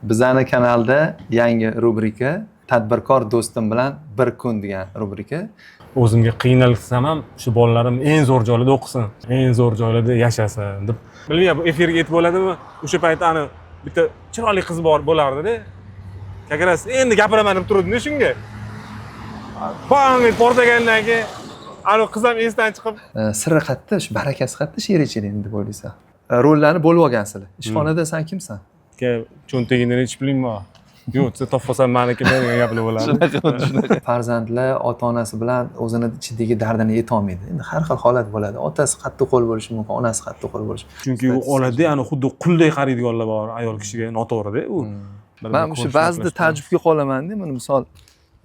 Bizani kanalda yangi rubrika tadbirkor do'stim bilan bir kun degan rubrika. O'zimga qiynalsam ham shu bolalarim eng zo'r joylarda o'qisin, eng zo'r joylarda yashasin deb. Bilmayman, bu efirga yetib bo'ladimi? O'sha payt ani bitta chiroyli qiz bo'lardi-da. Kakaras endi gapiraman deb turdim shunga. Bang portagandan keyin ani qiz ham esdan chiqib, Sirri qayerda, shu barakasi qayerda she'rchilik deb o'ylaysan. Rollarni bo'lib olgansizlar. Ishxonada sen kimsan? cho'ntagingdan hech puling bor. Yo'q, siz topolsan meniki degan gaplar bo'ladi. Farzandlar ota-onasi bilan o'zini ichidagi dardini yetolmaydi. Endi har xil holat bo'ladi. Otasi qattiq qo'l bo'lishi mumkin, onasi qattiq qo'l bo'lishi. Chunki u oladi, ani xuddi qulday qaraydiganlar bor ayol kishiga, noto'g'ri-da u. Men shu ba'zida ta'jubga qolaman-da, buni misol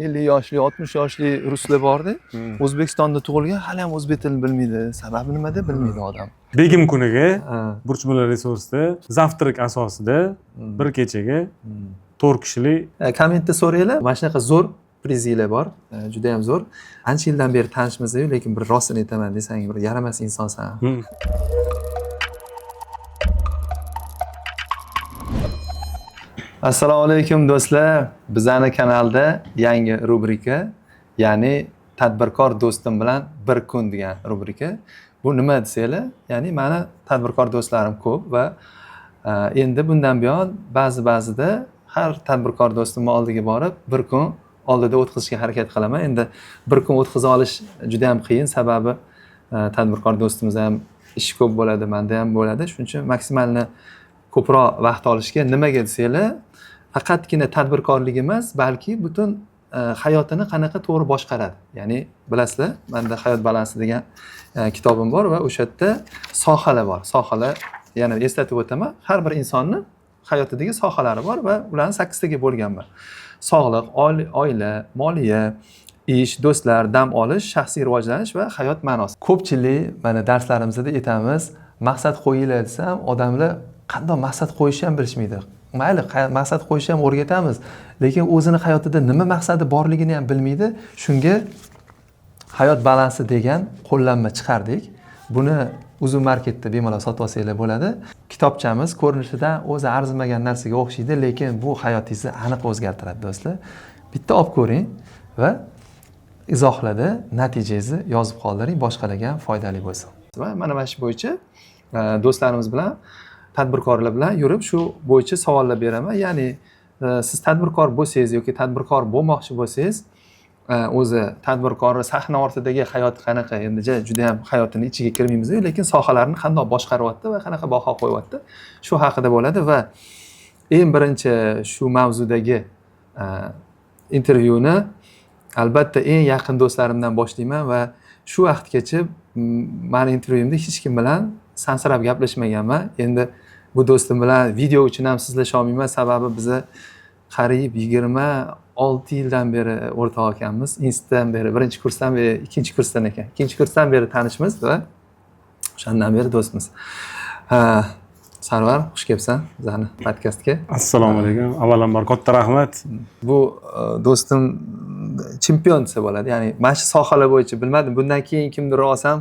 50 yoshli, 60 yoshli ruslar bor-da, O'zbekistonda tug'ilgan, hali ham o'zbek tilini bilmaydi. Sababi nimada bilmaydi odam. Begim kuniga Burchmulla resursda zavtrak asosida bir kechaga 4 kishilik Kommentda so'ranglar. Mana shunaqa zo'r prizinglar bor. Juda ham zo'r. Ancha yildan beri tanishmiz-ku, lekin bir rostini aytaman desang, bir yaramas insonsan. Assalomu alaykum do'stlar. Bizani kanalda yangi rubrika, ya'ni tadbirkor do'stim bilan bir kun degan rubrika. Bu nima desanglar? Ya'ni meni tadbirkor do'stlarim ko'p va endi bundan buyon ba'zida har tadbirkor do'stimning oldiga borib bir kun oldida o'tkazishga harakat qilaman. Endi bir kun o'tkaza olish juda ham qiyin, sababi tadbirkor do'stimiz ham ishi ko'p bo'ladi, menda ham bo'ladi. Shuning uchun maksimalni ko'proq vaqt olishga nimaga desanglar, faqatgina tadbirkorlik emas, balki butun hayotini qanaqa to'g'ri boshqaradi. Ya'ni bilasizlar, menda Hayot balansi degan kitobim bor va o'sha yerda sohalar bor. Sohalar, yana eslatib o'taman, har bir insonning hayotidagi sohalari bor va ularni 8 taga bo'lganman. Sog'liq, oila, moliya, ish, do'stlar, dam olish, shaxsiy rivojlanish va hayot ma'nosi. Ko'pchilik mana darslarimizda aytamiz, maqsad qo'yinglar desam, odamlar qanday maqsad qo'yishni ham bilishmaydi. Mayli, maqsad qo'yishni ham o'rgatamiz, lekin o'zini hayotida nima maqsadi borligini ham bilmaydi. Shunga Hayot balansi degan qo'llanma chiqardik. Buni Uzun marketda bemalol sotib olsanglar bo'ladi. Kitobchamiz ko'rinishidan o'zi arzimagan narsaga o'xshaydi, lekin bu hayotingizni aniq o'zgartiradi do'stlar. Bitta olib ko'ring va izohlada natijangizni yozib qoldiring, boshqalarga ham foydali bo'lsin. Va mana shu bo'yicha do'stlarimiz bilan, tadbirkorlar bilan yurib shu bo'yicha savollar beraman. Ya'ni siz tadbirkor bo'lsangiz yoki tadbirkor bo'lmoqchi bo'lsangiz, o'zi tadbirkorning sahna ortidagi hayoti qanaqa, endi juda ham hayotini ichiga kirmaymiz, lekin sohalarni qanday boshqaryapti va qanaqa baho qo'yyapti, shu haqida bo'ladi. Va eng birinchi shu mavzudagi intervyuni albatta eng yaqin do'stlarimdan boshlayman va shu vaqtgacha meni intervyumda hech kim bilan sansirab gaplashmaganman. Endi bu do'stim bilan video uchun ham sizlasha olmayman, sababi biza qariyb 26 yildan beri o'rtoq ekanmiz. Institutdan beri, birinchi kursdan beri, ikkinchi kursdan ekan. Ikkinchi kursdan beri tanishmiz va o'shandan beri do'stmiz. Sarvar, xush kelibsan bizani podkastga. Assalomu alaykum. Avvalambor katta rahmat. Bu do'stim chempion desa bo'ladi. Ya'ni mana shu sohalar bo'yicha bilmadim, bundan keyin kimdir olsam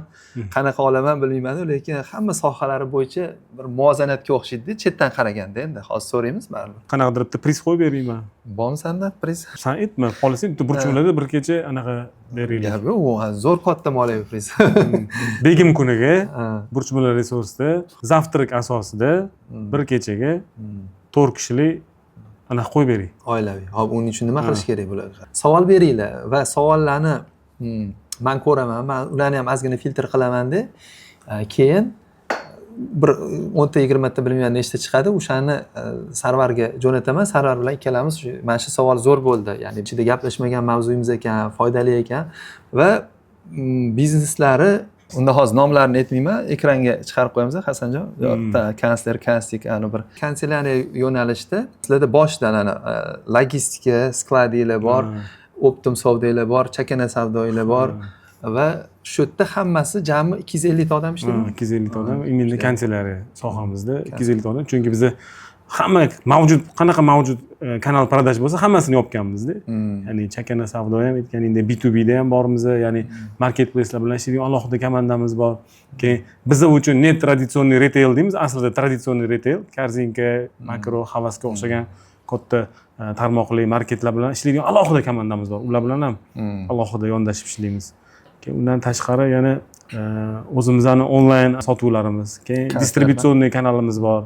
qanaqa olaman bilmayman, lekin hamma sohalari bo'yicha bir muvozanatga o'xshaydi chetdan qaraganda. Endi hozir so'raymiz baribir. Qanaqadir bitta priz qo'yib berayman. Bormi senda priz? Sen aytma, xolasang bitta burchimlarda bir kecha anaqa beraylik. Ya bu zo'r katta moliyaviy priz. Begim kuniga Burchmulla resursda zavtrak asosida bir kechaga 4 kishilik anaqa qo'yib bering. Oilaviy. Hop, uning uchun nima qilish kerak bo'ladi? Savol beringlar va savollarni men ko'raman. Men ularni ham ozgina filtr qilaman-da. Keyin bir 10 ta 20 ta bilmayman nechta chiqadi, o'shani Sarvarga jo'nataman. Sarvar bilan ikkalamiz mana shu savol zo'r bo'ldi. Ya'ni ichida gaplashmagan mavzuyimiz ekan, foydali ekan va bizneslari, unda hozir nomlarini aytmayman, ekranga chiqarib qo'yamiz, Hasanjon. Kansler, kanstik, ana bir kanselyariya yo'nalishda sizlarda boshidan ana logistika, skladinglar bor, optim savdolar bor, chakana savdolar bor va shu yerda hammasi jami 250 ta odam ishlaydi. 250 ta odam imенно kanselyariya sohamizda 250 ta odam. Chunki biz hamma mavjud, qanaqa mavjud kanal продаж bo'lsa hammasini yopganmiz-da. Ya'ni chakana savdo ham aytganingdek B2B da ham bormiz, ya'ni marketplacelar bilan ishlaydigan alohida komandamiz bor. Keyin biz uchun net traditsionniy retail deymiz, aslida traditsionniy retail, Korzinka, Makro, Havasga o'xshagan katta tarmoqli marketlar bilan ishlaydigan alohida komandamiz bor. Ular bilan ham alohida yondashib ishlaymiz. Keyin undan tashqari yana o'zimizning onlayn sotuvlarimiz, keyin distributsionniy kanalimiz bor.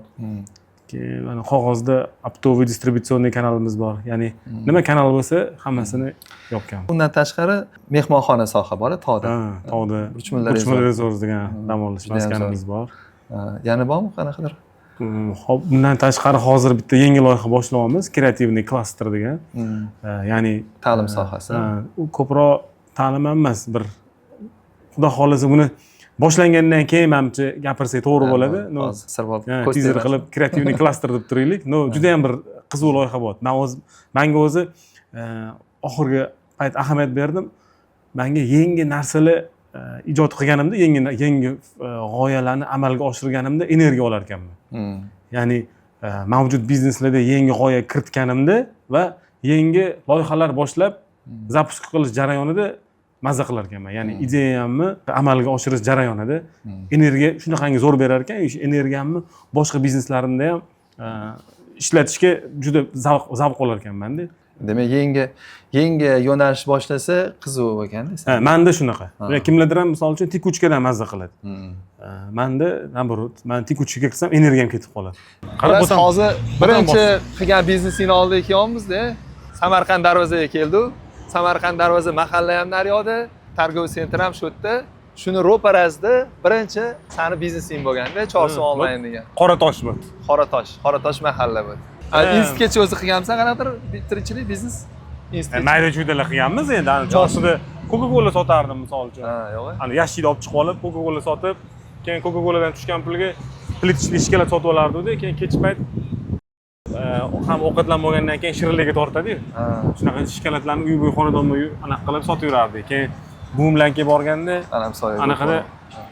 Keyin mana qog'ozda optoviy distributsionniy kanalimiz bor. Ya'ni nima kanal bo'lsa, hammasini yopganmiz. Undan tashqari mehmonxona soha bor, tog'da. Tog'da Burchmiller Resorts degan dam olish maskanimiz bor. Yana bormi qanaqadir? Hop, bundan tashqari hozir bitta yangi loyiha boshlayapmiz, kreativniy klaster degan. Ya'ni Ta'lim sohasi. U ko'proq ta'lim emas, bir xudo xolasa buni boshlangandan keyin menimcha gapirsak to'g'ri bo'ladi. Teaser qilib kreativniy klaster deb turaylik. Juda ham bir qiziq loyiha bo'ldi. Menga o'zi oxirgi payt ahamiyat berdim. Menga yangi narsalar ijod qilganimda, yangi g'oyalarni amalga oshirganimda energiya olar ekanman. Ya'ni mavjud bizneslarda yangi g'oya kiritganimda va yangi loyihalar boshlab zapusk qilish jarayonida mazza qilar ekanman. Ya'ni ideyamni amalga oshirish jarayonida energiya shunaqangi zo'r berar ekan, o'sha energiyamni boshqa bizneslarimda ham ishlatishga juda zavq olar ekanman-da. Demak, yangi yo'nalish boshlasa qiziq ekanda. Menda shunaqa. Kimlardir ham misol uchun tikuchkadan mazza qiladi. Menda naborot, men tikuchkaga kirsam energiyam ketib qoladi. Qarab o'sam hozir birinchi qilgan biznesini oldiga kelyapmiz-da. Samarqand darvozaga keldi-ku. Samarqand darvoza mahalla ham naryoqda, Targov sentr ham shu yerda. Shuni ro'parasida birinchi sani biznesing bo'lganda, Chorsu onlayn degan. Qoratosh bu. Qoratosh mahalla bu. Institutgacha o'zi qilganmisan qanaqadir tirikchilik biznes? Institut. Mayda-chuydalar qilganmiz endi. Chorsuda Coca-Cola sotardim misol uchun. Yo'q. Ana yashikni olib chiqib olib, Coca-Cola sotib, keyin Coca-Coladan tushgan pulga plitishli shikolat sotib olardi-da, keyin kech payt ham ovqatlanmagandan keyin shirinlikka tortadi-yu. Shunaqa shikolatlarni uy-bo'y xonadonma anaqa qilib sotib yurardi. Keyin bu bilan kelib borganda anaqada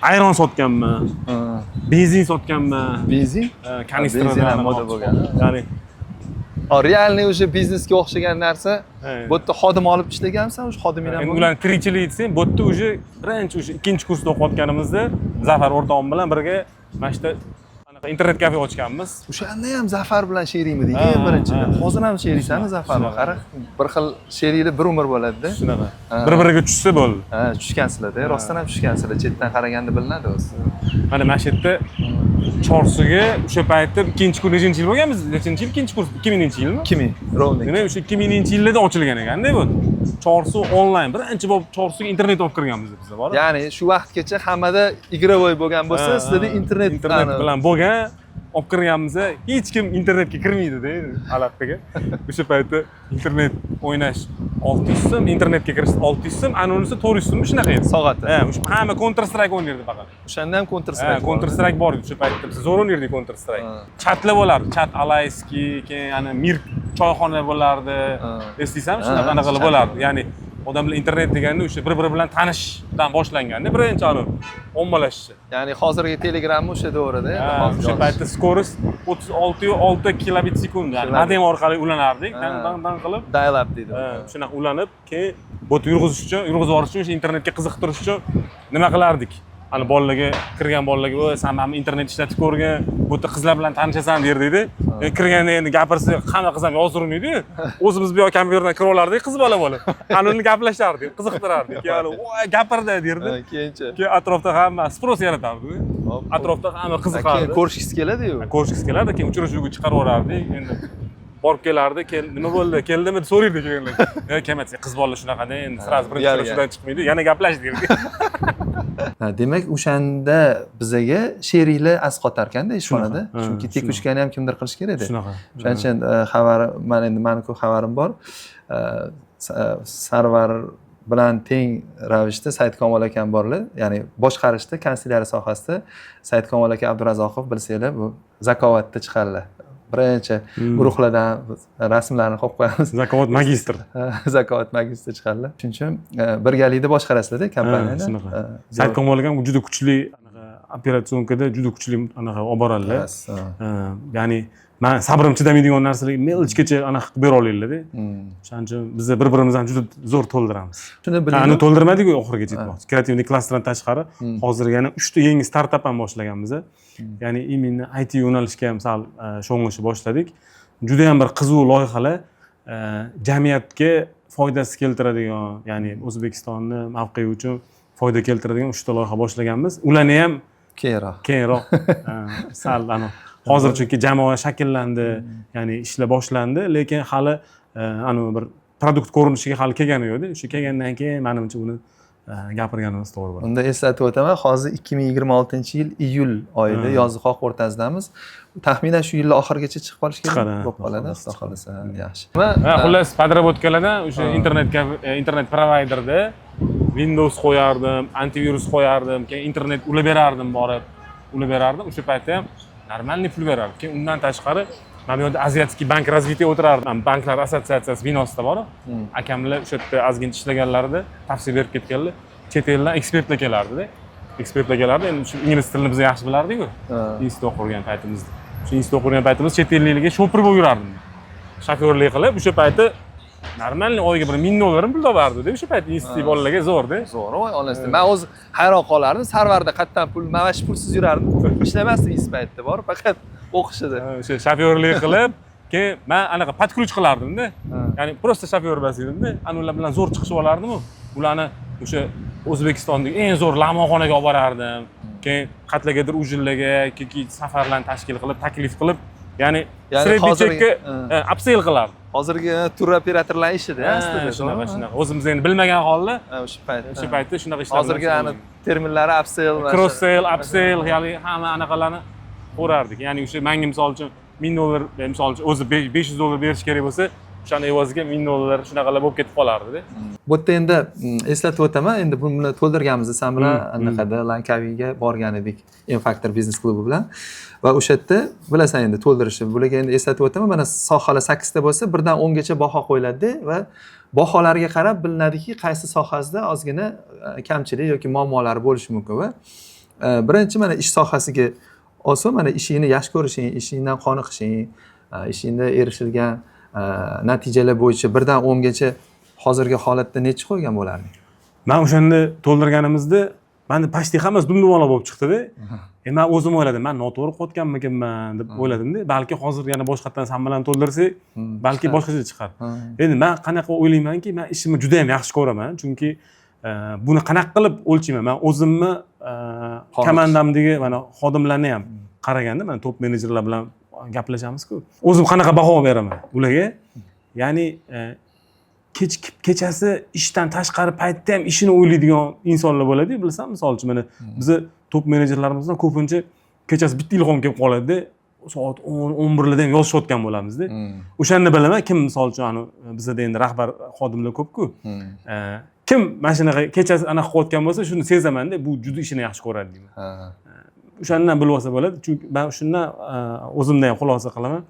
ayron sotganman. Benzin sotganman. Benzin? Kanistradan moda bo'lgan. Ya'ni realniy o'sha biznesga o'xshagan narsa. Bu yerda xodim olib ishlaganmisan, o'sha xodiming ham bor. Ularni tirikchilik desang, bu yerda o'sha birinchi o'sha ikkinchi kursda o'qiyotganimizda Zafar o'rtog'im bilan birga mana shu internet kafe ochganmiz. O'shanda ham Zafar bilan sherikmiding birinchi. Hozir ham sheriksan Zafarga. Qara, bir xil sheriklik bir umr bo'ladi-da. Shunaqa. Bir-biriga tushsa bo'ldi. Tushgansizlar-da. Rostdan ham tushgansizlar. Chetdan qaraganda bilinadi o'zi. Mana shu yerda Chorsuga o'sha paytda ikkinchi kurs nechinchi yil bo'lganmiz? Nechinchi yil? Ikkinchi kurs 2000-yilmi? 2000. Rovnik. Demak, o'sha 2000-yilda ochilgan ekanda bu. Chorsu onlayn. Birinchi bo'lib Chorsuga internet olib kirganmiz biz bor. Ya'ni shu vaqtgacha hammada igrovой bo'lgan bo'lsa, sizda internet bilan bo'lgan olib kirganmiz. Hech kim internetga kirmaydi-da alattiga. O'sha paytda internet o'ynash 600 so'm, internetga kirish 600 so'm, ana unisi 400 so'm shunaqa edi. Soatda. O'sha hamma Counter Strike o'ynardi faqat. O'shanda ham Counter Strike. Counter Strike bor edi o'sha paytda. Biz zo'r o'ynardik Counter Strike. Chatlar bo'lardi. Chat Alayski, keyin ana Mirk choyxona bo'lardi. Eslaysanmi? Shunaqa qilib bo'lardi. Ya'ni odamlar internet deganda o'sha bir-biri bilan tanishdan boshlanganda birinchi ommalashishi. Ya'ni hozirgi Telegramni o'sha davrida, o'sha paytda skorost 36 kilobit sekund, ya'ni modem orqali ulanardik, dan qilib dial up deydi. Shunaqa ulanib, keyin bot yurg'izish uchun, yurg'izib yuborish uchun, o'sha internetga qiziqtirish uchun nima qilardik? Ana bolalarga, kirgan bolalarga, "Voy, sen mana internet ishlatib ko'rgin, bu yerda qizlar bilan tanishasan" derdik-da. Kirganda endi gapirsa, qanaqa qilsam yozdirmaydi-yu. O'zimiz bu yoq kompyuterdan kirib olardik, qiz bola bo'lib. Ana uni gaplashardik, qiziqtirardik. Keyin, "Voy, gapirdi" derdi. Keyin atrofda hamma spros yaratardi. Atrofda hamma qiziqardi. Keyin ko'rishgisi keladi-yu. Ko'rishgisi keladi, keyin uchrashuvga chiqarib yuborardik. Endi borib kelardi, nima bo'ldi, keldimi deb so'raydi kelinlar. Kelmasa, qiz bola shunaqada, endi sraz birinchi uchrashuvdan chiqmaydi, yana gaplash derdi. Demak, o'shanda bizaga sheriklar asqotar ekanda ishxonada. Chunki tekuchkani ham kimdir qilish kerak-da. Shunaqa. O'shaning uchun xabar, meni-ku xabarim bor. Sarvar bilan teng ravishda Saidkamol akam borlar. Ya'ni boshqarishda, kanselyariya sohasida Saidkamol aka Abdurazzoqov bilsanglar, bu Zakovatda chiqadilar. Birinchi guruhlardan rasmlarni qo'yib qo'yamiz. Zakovat magistr. Zakovat magistr chiqadilar. Shuning uchun birgalikda boshqarasizlar-da kompaniyani. Saidkamol akam juda kuchli operatsionkada juda kuchli anaqa olib boradilar. Ya'ni men sabrim chidamaydigan narsalarga milchgacha anaqa qilib bera olinglar-da. O'shaning uchun biz bir-birimizni juda zo'r to'ldiramiz. Shuni biling. Ani to'ldirmadik-ku oxiriga yetmoqchi. Kreativniy klasterdan tashqari hozir yana 3 ta yangi startap ham boshlaganmiz. Ya'ni imенно IT yo'nalishga ham sal sho'ng'ishni boshladik. juda ham bir qiziq loyihalar, jamiyatga foydasi keltiradigan, ya'ni O'zbekistonni mavqei uchun foyda keltiradigan 3 ta loyiha boshlaganmiz. Ularni ham keyinroq sal hozir chunki jamoa shakllandi, ya'ni ishlar boshlandi, lekin hali bir produkt ko'rinishiga hali kelgani yo'qda. O'sha kelgandan keyin menimcha uni gapirganimiz to'g'ri bo'ladi. Unda eslatib o'taman, hozir 2026-yil iyul oyida yoziqoq o'rtasidamiz. Taxminan shu yilning oxirigacha chiqib qolishi kerak bo'lib qoladi, xudo xolasa. Yaxshi. Xullas, podработкаlarda o'sha internet provayderda Windows qo'yardim, antivirus qo'yardim, keyin internet ulab berardim, O'sha paytda ham normalniy pul berardim. Keyin undan tashqari mana bu yerda Азиатский bank развития o'tirardim. Banklar assotsiatsiyasi binosida bor. Akamlar o'sha yerda ozgina ishlaganlarida tavsiya berib ketganlar. Chet eldan ekspertlar kelardi-da. Endi shu ingliz tilini biz yaxshi bilardik-ku. Institutda o'qigan paytimizda. Shu institutda o'qigan paytimizda chet elliklarga shofir bo'lib yurardim. Shofyorlik qilib, o'sha paytda normalniy oyiga $1000 pul topardi-da. O'sha payt institut bolalarga zo'r-da. Zo'r, voy onasi. Men o'z hayron qolardim. Sarvarda qayerdan pul, mana shu pulsiz yurardim. Ishlamasdim institut paytda, bor, faqat o'qish edi. O'sha shofyorlik qilib, keyin men anaqa podключ qilardim-da. Ya'ni просто shofyor bas edimda. Ular bilan zo'r chiqishib olardim-ku. Ularni o'sha O'zbekistondagi eng zo'r lamoxonaga olib borardim. Keyin qatlagadir ujillarga yoki safarlarni tashkil qilib, taklif qilib, ya'ni sredniy chekka upsell qilardim. Hozirgi tur operatorlar ishida, aslida shunaqa. O'zimiz endi bilmagan holda o'sha paytda shunaqa ishlar. Hozirgi terminlari upsell, cross sell, upsell, ya'ni hamma anaqalarni ko'rardik. Ya'ni o'sha menga misol uchun $1000, misol uchun o'zi $500 berish kerak bo'lsa, o'shani evaziga $1000 shunaqalar bo'lib ketib qolardi-da. Bu yerda endi eslatib o'taman, endi buni to'ldirganmiz, san bilan anaqada Lankaviga borgan edik, M-Factor biznes klubi bilan. Va o'sha yerda bilasan endi to'ldirishni. Bularga endi eslatib o'taman, mana sohalar 8 ta bo'lsa, 1 dan 10 gacha baho qo'yiladi va baholarga qarab bilinadiki, qaysi sohasida ozgina kamchilik yoki muammolar bo'lishi mumkin va birinchi mana ish sohasiga olsa, mana ishingni yaxshi ko'rishing, ishingdan qoniqishing, ishingda erishilgan natijalar bo'yicha 1 dan 10 gacha hozirgi holatda necha qo'ygan bo'larding? Men o'shanda to'ldirganimizda menda почти hammasi dumdumaloq bo'lib chiqdi-da. Men o'zim o'yladim, men noto'g'ri qo'yganmikinman deb o'yladim-da. Balki hozir yana boshqatdan san bilan to'ldirsak, balki boshqacha chiqar. Endi men qanaqa o'ylaymanki, men ishimni juda ham yaxshi ko'raman, chunki buni qanaqa qilib o'lchayman? Men o'zimni komandamdagi mana xodimlarni ham qaraganda, men top menejerlar bilan gaplashamiz-ku. O'zim qanaqa baho beraman ularga? Ya'ni kechasi ishdan tashqari paytda ham ishini o'ylaydigan insonlar bo'ladi, bilsam, misol uchun mana bizni top menejerlarimizdan ko'pincha kechasi bitta ilhom kelib qoladi-da, soat 10-11larda ham yozishayotgan bo'lamiz-da. O'shani bilaman, kim misol uchun bizda endi rahbar xodimlar ko'p-ku. Kim mana shunaqa kechasi anaqa qilayotgan bo'lsa, shuni sezaman-da, bu juda ishini yaxshi ko'radi deyman. O'shandan bilib olsa bo'ladi, chunki men shundan o'zimdan ham xulosa qilaman.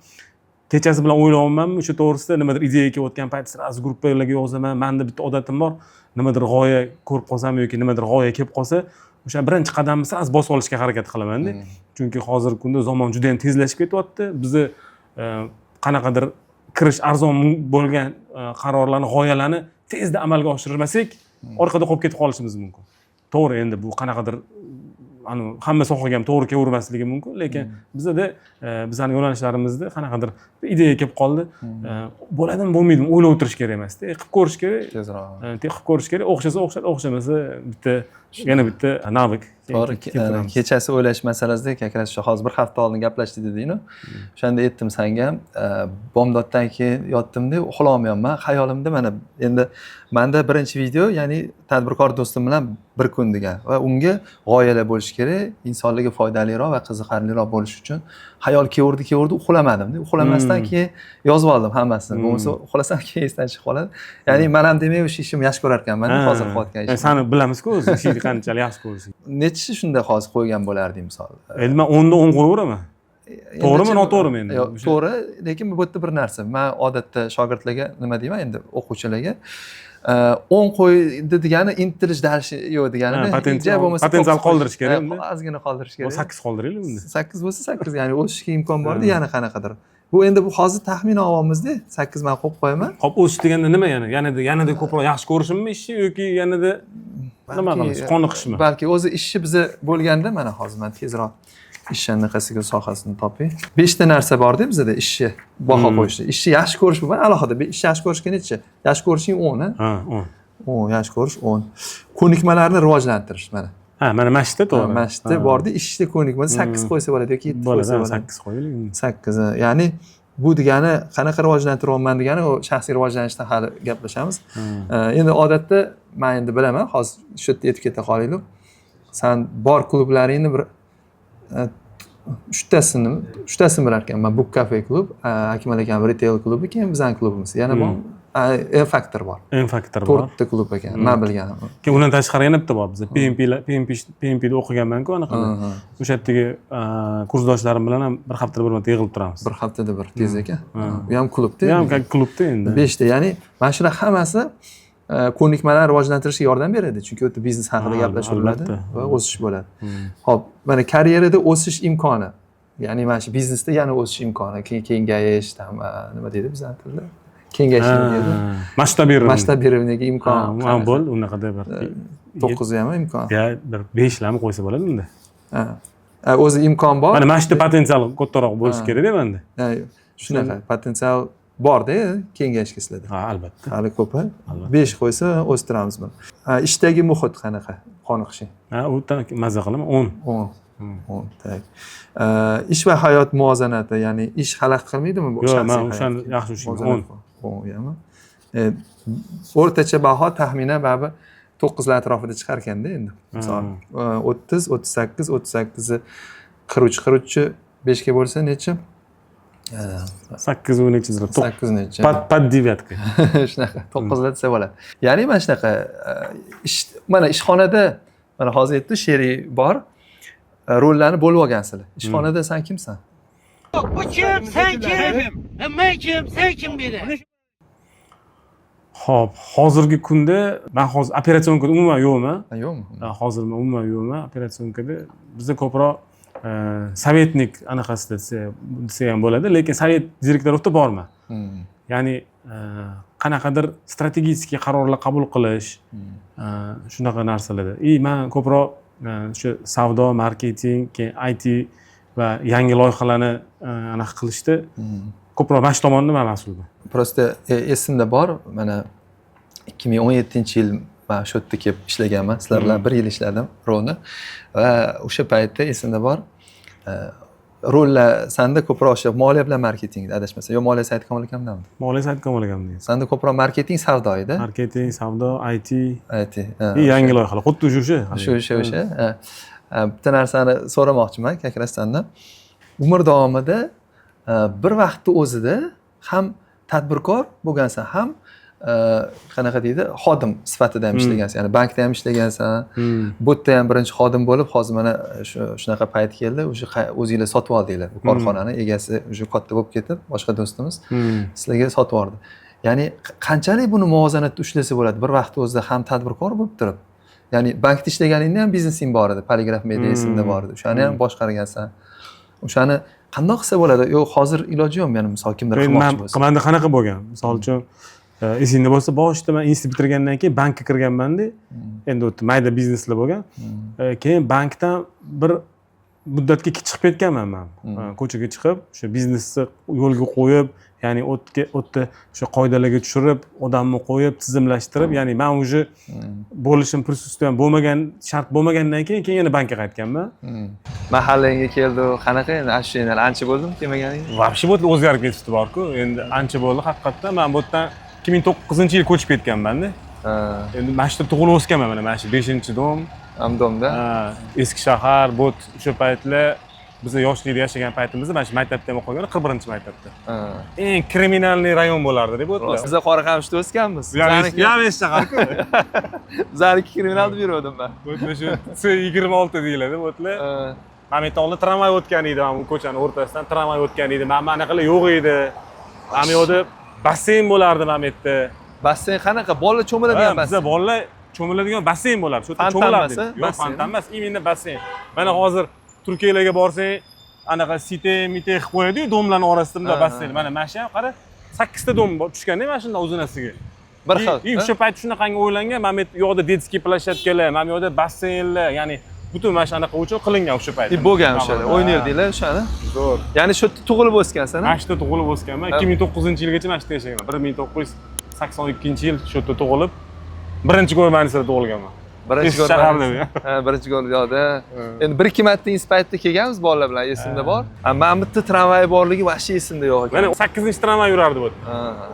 Kechasi bilan o'ylayapmanmi, o'sha to'g'risida nimadir ideya kelayotgan payt sirasi gruppalarga yozaman. Menda bitta odatim bor, nimadir g'oya ko'rib qolsam yoki nimadir g'oya kelib qolsa, o'sha birinchi qadamni sirasi bosib olishga harakat qilaman-da. Chunki hozirgi kunda zamon juda ham tezlashib ketyapti. Bizni qanaqadir kirish arzon bo'lgan qarorlarni, g'oyalarni tezda amalga oshirmasak, orqada qolib ketib qolishimiz mumkin. To'g'ri, endi bu qanaqadir hamma sohaga ham to'g'ri kelavermasligi mumkin, lekin bizda bizning yo'nalishlarimizda qanaqadir ideya kelib qoldi. Bo'ladimi, bo'lmaydimi, o'ylab o'tirish kerak emas-da. Qilib ko'rish kerak. Tezroq. Qilib ko'rish kerak. O'xshasa o'xshadi, o'xshamasa yana bitta navik. To'g'ri, kechasi o'ylash masalasida kakras hozir bir hafta oldin gaplashdik deding-ku. O'shanda aytdim senga, bomdoddan keyin yotdim-da, uxlolmayapman. Xayolimda mana endi menda birinchi video, ya'ni tadbirkor do'stim bilan bir kun degan va unga g'oyalar bo'lishi kerak, insonlarga foydaliroq va qiziqarliroq bo'lish uchun xayol kelaverdi, uxlamadim-da. Uxlamasdan keyin yozib oldim hammasini. Bo'lmasa uxlasam keyin esdan chiqib qoladi. Ya'ni men ham demak o'sha ishimni yaxshi ko'rar ekanman, hozir qilayotgan ishim. Seni bilamiz-ku, o'zi ishingni qanchalik yaxshi ko'rishing. Nechi shunda hozir qo'ygan bo'larding misol? Endi men 10 dan 10 qo'yaveraman. To'g'rimi, noto'g'rimi endi? Yo'q, to'g'ri, lekin bu yerda bir narsa. Men odatda shogirdlarga nima deyman endi, o'quvchilarga 10 qo'ydi degani intilish darsi yo'q degani. Potensial qoldirish kerak. Ozgina qoldirish kerak. 8 qoldiraylik bunda. 8 bo'lsa 8, ya'ni o'sishga imkon borda, yana qanaqadir. Bu endi bu hozir taxminan olyapmiz-da, 8 men qo'yib qo'yaman. Hop, o'sish deganda nima yana? Yanada ko'proq yaxshi ko'rishimmi ishni yoki yanada nima qilish, qoniqishmi? Balki o'zi ishi biza bo'lganda mana hozir men tezroq ish anaqasiga sohasini topay. 5 ta narsa borda bizada ishni baho qo'yishda. Ishni yaxshi ko'rish bu alohida. Ishni yaxshi ko'rishga necha? Yaxshi ko'rishing 10, Ha, 10. 10 yaxshi ko'rish 10. Ko'nikmalarni rivojlantirish mana. Ha, mana mashqda to'g'ri. Mashqda borda ishni ko'nikmani 8 qo'ysa bo'ladi yoki 7 qo'ysa bo'ladi. 8 qo'yiling. 8. Ya'ni bu degani qanaqa rivojlantiryapman degani o shaxsiy rivojlanishda hali gaplashamiz. Endi odatda men endi bilaman, hozir shu yerda yetib keta qolaylik. Sen bor klublaringni bir uchtasini bilar ekanman. Book Cafe klub, Akmal akam retail klubi, keyin bizning klubimiz. Yana bor N-Factor bor. N-Factor bor. 4 ta klub ekan. Men bilganim. Keyin undan tashqari yana bitta bor bizda. PMP'da o'qiganman-ku anaqada. O'sha yerdagi kursdoshlarim bilan ham bir haftada bir marta yig'ilib turamiz. Bir haftada bir tez ekan. Bu ham klubda. Bu ham klubda endi. 5 ta. Ya'ni mana shular hammasi ko'nikmalarni rivojlantirishga yordam beradi. Chunki u yerda biznes haqida gaplashiladi va o'sish bo'ladi. Xo'p, mana karyerada o'sish imkoni. Ya'ni mana shu biznesda yana o'sish imkoni, kengayish, nima deydi bizning tilda? Kengayish deydi. Masshtabирование imkon. Ha, bo'l, unaqada bir 9 ham imkon. Ya, bir 5 larni qo'ysa bo'ladi unda. Ha. O'zi imkon bor. Mana mashta potensial kattaroq bo'lishi kerak-da menda. Shunaqa potensial bor-da, kengayishga sizlarda. Ha, albatta. Hali ko'p. 5 qo'ysa o'stiramiz buni. Ishdagi muhit qanaqa? Qoniqishing? Ha, u mazza qilaman 10. 10. Tak. Ish va hayot muvozanati, ya'ni ish xalaqit qilmaydimi bu shaxsiy? Yo'q, men o'shani yaxshi ushlayman. 10 yami. O'rtacha baho taxminan baribir 9 lar atrofida chiqar ekanda endi. Misol 30, 38, 38 43 5 ga bo'lsa necha? 8 va necha zira? 8 necha? Pat devatka. Shunaqa 9 lar desa bo'ladi. Ya'ni mana shunaqa mana ishxonada mana hozir aytdi Sheri bor. Rollarni bo'lib olgansizlar. Ishxonada sen kimsan? Bu kim? Sen kim? Men kim? Sen kim dedi? Xo'p, hozirgi kunda men hozir operatsiyonkada umuman yo'qman. Yo'qmi? Hozir men umuman yo'qman operatsiyonkada. Bizda ko'proq sovetnik anaqasida desa ham bo'ladi, lekin sovet direktorida borman. Ya'ni qanaqadir strategik qarorlar qabul qilish, shunaqa narsalarda. Men ko'proq shu savdo, marketing, keyin IT va yangi loyihalarni anaqa qilishda ko'proq mana shu tomonda men mas'ulman. Prosta esimda bor, mana 2017-yil men shu yerda kelib ishlaganman. Sizlar bilan 1 yil ishladim rolni va o'sha paytda esimda bor. Rollar senda ko'proq o'sha moliya bilan marketing adashmasam, yo moliya sayti kommunikatsiyalarmi? Moliya sayti kommunikatsiya. Senda ko'proq marketing, savdo edi. Marketing, savdo, IT. Yangi loyihalar, xuddi o'sha. O'sha. Bitta narsani so'ramoqchiman Kakrasdandan. Umr davomida bir vaqtni o'zida ham tadbirkor bo'lgansan, ham qanaqa deydi, xodim sifatida ham ishlagansan, ya'ni bankda ham ishlagansan. Bu yerda ham birinchi xodim bo'lib, hozir mana shunaqa payt keldi, o'sha o'zingizlar sotib oldinglar. Bu korxonani egasi o'sha katta bo'lib ketib, boshqa do'stimiz sizlarga sotib yubordi. Ya'ni qanchalik buni muvozanatda ushlasa bo'ladi bir vaqtni o'zida ham tadbirkor bo'lib turib. Ya'ni bankda ishlaganingda ham biznesing bor edi, Poligraf Media esimda bor edi. O'shani ham boshqargansan. O'shani qanday qilsa bo'ladi? Yo'q, hozir iloji yo'qmi, ya'ni misol kimdir qilmoqchi bo'lsa. Menda qanaqa bo'lgan? Misol uchun esingda bo'lsa, boshida men institut bitirgandan keyin bankka kirganman-da. Endi o'tda mayda bizneslar bo'lgan. Keyin bankdan bir muddatga chiqib ketganman men. Ko'chaga chiqib, o'sha biznesni yo'lga qo'yib, ya'ni o'tda o'sha qoidalarga tushirib, odamni qo'yib, tizimlashtirib, ya'ni men o'sha bo'lishim prisustiyan bo'lmagan, shart bo'lmagandan keyin yana bankka qaytganman. Mahallangga keldi, qanaqa endi ashyolar ancha bo'ldimi kelmaganing? Вообще bo'ldi, o'zgarib ketdi bor-ku. Endi ancha bo'ldi haqiqatdan. Men bu yerdan 2009-yil ko'chib ketganman-da. Endi mana shu tug'ilib o'sganman, mana shu 5-dom. Amdomda. Eski shahar, bu o'sha paytlar biz yoshlikda yashagan paytimizda mana shu maktabda ham o'qigan, 41-maktabda. Eng kriminalniy rayon bo'lardi-da bu yerda. Biz Qoraqamishda o'sganmiz. Bizlarniki shaharku. Bizlarniki kriminal deb yurdim men. Bu shu C26 deyiladi bu yerda. Mana bu yerda tramvay o'tgan edi, mana bu ko'chani o'rtasidan tramvay o'tgan edi. Mana anaqalar yo'q edi. Mana bu yerda basseyn bo'lardi mana bu yerda. Basseyn qanaqa? Bolalar cho'miladigan basseyn. Bizda bolalar cho'miladigan basseyn bo'lardi. Shu yerda cho'milardi. Yo'q, fontan emas, imенно basseyn. Mana hozir Turkiyalarga borsang, anaqa site mite qilib qo'yadi-yu, domlarning orasida basseyn. Mana shu ham qara 8 ta dom tushganda mana shunda o'zinasiga. Bir xil. O'sha payt shunaqangi o'ylangan, mana bu yoqda detskiy plashadkalar, mana bu yoqda basseynlar, ya'ni butun mana shunaqa uchun qilingan o'sha payt. Bo'lgan o'shada, o'ynardinglar o'shani. Zo'r. Ya'ni shu yerda tug'ilib o'sgansan, Mana shu yerda tug'ilib o'sganman. 2009-yilgacha mana shu yerda yashaganman. 1982-yil shu yerda tug'ilib, birinchi go'rmanisda tug'ilganman. Birinchi shaharda. Ha, birinchi yo'lda. Endi 1-2 marta inspektda kelganmiz bolalar bilan, esimda bor. Mana bu yerda tramvay borligi vaqti esimda yo'q ekan. Mana 8-tramvay yurardi bu yerda.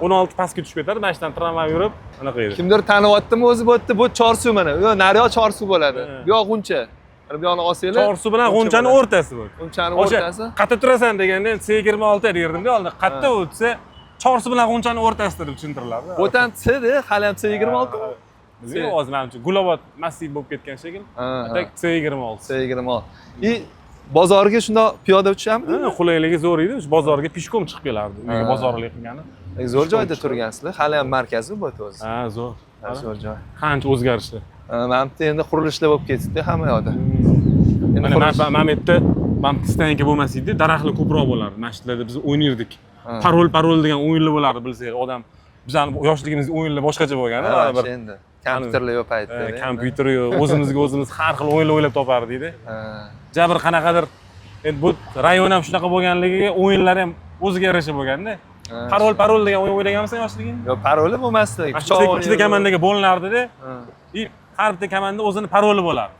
16 pastga tushib ketadi, mana shundan tramvay yurib, anaqa edi. Kimdir taniyaptimi o'zi bu yerda? Bu Chorsu mana. Yo, nariyoq Chorsu bo'ladi. Bu yoq G'uncha. Mana bu yoqni olsanglar. Chorsu bilan G'unchani o'rtasi bu. G'unchani O'sha o'rtasi. qayerda turasan deganda C26 derdim-da, oldin qayerda o'tsa Chorsu bilan G'unchani o'rtasida deb tushuntirdilar. O'tan C-da, hali ham C26. Bizga hozir menimcha Gulobod massiv bo'lib ketgan shekilli. Tak C26. C26. И bozorga shundoq piyoda uchamdi? Qulayligi zo'r edi. Shu bozorga pishkom chiqib kelardi. Nega bozorlik qilgani? Zo'r joyda turgansizlar. Hali ham markazi bu yerda o'zi. Ha, zo'r. Zo'r joy. Qancha o'zgarishlar. Mana bu yerda endi qurilishlar bo'lib ketdi hamma yoqda. Mana mana bu yerda mana stanka bo'lmas edi, daraxtlar ko'proq bo'lardi. Masjidlarda biz o'ynardik. Parol degan o'yinlar bo'lardi, bilsangiz, odam bizning yoshligimizda o'yinlar boshqacha bo'lgan-a, bir endi kompyuterlar yo'q paytda. Kompyuter yo'q, o'zimizga har xil o'yinlar o'ylab topardik-da. Jabr qanaqadir endi bu rayon ham shunaqa bo'lganligiga o'yinlar ham o'ziga yarasha bo'lganda. Parol degan o'yin o'ynaganmisan yoshligingda? Yo'q, paroli bo'lmasdi. Ikkita komandaga bo'linardi-da. Har bitta komanda o'zini paroli bo'lardi.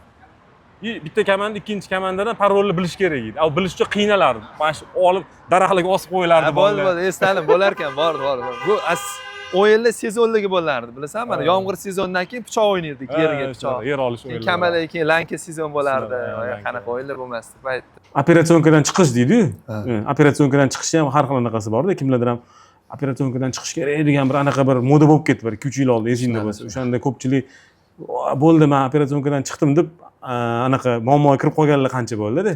Bitta komanda ikkinchi komandadan parolni bilish kerak edi. Au bilish uchun qiynalardi. Mana shu olib daraxtlarga osib qo'yilardi bolalar. Bo'ldi, esladim, bo'lar ekan, bor. Bu o'yinlar sezonligi bo'lardi, bilasanmi? Mana yomg'ir sezonidan keyin pichoq o'ynardik, yerga pichoq. Yer olish o'yinlari. Kamadan keyin lanka sezon bo'lardi. Qanaqa o'yinlar bo'lmasdi paytda. Operatsiyonkadan chiqish deydi-yu. Operatsiyonkadan chiqishni ham har xil anaqasi bor-da. Kimlardir ham operatsiyonkadan chiqish kerak degan bir anaqa bir moda bo'lib ketdi, bir 2-3 yil oldin esimda bo'lsa. O'shanda ko'pchilik bo'ldi, men operatsiyonkadan chiqdim deb anaqa muammoga kirib qolganlar qancha bo'ldi-da.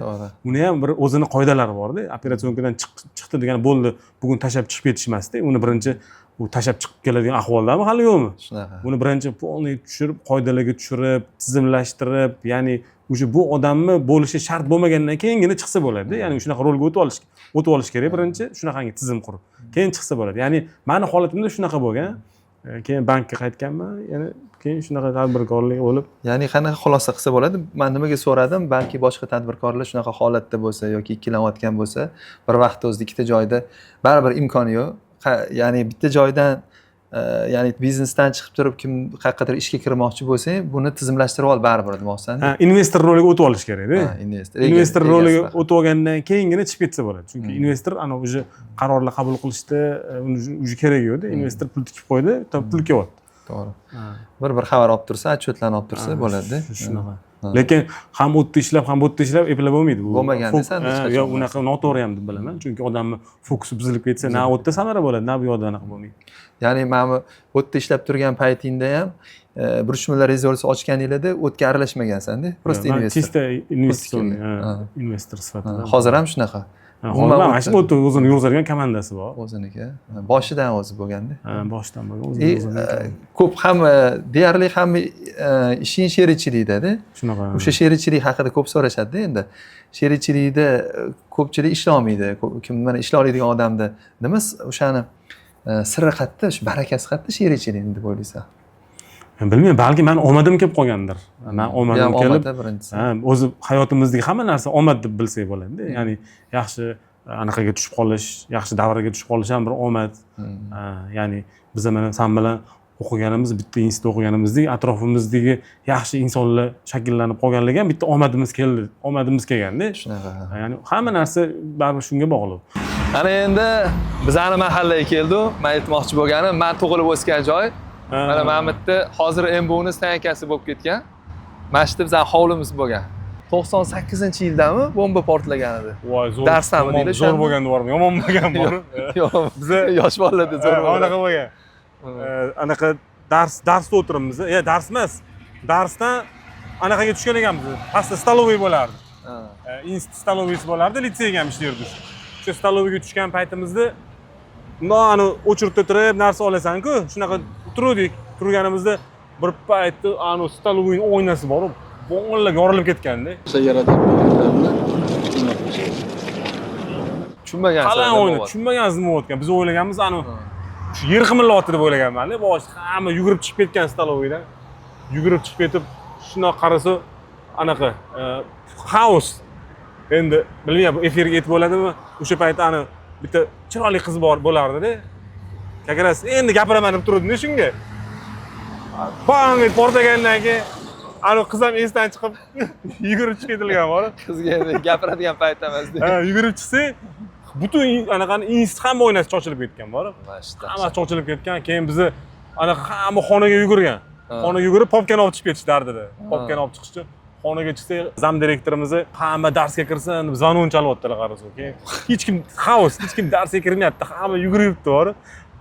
Uni ham bir o'zini qoidalari bor-da. Operatsiyonkadan chiqdi degani bo'ldi, bugun tashab chiqib ketish emas-da. Uni birinchi u tashab chiqib keladigan ahvoldami hali yo'qmi? Shunaqa. Buni birinchi polniy tushirib, qoidalarga tushirib, tizimlashtirib, ya'ni o'sha bu odamni bo'lishi shart bo'lmagandan keyingina chiqsa bo'ladi. Ya'ni shunaqa rolga o'tib olish kerak birinchi, shunaqangi tizim qurib. Keyin chiqsa bo'ladi. Ya'ni meni holatimda shunaqa bo'lgan. Keyin bankka qaytganman, yana keyin shunaqa tadbirkorlik bo'lib. Ya'ni qanaqa xulosa qilsa bo'ladi? Men nimaga so'radim? Balki boshqa tadbirkorlar shunaqa holatda bo'lsa yoki ikkilanayotgan bo'lsa, bir vaqtda o'zida ikkita joyda baribir imkoni yo'q. Ya'ni bitta joydan ya'ni biznesdan chiqib turib kim qayergadir ishga kirmoqchi bo'lsang, buni tizimlashtirib ol baribir demoqsan. Ha, investor roliga o'tib olish kerak-da. Investor roliga o'tib olgandan keyingina chiqib ketsa bo'ladi. Chunki investor ana o'sha qarorlar qabul qilishda uni kerak yo'q-da. Investor pul tikib qo'ydi, pul kelyapti. To'g'ri. Bir xabar olib tursa, otchetlarni olib tursa bo'ladi-da. Shunaqa. Lekin ham u yerda ishlab, ham bu yerda ishlab eplab bo'lmaydi bu. Bo'lmagan desan, yo'q, unaqa noto'g'ri ham deb bilaman. Chunki odamni fokusi buzilib ketsa, na u yerda samara bo'ladi, na bu yoqda anaqa bo'lmaydi. Ya'ni mana bu yerda ishlab turgan paytingda ham burchmalar rezervasi ochganinglarda o'tga aralashmagansan-da, prosta investor. Chista investitsion, investor sifatida. Hozir ham shunaqa. Umuman mana shu o'tda o'zini yurg'izadigan komandasi bor. O'ziniki. Boshidan o'zi bo'lganda. Boshidan bo'lgan, o'zini yurg'izadigan. Ko'p ham deyarli hamma ishing sherikchilikda-da. Shunaqa. O'sha sherikchilik haqida ko'p so'rashadi-da endi. Sherikchilikda ko'pchilik ishlolmaydi. Kim mana ishlay oladigan odamda nima o'shani sirri qayerda, shu barakasi qayerda sherikchilikni deb o'ylaysan? Bilmayman, balki men omadim kelib qolgandir. Men omadim kelib, o'zi hayotimizdagi hamma narsa omad deb bilsak bo'ladi-da. Ya'ni yaxshi anaqaga tushib qolish, yaxshi davrga tushib qolish ham bir omad. Ya'ni biz mana sen bilan o'qiganimiz, bitta institutda o'qiganimizdek, atrofimizdagi yaxshi insonlar shakllanib qolganligi ham bitta omadimiz kelganda. Shunaqa. Ya'ni hamma narsa baribir shunga bog'liq. Ana endi bizani mahallaga keldi. Men aytmoqchi bo'lganim, men tug'ilib o'sgan joy. Mana mana bu yerda hozir MBUning stankasi bo'lib ketgan. Mana shu bizning hovlimiz bo'lgan. 98-yildami bomba portlagan edi. Voy, zo'r. Darsdami deydi? Zo'r bo'lgan bormi? Yomon bo'lgan bormi? Yo'q, biz yosh bolalarda zo'r bo'lgan. Anaqa bo'lgan. Anaqa darsda o'tiribmiz. Dars emas. Darsdan anaqaga tushgan ekanmiz. Pastda stalovoy bo'lardi. Institut stalovoysi bo'lardi, litseyga ham ishlardik. Shu stalovoyga tushgan paytimizda ani o'chirib turib narsa olasan-ku, shunaqa turganimizda bir paytda ani stalovoyning oynasi bor, bo'g'inlar yorilib ketganda. Tushunmagansiz. Qalay o'yna, tushunmagansiz nima o'tgan. Biz o'ylaganmiz ani shu yer qimirlayapti deb o'ylaganman-da. Boshida hamma yugurib chiqib ketgan stoloviydan. Yugurib chiqib ketib, shundoq qarasa anaqa xaos. Endi bilmayman, efirga yetib bo'ladimi? O'sha payt bitta chiroyli qiz bo'lardi-da. Kakaras endi gapiraman deb turdim shunga. Bang deb portlagandan keyin qiz ham esdan chiqib yugurib chiqib ketilgan bor. Qizga endi gapiradigan payt emas. Yugurib chiqsa, butun anaqani inst hamma oynasi chochilib ketgan bor. Hamma chochilib ketgan. Keyin bizni hamma xonaga yugurgan. Xonaga yugurib popkani olib chiqib ketish dardida. Popkani olib chiqishdi. Xonaga chiqsak, zam direktorimiz hamma darsga kirsin deb zvanon chalyaptilar qarasa. Keyin hech kim xaos, hech kim darsga kirmayapti. Hamma yuguribdi bor.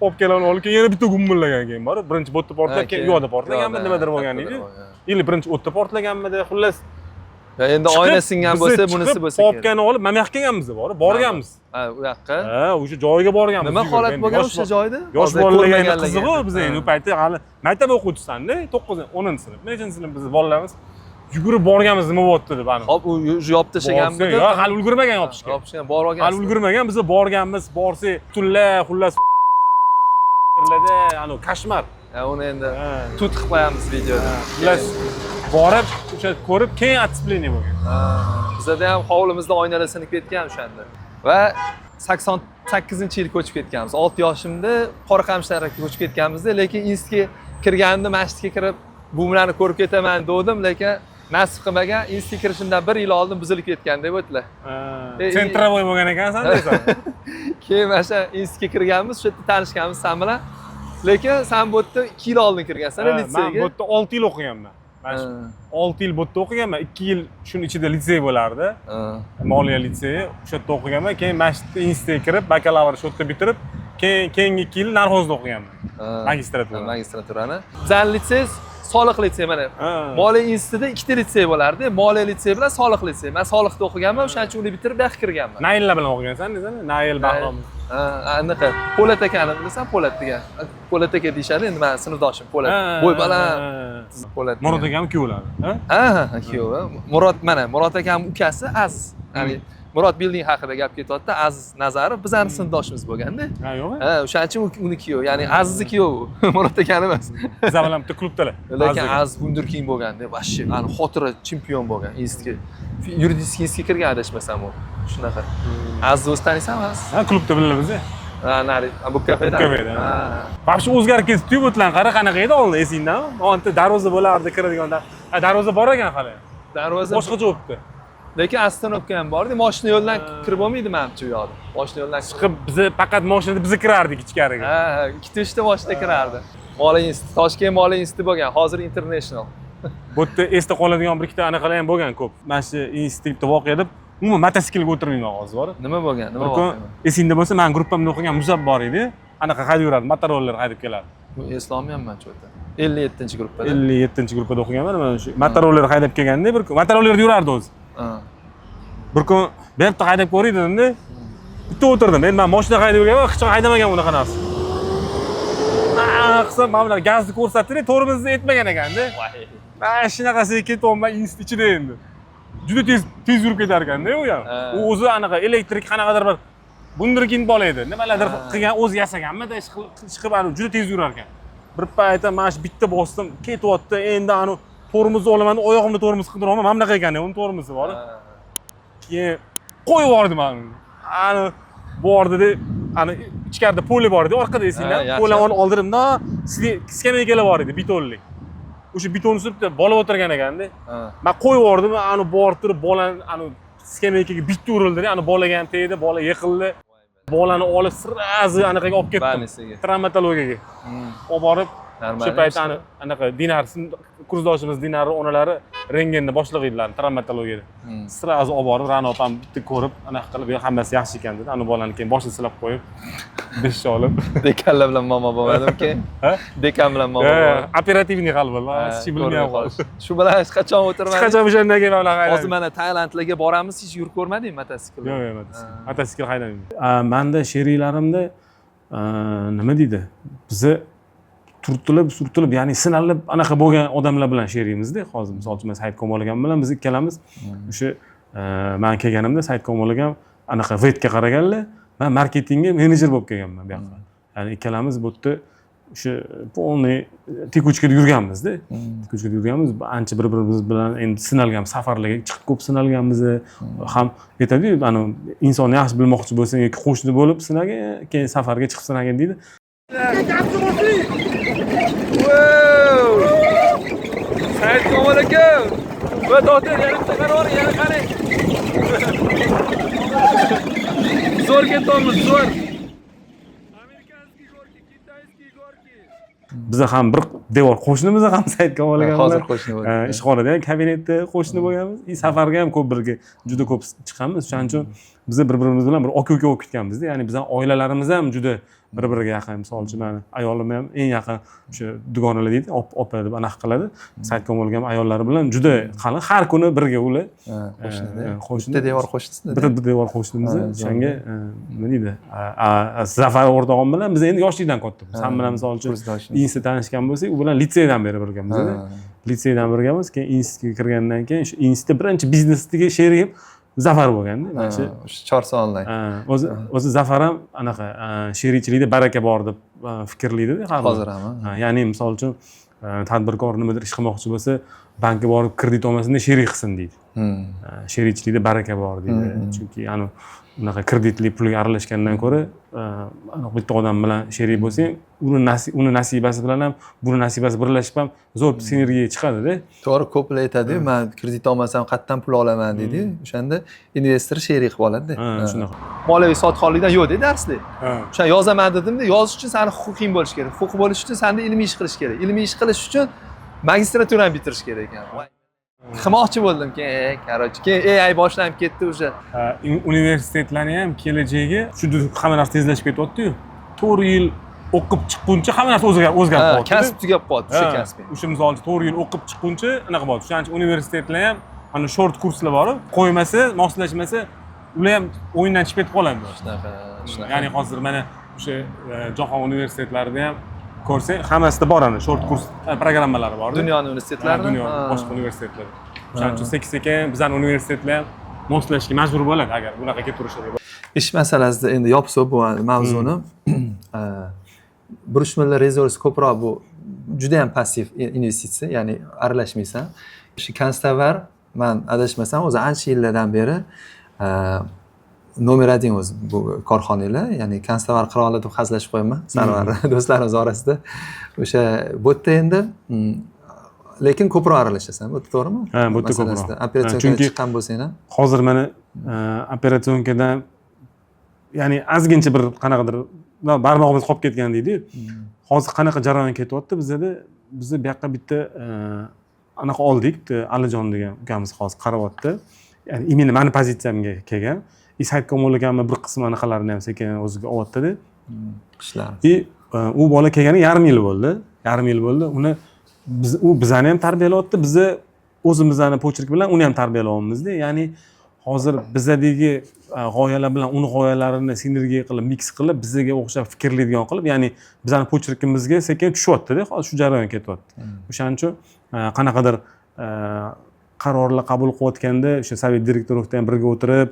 Popkalarni olib keyin yana bitta gumillagan keyin bor. Birinchi bo'tda portlab, keyin u yoqda portlaganmi, nimadir bo'lgan edi. Ili birinchi o'tda portlaganmidi, xullas. Endi oyna singan bo'lsa, bunisi bo'lsa kerak. Popkani olib mana yoqqa kelganmiz bor, borganmiz. Ha, u yoqqa. Ha, o'sha joyga borganmiz. Nima holat bo'lgan o'sha joyda? Yosh bolalarga qiziq-ku, biz endi u paytda hali maktab o'quvchisisan-da, 9-10 sinf. Nechanchi sinf biz bolalarimiz yugurib borganmiz, nima bo'pti deb ani. Hop, u yopib tashlaganmidi? Yo'q, hali ulgurmagan yopishga. Yopishgan, bor olgan. Hali ulgurmagan, biz borganmiz, borsak, butunlay xullas koshmar. Uni endi tut qilib qo'yamiz videoda. Xullas borib, o'sha ko'rib, keyin отспление bo'lgan. Bizda ham hovlimizda oynalar sinib ketgan o'shanda. Va 88-yil ko'chib ketganmiz. 6 yoshimda Qoraqamishlarga ko'chib ketganmizda, lekin institutga kirganimda masjidga kirib, bu bilan ko'rib ketaman dedim, lekin nasib qilmagan. Institutga kirishimdan 1 yil oldin buzilib ketgan deb o'tdilar. Sentravoy bo'lgan ekansan deysan. Keyin mana shu institutga kirganmiz, shu yerda tanishganmiz sen bilan. Lekin sen bu yerda 2 yil oldin kirgansan litseyga. Men bu yerda 6 yil o'qiganman. Men 6 yil bu yerda o'qiganman. 2 yil shuni ichida litsey bo'lardi. Moliya litseyi. O'sha yerda o'qiganman. Keyin masjidda institutga kirib, bakalavr shu yerda bitirib, keyingi 2 yil Narxozda o'qiganman. Magistratura. Magistraturani. Bizning litsey soliq litsey mana. Moliya institutida 2 ta litsey bo'lardi. Moliya litseyi bilan soliq litsey. Men soliqda o'qiganman, o'shaning uchun uni bitirib yoqqa kirganman. Naillar bilan o'qigansan, desana? Nail Bahrom. Anaqa Po'lat akani bilasan, Po'lat degan. Po'lat aka deyshadi, endi men sinfdoshim Po'lat. Bo'y baland. Po'lat. Murod akam kuyovlari, kuyovi. Murod akam ukasi Aziz. Ya'ni Murod Building haqida gap ketyapti. Aziz Nazarov bizning sinfdoshimiz bo'lganda. Ha, yo'qmi? O'shaning uchun uni kuyovi, ya'ni Azizning kuyovi, Murod akani emas. Bizlar bilan bitta klubdalar. Lekin Aziz wunderkind bo'lganda, vashshi, xotira chempion bo'lgan. Institutga, yuridik institutga kirgan adashmasam u. Shunaqa. Aziz o'zi taniysanmi? Ha, klubda bilamiz. Nari, bu kafeda. Вообще o'zgarib ketdi-yu butlan, qara qanaqa edi oldin esingdami? O'nta darvoza bo'lardi kiradiganda. Darvoza bor ekan hali. Darvoza boshqacha o'pdi. Lekin ostanovka ham bor edi, mashina yo'ldan kirib bo'lmaydi menimcha u yoqda. Mashina yo'ldan chiqib bizni faqat mashinada biz kirardik ichkariga. Ha, ikkita uchta mashina kirardi. Moliya instituti, Toshkent Moliya instituti bo'lgan, hozir International. Bu yerda esda qoladigan bir ikkita anaqalar ham bo'lgan ko'p. Mana shu institutda voqea deb, umuman mototsiklga o'tirmayman hozir bor. Nima bo'lgan? Nima bo'lgan? Esingda bo'lsa, men guruppamda o'qigan Musab bor edi. Anaqa haydab yurardi, motorollar haydab kelardi. Bu eslolmayapman cho'ta. 57-gruppada. 57-gruppada o'qiganman, mana shu motorollar haydab kelganda bir kun motorollarda yurardi o'zi. Bir kun bu yerda haydab ko'ray dedimda, bitta o'tirdim. Endi men mashina haydab yurganman, hech qachon haydamagan unaqa narsa. Qisam mana bular gazni ko'rsatdi, tormozni etmagan ekanda. Mana shunaqasiga ketyapman institut ichida endi. Juda tez yurib ketar ekanda u ham. U o'zi anaqa elektrik qanaqadir bir wunderkind bola edi. Nimalardir qilgan, o'zi yasaganmi-da, chiqib juda tez yurar ekan. Bir paytda mana shu bitta bosdim, ketyapti. Endi tormozni olaman, oyog'imda tormoz qidirolmay, mana bunaqa ekan, uni tormozi bor. Keyin qo'yib yubordim ani bordi-da, ichkarida poli bor edi, orqada esinglar. Polani oldirimda skameykalar bor edi, betonlik. O'sha beton ustida bola o'tirgan ekanda. Men qo'yib yubordim, borib turib bolani skameykaga bitta urildi, bolaga ham tegdi, bola yiqildi. Bolani olib sirazi anaqaga olib ketdim. Travmatologiyaga. Olib borib, shu payt anaqa Dinar kursdoshimiz Dinar onalari rentgenni boshlig'i edilar, travmatologiyada. Sirazi olib borib, Ra'no opam bitta ko'rib, anaqa qilib, hammasi yaxshi ekan dedi. Bolani keyin boshini silab qo'yib, beshni olib. Dekanlar bilan mama bo'lmadim keyin. Dekan bilan mama bo'ldim. Operativniy hal bo'ldi. Hech kim bilmay qoldi. Shu bilan hech qachon o'tirmadim. Hech qachon o'shandan keyin ular haydaydi. Hozir mana Tailandlarga boramiz, hech yurib ko'rmadingmi mototsikl? Yo'q, mototsikl haydamayman. Menda sheriklarimda nima deydi? Bizni turtilib, ya'ni sinalib anaqa bo'lgan odamlar bilan sherikmizda. Hozir misol uchun Said Komol akam bilan biz ikkalamiz o'sha men kelganimda Said Komol akam anaqa vetga qaraganlar, men marketingga menejer bo'lib kelganman bu yoqqa. ya'ni ikkalamiz bu yerda o'sha полный tekuchkada yurganmiz-da. Tekuchkada yurganmiz, ancha bir-birimiz bilan endi sinalganmiz, safarlarga chiqib ko'p sinalganmiz. Ham aytadi-yu, ana insonni yaxshi bilmoqchi bo'lsang yoki qo'shni bo'lib sinagin, keyin safarga chiqib sinagin deydi. Said Komil aka. Va to'xta, yana bitta qaror, yana qarang. Zo'r ketyapmiz, zo'r. Amerikanskiy gorki, kitayskiy gorki. Biza ham bir devor qo'shnimiz ham Said Komil aka. Hozir qo'shni bo'ldik. Ishxonada ham kabinetda qo'shni bo'lganmiz. Safarga ham ko'p birga juda ko'p chiqamiz. Shuning uchun biz bir-birimiz bilan bir aka-uka bo'lib ketganmiz-da. Ya'ni bizning oilalarimiz ham juda bir-biriga yaqin. Misol uchun meni ayolim ham eng yaqin o'sha dugonalar deydi, opa deb anaqa qiladi. Said Komil ham ayollari bilan juda qalin, har kuni birga ular. Qo'shni. Bitta devor qo'shnisida. Bitta devor qo'shnimiz. O'shanga nima deydi? Zafar o'rtog'im bilan biz endi yoshlikdan kattamiz. Ham bilan misol uchun institutda tanishgan bo'lsak, u bilan litseydan beri birgamiz. Litseydan birgamiz, keyin institutga kirgandan keyin shu institutda birinchi biznesdagi sherigim Zafar bo'lganda, mana shu Chorsa onlayn. O'zi Zafar ham anaqa sherikchilikda baraka bor deb fikrlaydi-da hozir ham. Ya'ni misol uchun tadbirkor nimadir ish qilmoqchi bo'lsa, bankka borib kredit olmasin deb sherik qilsin deydi. Sherikchilikda baraka bor deydi. Chunki ana unaqa kreditli pulga aralashgandan ko'ra, bitta odam bilan sherik bo'lsang, uni nasibasi bilan ham, buni nasibasi birlashib ham zo'r sinergiya chiqadi-da. To'g'ri, ko'plar aytadi-yu, men kredit olmasam qayerdan pul olaman deydi. O'shanda investor sherik qilib oladi-da. Shunaqa. Moliyaviy sotqinlikdan yo'q deydi darslik. O'sha yozaman dedimda, yozish uchun seni huquqing bo'lish kerak. Huquq bo'lish uchun senda ilmiy ish qilish kerak. Ilmiy ish qilish uchun magistraturani bitirish kerak ekan. Qilmoqchi bo'ldim keyin, короче, keyin AI boshlanib ketdi o'sha. Universitetlarni ham kelajagi juda hamma narsa tezlashib ketyapti-yu. 4 yil o'qib chiqquncha hamma narsa o'zgarib qoldi. Kasb tugab qoldi, o'sha kasb. O'sha misol uchun 4 yil o'qib chiqquncha anaqa bo'ldi. Shuning uchun universitetlar ham ana short kurslar bor, qo'ymasa, moslashmasa, ular ham o'yindan chiqib ketib qoladi. Shunaqa. Ya'ni hozir mana o'sha jahon universitetlarida ham ko'rsang, hammasida bor ana short kurs programmalari bor. Dunyoning universitetlarida, dunyo boshqa universitetlar. O'shaning uchun sekin-sekin bizning universitetlar ham moslashga majbur bo'ladi agar bunaqa ketaverishadi. Ish masalasida endi yopsa bu mavzuni 1 million resurs ko'proq bu juda ham passiv investitsiya, ya'ni aralashmaysan. Shu Konstavar, men adashmasam, o'zi ancha yillardan beri nomer 1 o'zi bu korxonalar, ya'ni Konstavar qiroli deb hazillashib qo'yaman Sarvar do'stlarimiz orasida. O'sha bu yerda endi lekin ko'proq aralashasan, bu to'g'rimi? Ha, bu yerda ko'proq. Operatsiyaga chiqqan bo'lsang ham. Hozir mana operatsiyadan ya'ni ozgincha bir qanaqadir barmog'imiz qolib ketgan deydi. Hozir qanaqa jarayon ketyapti bizda? Biz bu yoqqa bitta anaqa oldik, Alijon degan ukamiz hozir qaryapti. Ya'ni imенно meni pozitsiyamga kelgan. Said Komil akamni bir qismi anaqalarini ham sekin o'ziga olyapti-da. Ishlar. U bola kelganiga yarim yil bo'ldi. Uni u bizani ham tarbiyalayapti, biz o'zimizni pochirk bilan uni ham tarbiyalayapmiz-da. Ya'ni hozir bizdagi g'oyalar bilan uni g'oyalarini sinergiya qilib, mix qilib, bizga o'xshab fikrlaydigan qilib, ya'ni bizning pochirkimizga sekin tushyapti-da, hozir shu jarayon ketyapti. O'shaning uchun qanaqadir qarorlar qabul qilayotganda o'sha sovet direktorovda ham birga o'tirib,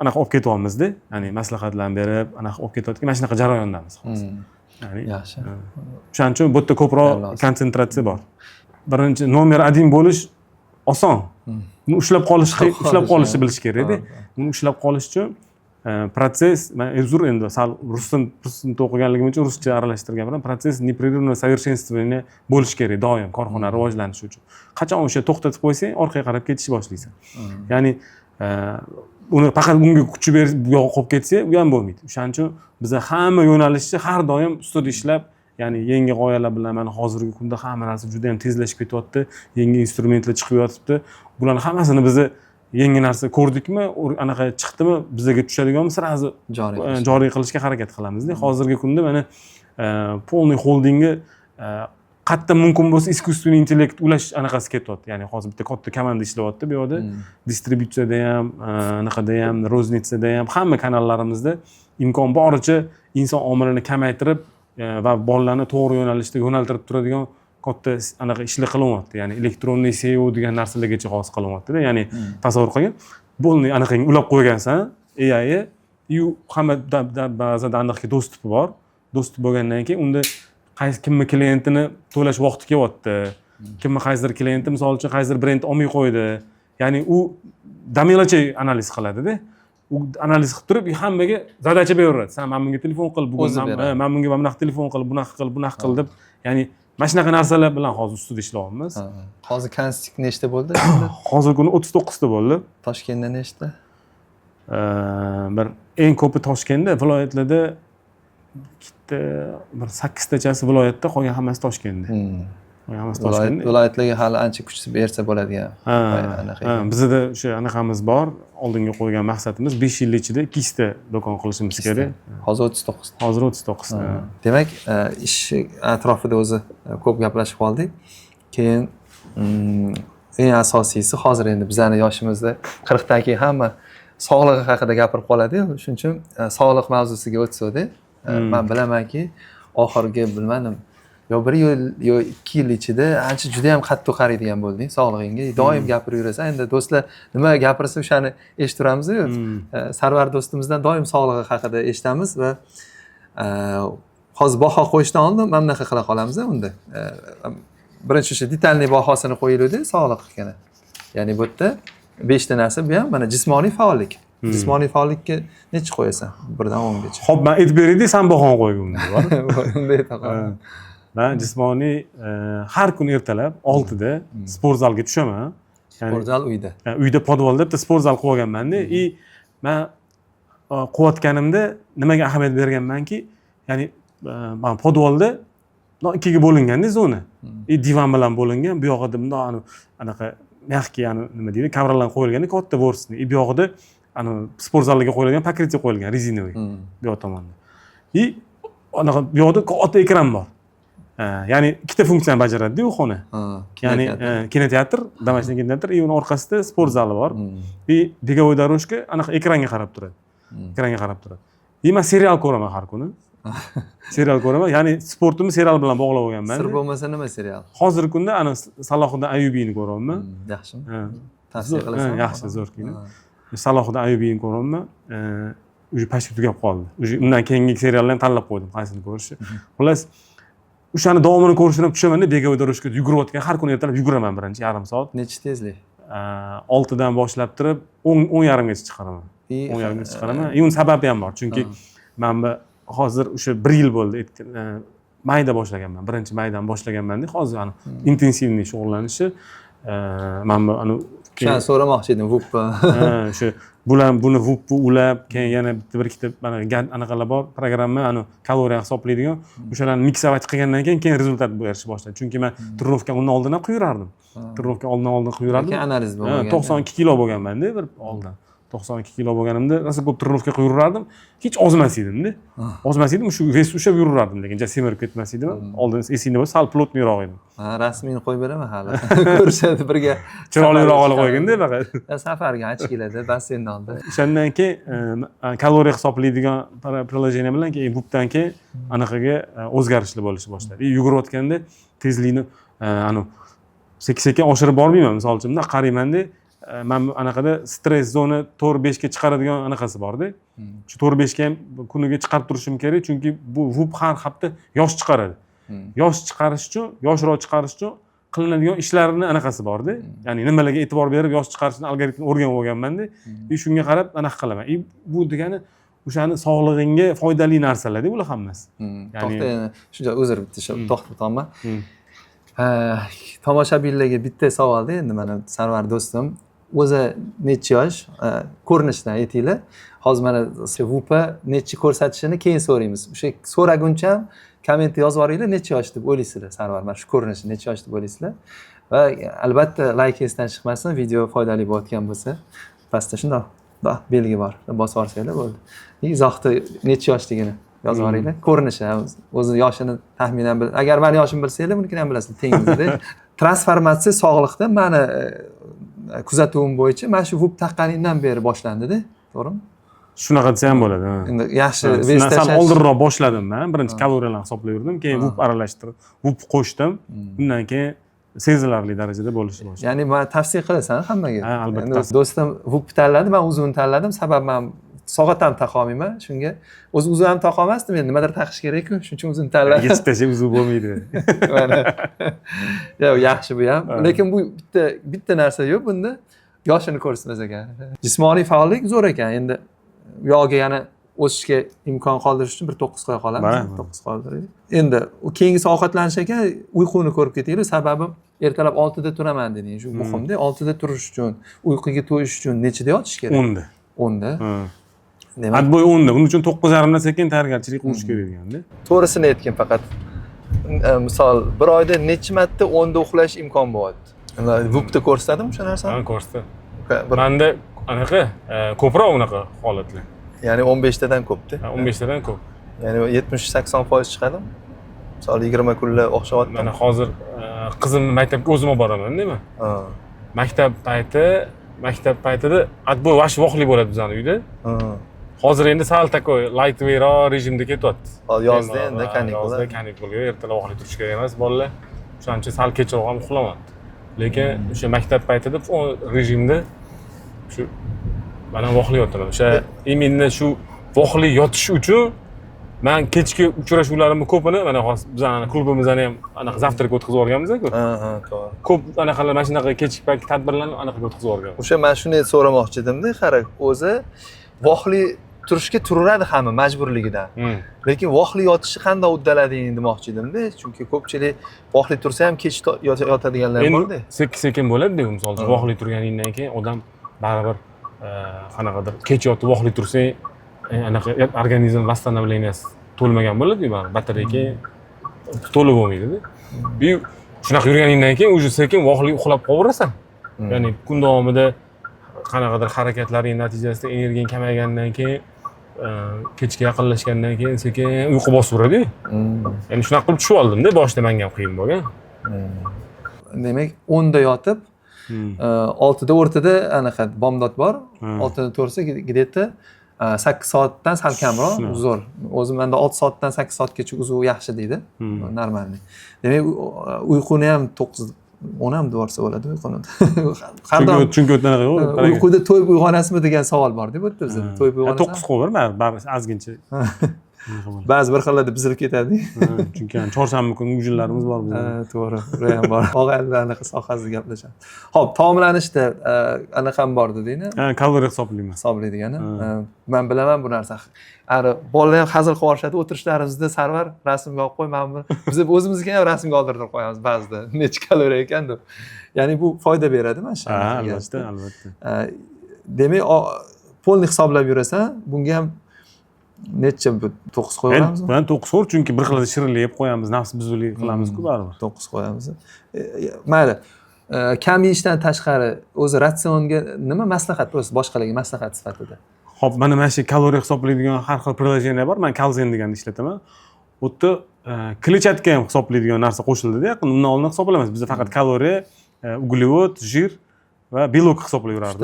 anaqa olib ketyapmiz-da. Ya'ni maslahatlarni berib, anaqa olib ketayotgan mana shunaqa jarayondamiz hozir. Ya'ni yaxshi. O'shaning uchun bu yerda ko'proq konsentratsiya bor. Birinchi nomer 1 bo'lish oson. Uni ushlab qolishni bilish kerak-da. Uni ushlab qolish uchun protsess, men uzr endi sal rusni o'qiganligim uchun ruscha aralashtirgan bilan protsess непрерывное совершенствование bo'lish kerak doim korxona rivojlanishi uchun. Qachon o'sha to'xtatib qo'ysang, orqaga qarab ketishni boshlaysan. Ya'ni uni faqat unga kuch berib bu yoqqa qolib ketsa, u ham bo'lmaydi. O'shaning uchun biz hamma yo'nalishni har doim ustida ishlab, ya'ni yangi g'oyalar bilan mana hozirgi kunda hamma narsa juda ham tezlashib ketyapti, yangi instrumentlar chiqib yotibdi. Bularning hammasini biz yangi narsa ko'rdikmi, anaqa chiqdimi, bizga tushadiganmi, sirazi joriy qilishga harakat qilamiz-da. Hozirgi kunda mana полный holdingni qayerda mumkin bo'lsa искусственный intellekt ulash anaqasi ketyapti. Ya'ni hozir bitta katta komanda ishlayapti bu yerda. Distributsiyada ham, anaqada ham, roznitsada ham, hamma kanallarimizda imkon boricha inson omilini kamaytirib va bolalarni to'g'ri yo'nalishga yo'naltirib turadigan katta anaqa ishlar qilyapti. Ya'ni elektronniy SEO degan narsalargacha hozir qilyapti-da. Ya'ni tasavvur qilgan, bo'lni anaqangi ulab qo'ygansan, AI, hamma ba'zida aniqki dostupi bor. do'st bo'lgandan keyin unda kimni klientini to'lash vaqti kelyapti, kimni qaysidir klienti misol uchun qaysidir brend olmay qo'ydi. Ya'ni u damilacha analiz qiladida. U analiz qilib turib hammaga zadacha beraveradi. Sen men bunga telefon qil, bugun men bunga bunaqa telefon qil, bunaqa qil deb. Ya'ni mana shunaqa narsalar bilan hozir ustida ishlayapmiz. Hozir konstig nechta bo'ldi? Hozir kuni 39 ta bo'ldi. Toshkentda nechta? Bir eng ko'pi Toshkentda, viloyatlarda bitta bir 8 tachasi viloyatda, qolgan hammasi Toshkentda. Viloyatlarga hali ancha kuch bersa bo'ladigan. Bizda o'sha anaqamiz bor. Oldinga qo'ygan maqsadimiz 5 yil ichida 2 ta do'kon qilishimiz kerak. Hozir 39. Hozir 39. Demak, ish atrofida o'zi ko'p gaplashib qoldik. Keyin eng asosiysi hozir endi bizning yoshimizda 40 dan keyin hamma sog'lig'i haqida gapirib qoladi-yu. Shuning uchun sog'liq mavzusiga o'tsak-da, men bilamanki, oxirgi bilmadim, yo 1 yil yo 2 yil ichida ancha juda ham qattiq qaraydigan bo'lding sog'lig'ingga. Doim gapirib yurasan. Endi do'stlar nima gapirsa o'shani eshitamiz-ku. Sarvar do'stimizdan doim sog'lig'i haqida eshitamiz va hozir baho qo'yishdan oldin mana bunaqa qila qolamiz unda. Birinchi o'sha detalniy bahosini qo'yiladi sog'liqqa. Ya'ni bu yerda 5 ta narsa bu ham mana jismoniy faollik. Jismoniy faollikka necha qo'yasan? 1 dan 10 gacha. Xo'p, men aytib beray-da, sen bahoni qo'ygin bor. Bunday taqo. Men jismoniy har kun ertalab 6 da sport zalga tushaman. Sport zal uyda. Uyda podvalda bitta sport zal qilib olganman-da. Men qilayotganimda nimaga ahamiyat berganmanki, ya'ni men podvalda 2 ga bo'lingan-da zona. Divan bilan bo'lingan, bu yoqda bundoq anaqa mягкий, nima deydi, kameralar qo'yilgan, katta ворсный. Bu yoqda sport zaliga qo'yilgan paketga qo'yilgan, rezinoviy. Bu yoq tomonda. Anaqa bu yoqda katta ekran bor. Ya'ni ikkita funksiyani bajaradi-ku u xona. Ya'ni kinoteatr, домашний kinoteatr, uni orqasida sport zali bor. Begovoy дорожка anaqa ekranga qarab turadi. Ekranga qarab turadi. Men serial ko'raman har kuni. Serial ko'raman. Ya'ni sportimni serial bilan bog'lab olganman. Sir bo'lmasa nima serial? Hozirgi kunda Salohiddin Ayyubiyni ko'ryapman. Yaxshimi? Tavsiya qilasan? Yaxshi, zo'r kino. Salohiddin Ayyubiyni ko'ryapman. Uje pashta tugab qoldi. Uje undan keyingi seriallarni tanlab qo'ydim, qaysini ko'rishni. Xullas, o'shani davomini ko'rishni ham tushaman-da, begovoy дорожкада yugurayotgan, har kuni ertalab yuguraman birinchi yarim soat. Necha tezlik? 6 dan boshlab turib 10:30 gacha chiqaraman. 10:30 gacha chiqaraman. Uni sababi ham bor, chunki men hozir o'sha 1 yil bo'ldi, mayda boshlaganman. Birinchi maydan boshlaganman-da, hozir intensivniy shug'ullanishni men Shuni so'ramoqchi edim, VUP. O'sha buni VUP ulab, keyin yana bitta bir ikkita mana anaqalar bor, programma, kaloriya hisoblaydigan. O'shalarni miksovat qilgandan keyin rezultat berishni boshladi. Chunki men turnovka undan oldin ham quyurardim. Turnovka oldin quyurardim. Keyin analiz bo'lgan. 92 kilo bo'lganman-da bir oldin. 92 kilo bo'lganimda rosa ko'p turnovka quyurardim. Hech ozmas edim-da. Ozmas edim, shu vес ushlab yurardim, lekin semirib ketmas edim. Oldin esingda bo'lsa, sal plotniyroq edim. Rasmini qo'yib beraman hali. Ko'rishadi birga. Chiroyliroq olib qo'ygin-da faqat. Safarga ochkilarda, basseynni oldi. O'shandan keyin kaloriya hisoblaydigan приложение bilan keyin VUPdan keyin anaqaga o'zgarishlar bo'lishni boshladi. Yugurayotganda tezlikni sekin-sekin oshirib bormayman. Misol uchun qarayman-da, men anaqada stress zona 4-5 ga chiqaradigan anaqasi bor-da. Shu 4-5 ga ham kuniga chiqarib turishim kerak, chunki bu VUP har hafta yosh chiqaradi. Yosh chiqarish uchun, yoshroq chiqarish uchun qilinadigan ishlarning anaqasi bor-da. Ya'ni nimalarga e'tibor berib yosh chiqarishni algoritmini o'rganib olganman-da. Shunga qarab anaqa qilaman. Bu degani o'shani sog'lig'ingga foydali narsalar-da bular hammasi. Ya'ni shuncha uzr bitta to'xtab qolma. Tomoshabinlarga bitta savolda endi mana Sarvar do'stim o'zi necha yosh, ko'rinishdan aytinglar. Hozir mana VUPa necha ko'rsatishini keyin so'raymiz. O'sha so'raguncha ham kommentda yozib yuboringlar, necha yosh deb o'ylaysizlar Sarvar. Mana shu ko'rinishi necha yosh deb o'ylaysizlar. Va albatta like esdan chiqmasin, video foydali bo'layotgan bo'lsa, pastda shundoq belgi bor. Bosib yuborsanglar bo'ldi. Izohda necha yoshligini yozib yuboringlar. Ko'rinishi o'zi yoshini taxminan agar meni yoshimni bilsanglar, bunikini ham bilasizlar, tengizda. Transformatsiya sog'liqda meni kuzatuvim bo'yicha mana shu VUP taqqaningdan beri boshlandida, to'g'rimi? Shunaqa desa ham bo'ladi. Endi yaxshi men sal oldinroq boshladim men. Birinchi kaloriyalarni hisoblab yurdim, keyin VUP aralashtirib, VUP qo'shdim. Undan keyin sezilarli darajada bo'lishni boshladi. Ya'ni men tavsiya qilasan hammaga. Albatta. Do'stim VUP tanladi, men uzun tanladim. Sababi men soat ham taqa olmayman. Shunga o'zi ham taqa olmasdim. Men nimadir taqish kerak-ku, shuning uchun o'zini tanladim. Yechib tashlab uzuv bo'lmaydi. Mana. Yo'q, yaxshi bu ham. Lekin bu bitta narsa yo'q bunda. Yoshini ko'rsatmas ekan. Jismoniy faollik zo'r ekan. Endi u yog'iga yana o'sishga imkon qoldirish uchun bir 9 qo'ya qolamiz. 9 qoldiraylik. Endi u keyingisi ovqatlanish ekan, uyquni ko'rib ketaylik. Sababi ertalab 6 da turaman deding. Shu muhimda 6 da turish uchun, uyquga to'yish uchun nechida yotish kerak? 10 da. 10 da. Demak, Atboy 10 da. Buning uchun 9:30 da sekin tayyorgarchilik qilish kerak ekanda. to'g'risini aytgin faqat. Misol, bir oyda necha marta 10 da uxlash imkon bo'lyapti. Vupda ko'rsatdim o'sha narsani? Ha, ko'rsatdi. Menda anaqa ko'proq unaqa holatlar. Ya'ni 15 tadan ko'pda. 15 tadan ko'p. Ya'ni 70-80% chiqadimi? Misol 20 kunlar o'xshayapti. Mana hozir qizimni maktabga o'zim olib boraman, deymi? Ha. Maktab paytida atboy vash voqli bo'ladi bizning uyda. Hozir endi sal takoy lightwayroq rejimda ketyapti. Yozda endi kanikular. Yozda kanikulaga ertalab voqli turish kerak emas bolalar. O'shaning uchun sal kechroq ham uxlamayapti. Lekin o'sha maktab paytida rejimda shu mana voqli yotaman. O'sha именно shu voqli yotish uchun men kechki uchrashuvlarimni ko'pini mana hozir bizning klubimizni ham anaqa zavtrak o'tkazib yuborganmiz-ku. Ha, to'g'ri. Ko'p anaqalar mana shunaqa kechki payt tadbirlarni anaqa o'tkazib yuborgan. O'sha men shuni so'ramoqchi edimda, qara, o'zi voqli turishga turaveradi hamma majburligidan. Lekin voqli yotishni qanday uddalading demoqchi edimda, chunki ko'pchilik voqli tursa ham kech yotadiganlar bor-da. Sekin bo'ladi-ku, misol uchun voqli turganingdan keyin odam baribir qanaqadir kech yotib voqli tursang, anaqa organizm восстановленияsi to'lmagan bo'ladi-ku, baribir batareyka to'lib bo'lmaydi-da. Bu shunaqa yurganingdan keyin уже sekin voqli uxlab qolverasan. Ya'ni kun davomida qanaqadir harakatlaring natijasida energiyang kamaygandan keyin kechga yaqinlashgandan keyin sekin uyqu bosaveradi-ku. Ya'ni shunaqa qilib tushib oldim-da, boshida menga ham qiyin bo'lgan. Demak, 10 da yotib, 6 da o'rtada anaqa bomdod bor. 6 da tursa где-то 8 soatdan sal kamroq, zo'r. O'zim menda 6 soatdan 8 soatgacha uzuv yaxshi deydi. Normalniy. Demak, uyquni ham 10 ham borsa bo'ladi uyquni. Chunki o'tanaqa yo'q. Uyquda to'yib uyg'onasizmi degan savol bor deb o'tdi bizda. To'yib uyg'onasan. 9 qo'yver, baribir ozgincha. Ba'zi bir xillarda buzilib ketadi. Chunki chorshanba kuni ujinlarimiz bor bizda. To'g'ri, bu ham bor. Og'aylar anaqa sohasida gaplashamiz. Xo'p, taomlanishda anaqa ham bor dedingmi? Kaloriya hisoblayman. Hisoblaydigani. Men bilaman bu narsa. Ari bolalar ham hazil qilib olishadi. O'tirishlarimizda Sarvar rasmga olib qo'y, men biz o'zimizga ham rasmga oldirib qo'yamiz ba'zida. Necha kaloriya ekan deb. Ya'ni bu foyda beradi mana shu. Albatta. Demak, polni hisoblab yurasan, bunga ham necha 9 qo'yamiz? Ben 9 qo'y, chunki bir xil shirinlik yeb qo'yamiz, nafs buzuvlik qilamiz-ku baribir. 9 qo'yamiz. Mayli. Kam yeyishdan tashqari o'zi ratsionga nima maslahat, просто boshqalarga maslahat sifatida? Xo'p, mana shu kaloriya hisoblaydigan har xil приложение bor. Men Kalzen deganni ishlataman. U yerda kletchatka ham hisoblaydigan narsa qo'shildi-da, yaqin undan oldin hisoblaymiz. Bizda faqat kaloriya, uglevod, jir va belok hisoblayverardi.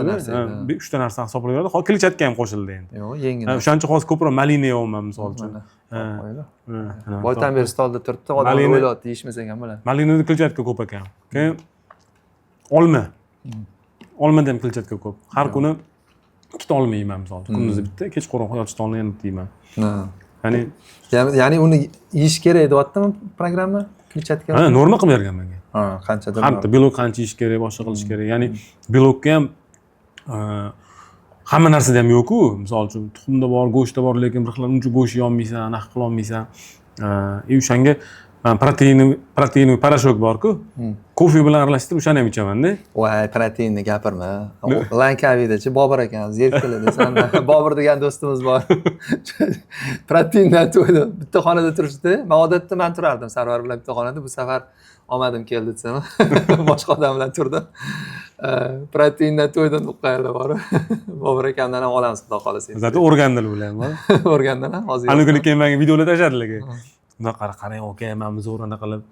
3 ta narsa hisoblayverardi. Hozir kletchatka ham qo'shildi endi. Yo'q, yengil. O'shaning uchun hozir ko'proq malina yeyapman, misol uchun. Boydan beri stolda turibdi, odam o'ylayapti, yeyishmasak ham bo'ladi. Malinada kletchatka ko'p ekan. Keyin olma. Olmada ham kletchatka ko'p. Har kuni 2 ta olma yeyman, misol uchun. Kunduzi bitta, kechqurun yotishdan oldin yana bitta yeyman. Ya'ni uni yeyish kerak deyaptimi programma? Kletchatka. Ha, norma qilib bergan menga. Ha, qanchadir. Qancha belok qancha yeyish kerak, boshqa qilish kerak. Ya'ni belokka ham hamma narsada ham yo'q-ku. Misol uchun tuxumda bor, go'shtda bor, lekin bir xil uncha go'sht yeyolmaysan, anaqa qila olmaysan. O'shanga protein parashok bor-ku. Kofe bilan aralashtirib o'shani ham ichaman-da. Voy, proteinni gapirma. Lankavidachi Bobur akamiz yelkiladi. Bobur degan do'stimiz bor. Proteindan to'ydi. Bitta xonada turishdi. Men odatda turardim Sarvar bilan bitta xonada. Bu safar omadim keldi desam, boshqa odam bilan turdim. Proteindan to'ydim deb qayerda bor. Bobur akamdan ham olamiz, xudo xolasa. Zaten organlar bilan bor. Organdan ham hozir. Ana kuni keyin menga videolar tashadilar. Bunda qarang, aka, men zo'r anaqa qilib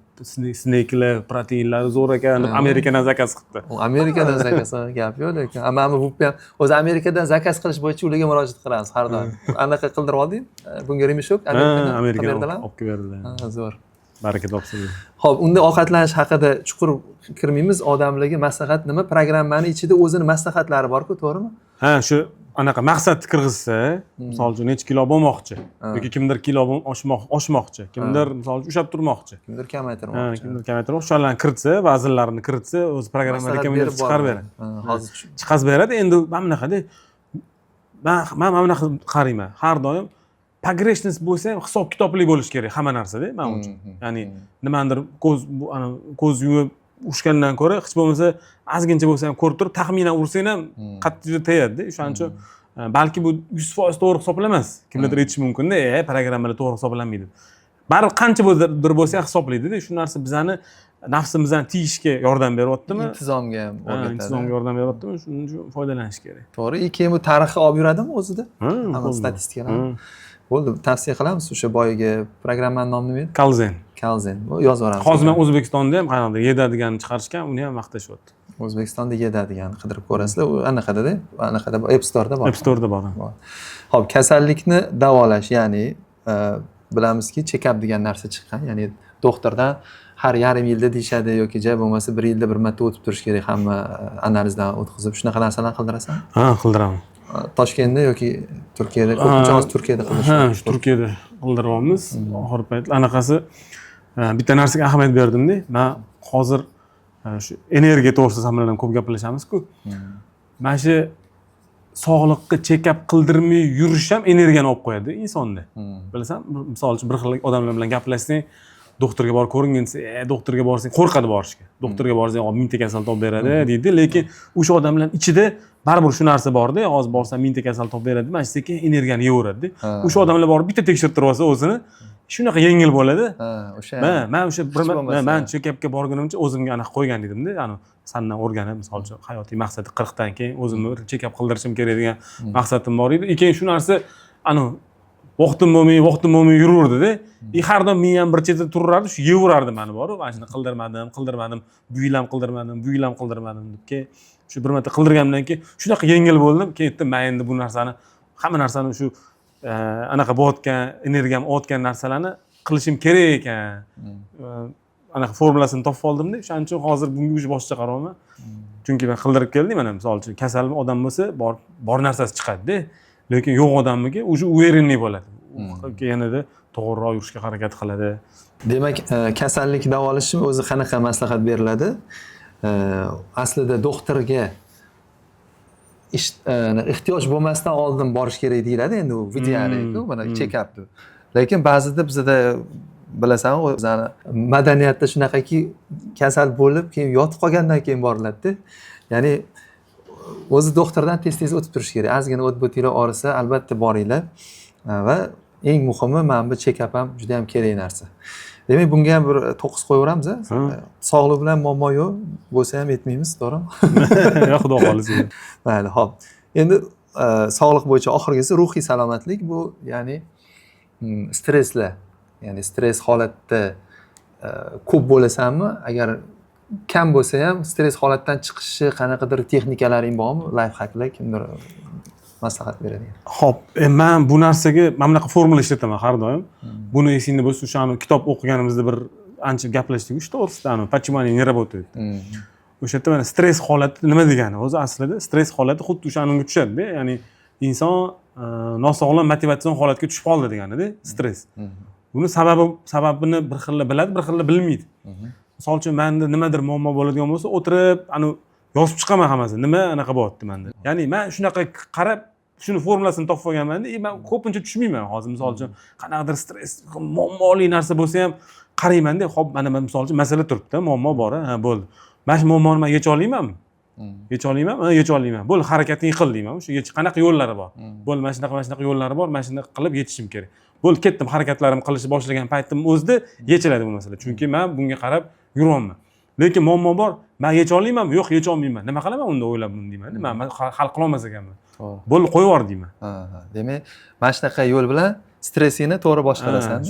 snakelar, proteinlar zo'r ekan, Amerikadan zakaz qildi. Amerikadan zakaz gap yo'q, lekin men bu ham o'zi Amerikadan zakaz qilish bo'yicha ularga murojaat qilamiz har doim. Anaqa qildirib olding? Bunga remishok Amerikadan olib kelib berdilar. Zo'r. baraka topsin. Xo'p, unda ovqatlanish haqida chuqur kirmaymiz. Odamlarga maslahat nima? Programmani ichida o'zini maslahatlari bor-ku, to'g'rimi? Ha, shu anaqa maqsadni kirgizsa, misol uchun necha kilo bo'lmoqchi yoki kimdir kilo oshmoqchi, kimdir misol uchun ushab turmoqchi, Kimdir kamaytirmoqchi. kimdir kamaytirmoqchi, o'shalarni kiritsa, vaznlarini kiritsa, o'zi programma rekomendatsiya chiqarib beradi. Hozir Chiqarib beradi. Endi mana bunaqada men mana bunaqa qarayman. Har doim pogreshность bo'lsa ham hisob kitobli bo'lish kerak hamma narsada men uchun. Ya'ni nimadir ko'z yumib ushgandan ko'ra hech bo'lmasa ozgincha bo'lsa ham ko'rib turib taxminan ursang ham qattiq tegadi. O'shaning uchun balki bu 100% to'g'ri hisoblanmas. Kimlardir aytishi mumkin-da, programmalar to'g'ri hisoblanmaydi. Baribir qancha bo'lsa ham hisoblaydi-da. Shu narsa bizani nafsimizni tiyishga yordam beryaptimi? intizomga ham o'rgatadi. Intizomga yordam beryaptimi? Shuning uchun foydalanish kerak. To'g'ri. Keyin bu tarixga olib yuradimi o'zida? Hamma statistikalar. Bo'ldi, tavsiya qilamiz o'sha boyiga programmaning nomi nima edi? Kalzen. Kalzen. Bu yozib yuboramiz. Hozir men O'zbekistonda ham qanaqadir yedadiganni chiqarishgan, uni ham maqtashyapti. O'zbekistonda yedadiganni qidirib ko'rasizlar. U anaqada App Store'da bor. App Store'da bor. Xo'p, kasallikni davolash, ya'ni bilamizki, check-up degan narsa chiqqan. Ya'ni doktordan har yarim yilda deyishadi yoki bo'lmasa 1 yilda bir marta o'tib turish kerak, hamma analizdan o'tkazib. Shunaqa narsalarni qildirasan? Ha, qildiraman. Toshkentda yoki Turkiyada, ko'pincha hozir Turkiyada qilish. Ha, shu Turkiyada qildiryapmiz. Oxirgi payt anaqasi bitta narsaga ahamiyat berdim-da. Men hozir shu energiya to'g'risida ham bilan ko'p gaplashamiz-ku. Mana shu sog'liqqa check-up qildirmay yurish ham energiyani olib qo'yadi insonda. Bilasan, misol uchun bir xil odamlar bilan gaplashsang, doktorga borib ko'ringin desa, doktorga borsang qo'rqadi borishga. Doktorga borsang, mingta kasal topib beradi deydi, lekin o'sha odamlar ichida baribir shu narsa bor-da, hozir borsam mingta kasal topib beradi, mana sekin energiyani yeyaveradi-da. O'sha odamlar borib bitta tekshirtirib olsa o'zini, shunaqa yengil bo'ladi. O'sha. Men o'sha men check-upga borganimcha o'zimga anaqa qo'ygan edim-da, sandan o'rganib, misol uchun hayotiy maqsadi 40 dan keyin o'zimni bir check-up qildirishim kerak degan maqsadim bor edi. Keyin shu narsa vaqtim bo'lmay yuraverdi-da. Har doim men ham bir chetda turardi, shu yeyaverardi meni borib, mana shuni qildirmadim, bu yil ham qildirmadim deb keyin shu bir marta qildirganimdan keyin shunaqa yengil bo'ldim. Keyin aytdim, men endi bu narsani, hamma narsani shu anaqa bo'layotgan, energiyam o'tgan narsalarni qilishim kerak ekan. Anaqa formulasini topib oldim-da. O'shaning uchun hozir bunga o'sha boshqa qaryapman. Chunki men qildirib keldim, mana misol uchun kasal odam bo'lsa, bor narsasi chiqadi-da. Lekin yo'q odamga o'sha uverenlik bo'ladi. Yanada to'g'riroq yurishga harakat qiladi. Demak, kasallik davolashi o'zi qanaqa maslahat beriladi? Aslida doktorga ehtiyoj bo'lmasdan oldin borish kerak deyiladi. Endi u videoku, mana check-updi. Lekin ba'zida bizda bilasan, o'zani madaniyatda shunaqaki, kasal bo'lib, keyin yotib qolgandan keyin boriladi-da. Ya'ni o'zi doktordan tez o'tib turish kerak. Ozgina o'tib og'risa, albatta boringlar. Va eng muhimi, mana bu check-up ham juda ham kerak narsa. Demak, bunga ham bir 9 qo'yaveramiz. Sog'liq bilan muammo yo'q, bo'lsa ham aytmaymiz, to'g'rimi? Yo'q, xudo xolisi. Mayli, xo'p. Endi sog'liq bo'yicha oxirgisi ruhiy salomatlik, bu ya'ni stresslar. Ya'ni stress holatda ko'p bo'lasanmi, agar kam bo'lsa ham stress holatdan chiqishi qanaqadir texnikalaring bormi? Life hacklar kimdir maslahat beradi. Xo'p, men bu narsaga mana bunaqa formula ishlataman har doim. Buni esingda bo'lsa, o'shani kitob o'qiganimizda bir ancha gaplashdik, shu to'g'risida, почему не работает. O'sha yerda mana stress holati nima degani? O'zi aslida stress holati xuddi o'shanga tushadi-da. Ya'ni inson nosog'lom motivatsion holatga tushib qoldi degani-da, stress. Buni sababini bir xil biladi, bir xil bilmaydi. Misol uchun menda nimadir muammo bo'ladigan bo'lsa, o'tirib, yozib chiqaman hammasini. Nima anaqa bo'lyapti menda? Ya'ni men shunaqa qarab, shuni formulasini topib olganman-da, men ko'pincha tushmayman hozir. Misol uchun qanaqadir stress, muammoli narsa bo'lsa ham qarayman-da, xo'p, mana misol uchun masala turibdi, muammo bor, ha, bo'ldi. Mana shu muammoni men yecha olmaymanmi? Yecha olmayman. Bo'ldi, harakatni qil deyman. Shu qanaqa yo'llari bor? Bo'ldi, mana shunaqa yo'llari bor, mana shuni qilib yetishim kerak. Bo'ldi, ketdim, harakatlarimni qilishni boshlagan paytim o'zida yechiladi bu masala. Chunki men bunga qarab yuryapman. Lekin muammo bor, men yecha olmaymanmi? Yo'q, yecha olmayman. Nima qilaman unda o'ylab buni deyman. Men hal qila olmas ekanman. Bo'ldi, qo'yib yubor deyman. Demak, mana shunaqa yo'l bilan stressingni to'g'ri boshqarasan.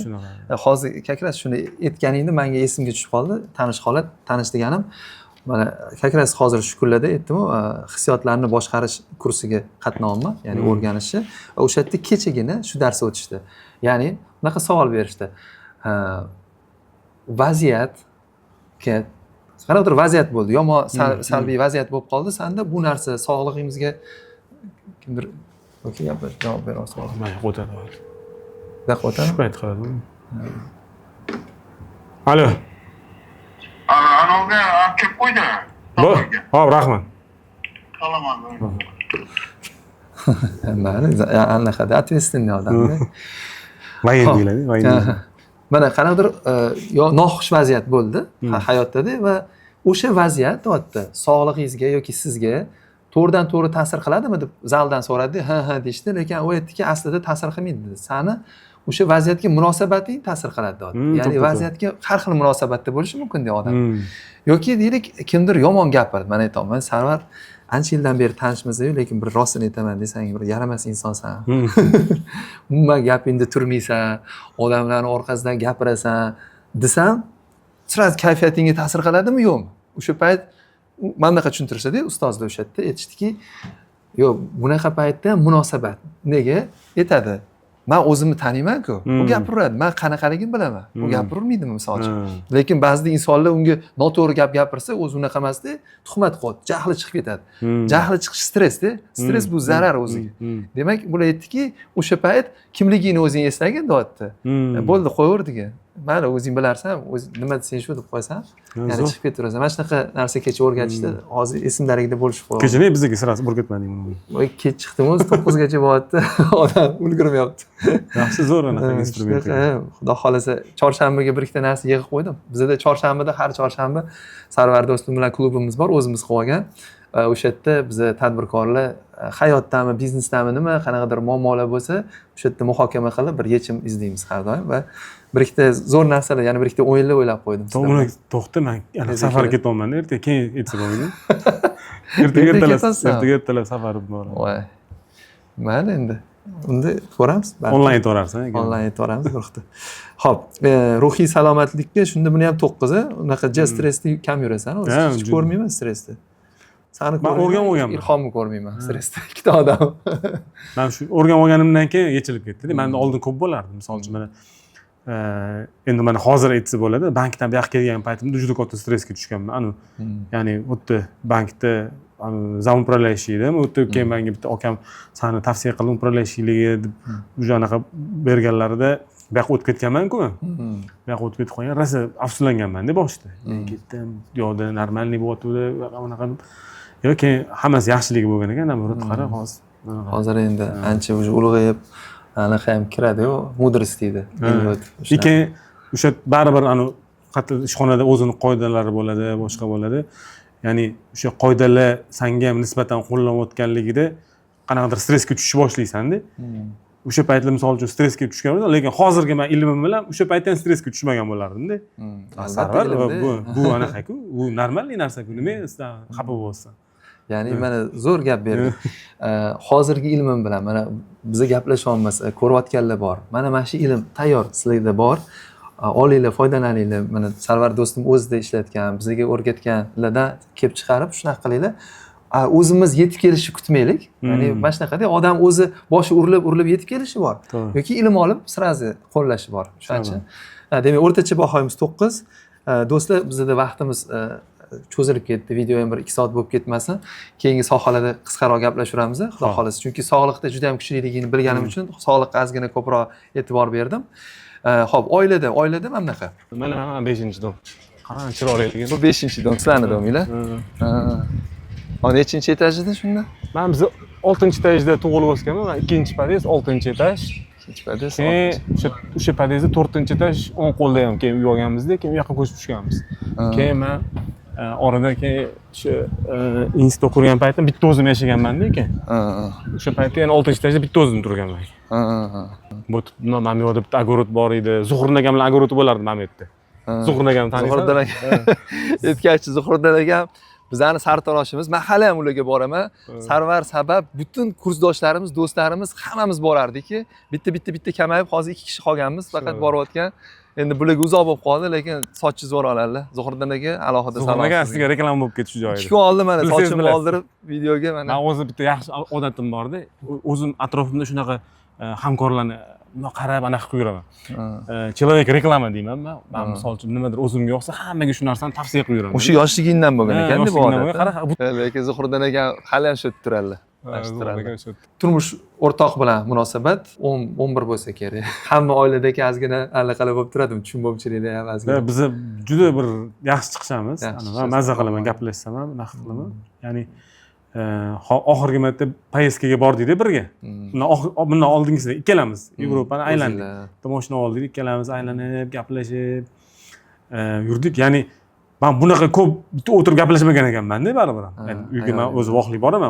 Hozir kakras shuni aytganingda menga esimga tushib qoldi. Tanish deganim, mana kakras hozir shu kunlarda aytdim-ku, hissiyotlarni boshqarish kursiga qatnayapman, ya'ni o'rganishni. O'sha yerda kechagina shu dars o'tishdi. Ya'ni bunaqa savol berishdi. vaziyatga qanaqadir vaziyat bo'ldi, yomon salbiy vaziyat bo'lib qoldi, sanda bu narsa sog'lig'ingizga kimdir yoki javob bera olsa. Mana o'tadi. O'tadi. Payt qiladi. Alo. Anavga olib kelib qo'ydi. Hop, rahmat. Salaman. Mayli, anaqada ответственный odamda. Vayn deyiladi, vayn. Mana qanaqadir yo noxush vaziyat bo'ldi hayotda va o'sha vaziyat odatda sog'lig'ingizga yoki sizga to'g'ridan to'g'ri ta'sir qiladimi deb zaldan so'radi. Ha deyishdi, lekin u aytdiki, aslida ta'sir qilmaydi dedi. Sani o'sha vaziyatga munosabating ta'sir qiladi dedi. Ya'ni vaziyatga har xil munosabatda bo'lishi mumkin deydi odam. Yoki deylik, kimdir yomon gapirdi. Men aytaman, Sarvar ancha yildan beri tanishmiz-ku, lekin bir rostini aytaman desang, bir yaramas insonsan. Umuman gapingda turmaysan, odamlarning orqasidan gapirasan desam, sirad kayfiyatingga ta'sir qiladimi, yo'qmi? O'sha payt mana bunaqa tushuntirishdi ustozlar o'sha yerda, aytishdiki, yo'q, bunaqa paytda munosabat. Nega? Aytadi. Men o'zimni taniyman-ku. U gapiradi, men qanaqaligini bilaman. U gapirmaydimi misol uchun. Lekin ba'zi insonlar unga noto'g'ri gap gapirsa, o'zi unaqa emasda, tuhmat qo'yadi, jahli chiqib ketadi. Jahli chiqish stressda. Stress bu zarar o'ziga. Demak, bular aytdiki, o'sha payt kimligingni o'zing eslagin deyapti. Bo'ldi, qo'yaver degan. Mayli, o'zing bilarsan, o'z nima desang shu deb qo'ysan, yana chiqib ketaverasan. Mana shunaqa narsa kecha o'rgatishdi. Hozir esimlaringda bo'lishi qo'yadi. Kecha ne bizga sirasi o'rgatmading buni. Voy, kech chiqdim o'zi 9 gacha bo'lyapti. Odam ulgurmayapti. Yaxshi zo'r anaqa instrument. Xudo xolasa chorshanbaga bir ikkita narsa yig'ib qo'ydim. Bizda chorshanbada har chorshanba Sarvar do'stim bilan klubimiz bor, o'zimiz qilib olgan. O'sha yerda biz tadbirkorlar hayotdami, biznesdami nima qanaqadir muammolar bo'lsa, o'sha yerda muhokama qilib bir yechim izlaymiz har doim va bir ikkita zo'r narsalar, ya'ni bir ikkita o'yinlar o'ylab qo'ydim. To'xta, men safarga ketyapman, ertaga keyin aytsa bo'lmaydi. Ertaga ertalab safarim bor. Voy. Mayli endi. Unda ko'ramiz. Onlayn aytaverarsan. Onlayn aytaveramiz guruhda. Xo'p, ruhiy salomatlikka shunda buni ham 9, unaqa stressni kam yurasan, hech ko'rmayman stressni. Sani o'rganganman. Ilhomni ko'rmayman stressda. Ikkita odam. Men shu o'rganib olganimdan keyin yechilib ketdi. Menda oldin ko'p bo'lardi. Misol uchun mana endi mana hozir aytsa bo'ladi, bankdan bu yoqqa kelgan paytimda juda katta stressga tushganman. Ya'ni o'tda bankda zam upravляющийda, o'tda keyin menga bitta akam sani tavsiya qildim upravляющийлigi deb o'sha anaqa berganlarida bu yoqqa o'tib ketganman-ku. Bu yoqqa o'tib ketib qolgan, rosa afsuslanganman-da boshida. Ketdim, yo'qda normalniy bo'lyapti, anaqa deb. Yoki hammasi yaxshiligi bo'lgan ekan, namurat qara hozir. Hozir endi ancha o'sha ulg'ayib, anaqa ham kiradi-ku, mudrost deydi. Lekin o'sha baribir hatto ishxonada o'zini qoidalari bo'ladi, boshqa bo'ladi. Ya'ni o'sha qoidalar senga ham nisbatan qo'llanayotganligida qanaqadir stressga tushib boshlaysan-da. O'sha paytlar misol uchun stressga tushganman, lekin hozirgi men ilmim bilan o'sha paytda ham stressga tushmagan bo'lardim-da. Albatta, bu anaqa-ku, bu normalniy narsa-ku. Nima sizdan xafa bo'lsan? Ya'ni mana zo'r gap berdi. Hozirgi ilmim bilan mana biza gaplashyapmiz, ko'rayotganlar bor. Mana shu ilm tayyor sizlarda bor. Olinglar, foydalaninglar. Mana Sarvar do'stim o'zida ishlatgan, bizga o'rgatganlardan kelib chiqarib shunaqa qilinglar. O'zimiz yetib kelishni kutmaylik. Ya'ni mana shunaqada odam o'zi boshi urilib yetib kelishi bor. Yoki ilm olib sirazi qo'llashi bor. Shuning demak, o'rtacha bahoyimiz 9. Do'stlar, bizda vaqtimiz cho'zilib ketdi. Video ham bir 2 soat bo'lib ketmasin. Keyingi sohalarda qisqaroq gaplashaveramiz, xudo xolasa. Chunki sog'liqda juda ham kuchliligini bilganim uchun sog'liqqa ozgina ko'proq e'tibor berdim. Xo'p, oilada mana bunaqa. Mana 5-dom. Qarang, chiroyli. Bu 5-dom, sizlarni dominglar. Nechinchi etajda shunda? Men biz 6-etajda tug'ilib o'sganman. 2-podez, 6-etaj. 2-podez. O'sha podezda 4-etaj o'ng qo'lda ham keyin uy olganmizda, keyin u yoqqa ko'chib tushganmiz. Keyin men orada keyin shu institutda o'qigan paytim bitta o'zim yashaganman-da ekan. O'sha paytda yana 6-etajda bitta o'zim turganman. Bu men bu yerda bitta огород bor edi. Zuhurdan akam bilan огород bo'lardi men bu yerda. Zuhurdan akam taniysan? Zuhurdan aka. Aytganchi Zuhurdan akam bizani sartaroshimiz, men hali ham ularga boraman. Sarvar sabab butun kursdoshlarimiz, do'stlarimiz hammamiz borardik-ki, bitta kamayib hozir 2 kishi qolganmiz, faqat borayotgan. Endi bularga uzoq bo'lib qoldi, lekin sochi zo'r oladilar. Zuhurdan aka alohida salom. Zuhurdan aka sizga reklama bo'lib ketdi joyida. 2 kun oldin mana sochimni oldirib videoga mana. Men o'zi bitta yaxshi odatim bor-da. O'zim atrofimda shunaqa hamkorlarni bundoq qarab anaqa qilib yuraman. Человек reklama deyman men. Men misol uchun nimadir o'zimga yoqsa hammaga shu narsani tavsiya qilib yuraman. O'sha yoshligingdan bo'lgan ekan-da bu odat. Qara, Lekin Zuhriddin aka hali ham shu turadilar. Turmush o'rtoq bilan munosabat 11 bo'lsa kerak. Hamma oiladagi ozgina allaqalay bo'lib turadimi? Tushunmovchiliklar ham ozgina. Biz juda bir yaxshi chiqishamiz. Men mazza qilaman, gaplashsam ham, naq qilaman. Ya'ni oxirgi marta poyezdkaga bordik-da birga. Bundan oldingisida ikkalamiz Yevropani aylandik. Mashina oldik, ikkalamiz aylanib, gaplashib yurdik. Ya'ni men bunaqa ko'p bitta o'tirib gaplashmagan ekanman-da baribir. Ya'ni uyga men o'zi voqlik boraman.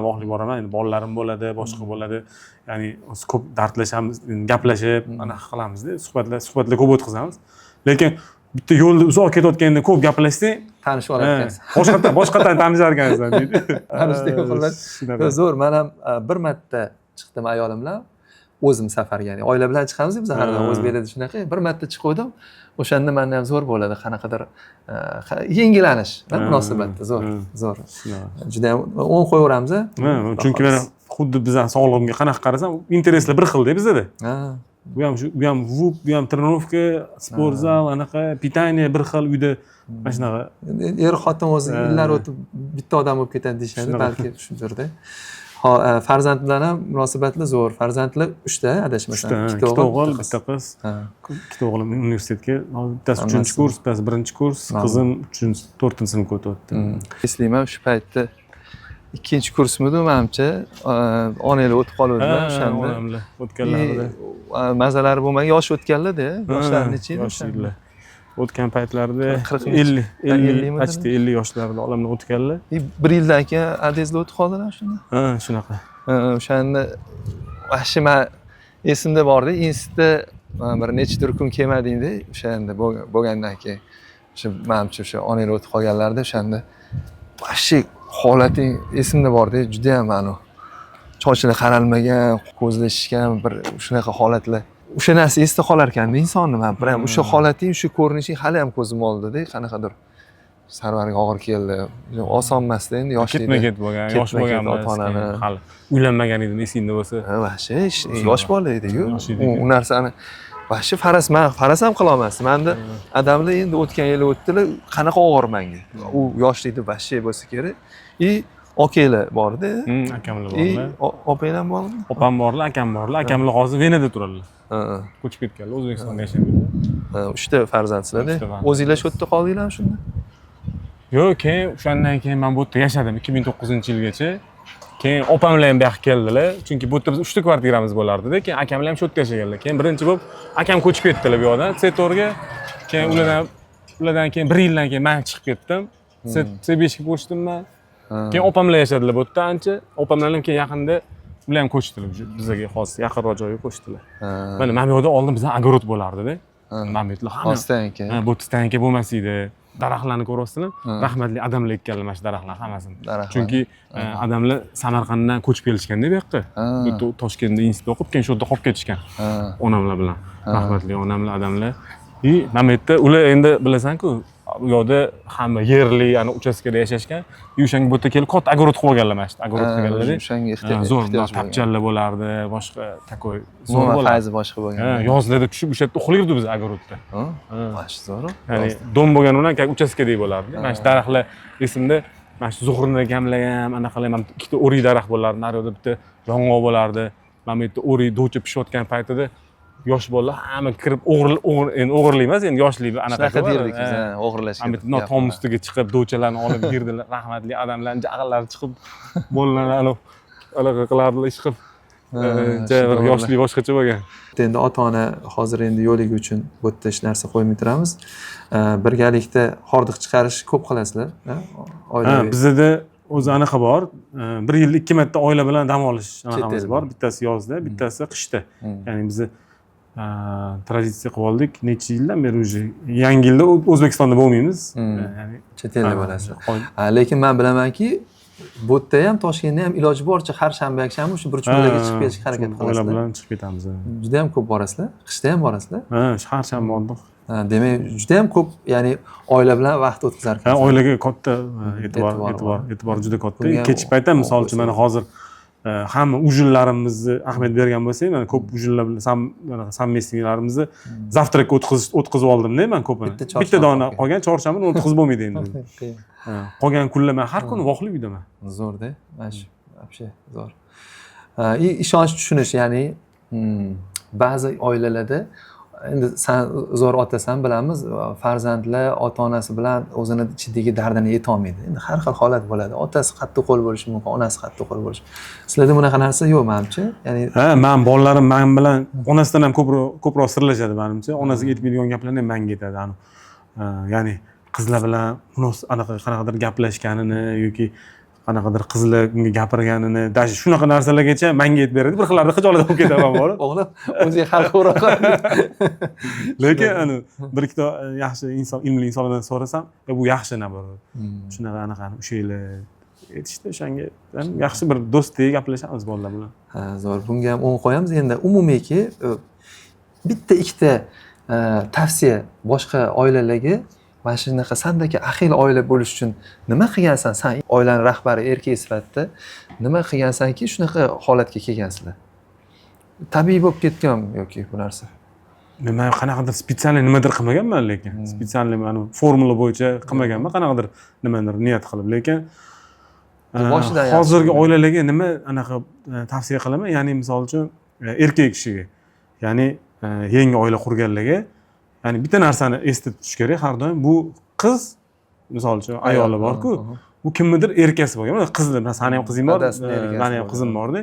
Endi bolalarim bo'ladi, boshqa bo'ladi. Ya'ni o'zi ko'p dardlashamiz, gaplashib, anaqa qilamiz-da, suhbatlar ko'p o'tkazamiz. Lekin bitta yo'lda uzoq ketayotganda ko'p gaplashsang, tanishib olarkansiz. Boshqatdan tanishar ekansiz deydi. Tanishdik xullas. Zo'r, men ham bir marta chiqdim ayolim bilan. O'zim safarga, ya'ni oila bilan chiqamiz biz har doim O'zbeklarda shunaqa. Bir marta chiqdim. O'shanda menda ham zo'r bo'ladi, qanaqadir yengillanish munosabatda zo'r. Juda ham 10 qo'yaveramiz. Chunki mana xuddi bizning sog'lig'imga qanaqa qarasam, intereslar bir xilda bizda. Bu ham VUP, bu ham trenirovka, sport zal, anaqa pitание bir xil uyda mana shunaqa. Er xotin o'zi yillar o'tib bitta odam bo'lib ketadi deyshadi, balki shundirda. Farzand bilan ham munosabatlar zo'r. Farzandlar 3 ta, adashmasam. 2 o'g'il, bitta qiz. 2 o'g'lim universitetga, bittasi 3-kurs, bittasi 1-kurs, qizim 4-sinfga o'tyapti. Eslayman o'sha paytda 2-kursmidi, menimcha, onalar o'tib qoluvdilar o'shanda. Onamlar o'tganlarida. Mazalari bo'lmagan, yosh o'tganlar-da, yoshlari necha edi o'shanda? O'tgan paytlarida 50 yoshlarda olamdan o'tganlar. Bir yildan keyin adezlar o'tib qoldilar shunda. Shunaqa. O'shanda vahshiy men esimda bordi, institutda bir necha kun kelmadingda, o'shanda bo'lgandan keyin o'sha menimcha o'sha onalar o'tib qolganlarda o'shanda vahshiy holating esimda bordi, juda ham anu sochlar qaralmagan, ko'zlar shishgan bir shunaqa holatlar. O'sha narsa esda qolar ekanda insonni. Men ham o'sha holating, o'sha ko'rinishing hali ham ko'zim oldida, qanaqadir sarvarga og'ir keldi. Oson emasda endi yoshlikda. Ketma-ket bo'lgan, yosh bo'lgan hali uylanmagan edim esingda bo'lsa. Vahshiy yosh bola edi-ku. U narsani vahshiy faras ham qila olmasdi. Menda odamlar endi o'tgan yil o'tdilar, qanaqa og'ir menga. U yoshlikda vahshiy bo'lsa kerak. Okanglar bordi. Akamlar borlar. Opanglar bormi? Opam borlar, akam borlar. Akamlar hozir Venada turadilar. Ko'chib ketganlar, O'zbekistonga yashaydilar. 3 ta farzandsizlar-da. O'zinglar shu yerda qoldinglarmi shunda? Yo'q, keyin o'shandan keyin men bu yerda yashadim 2009-yilgacha. Keyin opam bilan ham bu yoqqa keldilar. Chunki bu yerda biz 3 ta kvartiramiz bo'lardi-da. Keyin akamlar ham shu yerda yashaganlar. Keyin birinchi bo'lib akam ko'chib ketdilar bu yoqdan, Setorga. Keyin ulardan keyin 1 yildan keyin men chiqib ketdim. C5 ga ko'chdim men. Keyin opam bilan yashadilar bu yerda ancha. Opam bilan keyin yaqinda ular ham ko'chdilar, bizga xos yaqinroq joyga ko'chdilar. Mana men bu yerda oldin bizning огород bo'lardi-da. Mana bu yerlar hamma Ostanka. Bu stanka bo'lmas edi. Daraxtlarni ko'ryapsizlar? Rahmatli odamlar ekkanlar mana shu daraxtlar hammasini. Chunki odamlar Samarqanddan ko'chib kelishganda bu yoqqa. Bu Toshkentda institut o'qib, keyin shu yerda qolib ketishgan. Onamlar bilan. Rahmatli onamlar, odamlar. Mana bu yerda ular endi bilasan-ku, bu yoqda hamma yerli, ana uchastkada yashashgan. O'shanga bu yerda kelib katta огород qilib olganlar mana shu огород qilganlar. O'shanga ehtiyoj zo'r, tapchallar bo'lardi, boshqa takoy zo'r bo'lardi. Fayzi boshqa bo'lgan. Yozlarda tushib o'sha yerda uxlaydi biz огородda. Mana shu zo'r. Ya'ni dom bo'lgani bilan uchastkadek bo'lardi. Mana shu daraxtlar esimda, mana shu Zuhriddin akamlar ham anaqalar ham ikkita o'rik daraxt bo'lardi, naryoqda bitta yong'oq bo'lardi. Mana bu yerda o'rik do'cha pishayotgan paytida yosh bolalar hamma kirib o'g'irlik emas, endi yoshlik anaqa derdik biz, o'g'irlashgan. Mana tom ustiga chiqib do'chalarni olib girdilar, rahmatli odamlarning jag'illari chiqib bolalarni anaqa qilardilar, ish qilib. Yoshlik boshqacha bo'lgan. Endi ota-ona hozir endi yo'ligi uchun bu yerda hech narsa qo'ymay turamiz. Birgalikda hordiq chiqarish ko'p qilasizlar, oilaviy. Bizda o'zi anaqa bor. 1 yilda 2 marta oila bilan dam olish anaqamiz bor. Bittasi yozda, bittasi qishda. Ya'ni biz traditsiya qilib oldik. Necha yildan beri уже yangi yilda O'zbekistonda bo'lmaymiz. Ya'ni chet elda bo'lasiz. Lekin men bilamanki, bu yerda ham Toshkentda ham iloji boricha har shanba yakshanba o'sha bir cho'laga chiqib ketishga harakat qilasizlar. Oila bilan chiqib ketamiz. Juda ham ko'p borasizlar. Qishda ham borasizlar. Har shanba bordik. Demak, juda ham ko'p, ya'ni oila bilan vaqt o'tkazar ekansiz. Oilaga katta e'tibor juda katta. Kechki paytda misol uchun mana hozir hamma ujinlarimizni ahamiyat bergan bo'lsak, mana ko'p ujinlar bilan совместныйlarimizni завтракка o'tkazib oldimda men ko'pini. Bitta dona qolgan chorshanbani o'tkazib bo'lmaydi endi. Qolgan kunlar men har kuni voqli uydaman. Zo'rda. Mana shu вообще zo'r. Ishonch tushunish, ya'ni ba'zi oilalarda endi sen zo'r otasan, bilamiz, farzandlar ota-onasi bilan o'zini ichidagi dardini yetolmaydi. Endi har xil holat bo'ladi. Otasi qattiqqo'l bo'lishi mumkin, onasi qattiqqo'l bo'lishi. Sizlarda bunaqa narsa yo'q, menimcha. Ya'ni men bolalarim men bilan onasidan ham ko'proq sirlashadi menimcha. Onasiga aytmaydigan gaplarni ham menga aytadi. Ya'ni qizlar bilan qanaqadir gaplashganini yoki qanaqadir qizlar unga gapirganini, даже shunaqa narsalargacha menga aytib beradi. Bir xillarda xijolat bo'lib ketaman borib. O'g'lim, o'ziga xalqroq. Lekin bir ikkita yaxshi inson, ilmli insonlardan so'rasam, bu yaxshi nabarat. Shunaqa o'shalar aytishdi, o'shanga yaxshi bir do'stdek gaplashamiz bolalar bilan. Ha, zo'r. Bunga ham o'ng qo'yamiz. Endi umumiyki bitta ikkita tavsiya boshqa oilalarga mana shunaqa sandagi ahil oila bo'lish uchun nima qilgansan? Sen oilaning rahbari erkak sifatida nima qilgansanki shunaqa holatga kelgansizlar? Tabiiy bo'lib ketganmi yoki bu narsa? Men qanaqadir spetsialniy nimadir qilmaganman, lekin spetsialniy mana formula bo'yicha qilmaganman, qanaqadir nimadir niyat qilib, lekin hozirgi oilalarga nima anaqa tavsiya qilaman? Ya'ni misol uchun erkak kishiga, ya'ni yangi oila qurganlarga ya'ni bitta narsani esda tutish kerak har doim. Bu qiz, misol uchun ayoli bor-ku, bu kimnidir erkasi bo'lgan. Mana qizlar, sani ham qizing bor, meni ham qizim bor-da.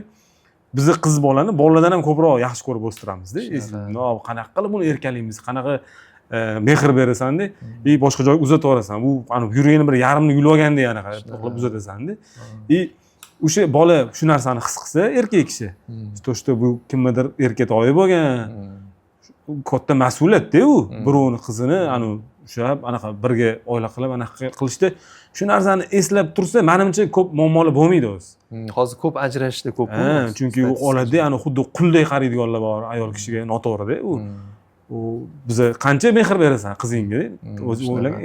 Biz qiz bolani bolalardan ham ko'proq yaxshi ko'rib o'stiramizda. Qanaqa qilib buni erkalaymiz, qanaqa mehr berasan-da, boshqa joyga uzatib yuborasan. Bu yuragini bir yarimni yulib olganda anaqa qilib uzatasan-da. O'sha bola shu narsani his qilsa, erkak kishi, to'shda bu kimnidir erkatoyi bo'lgan. Katta mas'uliyat-da u. Birovni qizini o'sha anaqa birga oila qilib anaqa qilishda shu narsani eslab tursa, menimcha ko'p muammolar bo'lmaydi o'zi. Hozir ko'p ajrashishda ko'p. Chunki u oladi, xuddi qulday qaraydiganlar bor ayol kishiga, noto'g'ri-da u. Biz qancha mehr berasan qizingga, o'zi o'ylagan,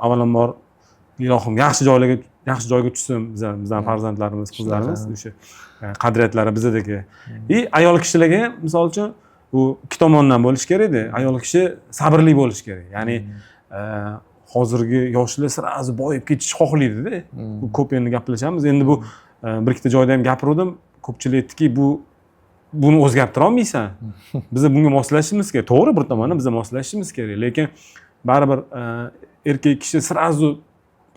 avvalambor ilohim yaxshi joyga tushsin bizning farzandlarimiz, qizlarimiz, o'sha qadriyatlari bizdagi. Ayol kishilarga ham misol uchun bu ikki tomondan bo'lish kerak-da. Ayol kishi sabrli bo'lish kerak. Ya'ni hozirgi yoshlar sirazi boyib ketish xohlaydi-da. Bu ko'p endi gaplashamiz. Endi bu bir ikkita joyda ham gapirdim. Ko'pchilik aytdiki, buni o'zgartira olmaysan. Biz bunga moslashishimiz kerak. To'g'ri, bir tomondan biz moslashishimiz kerak, lekin baribir erkak kishi sirazi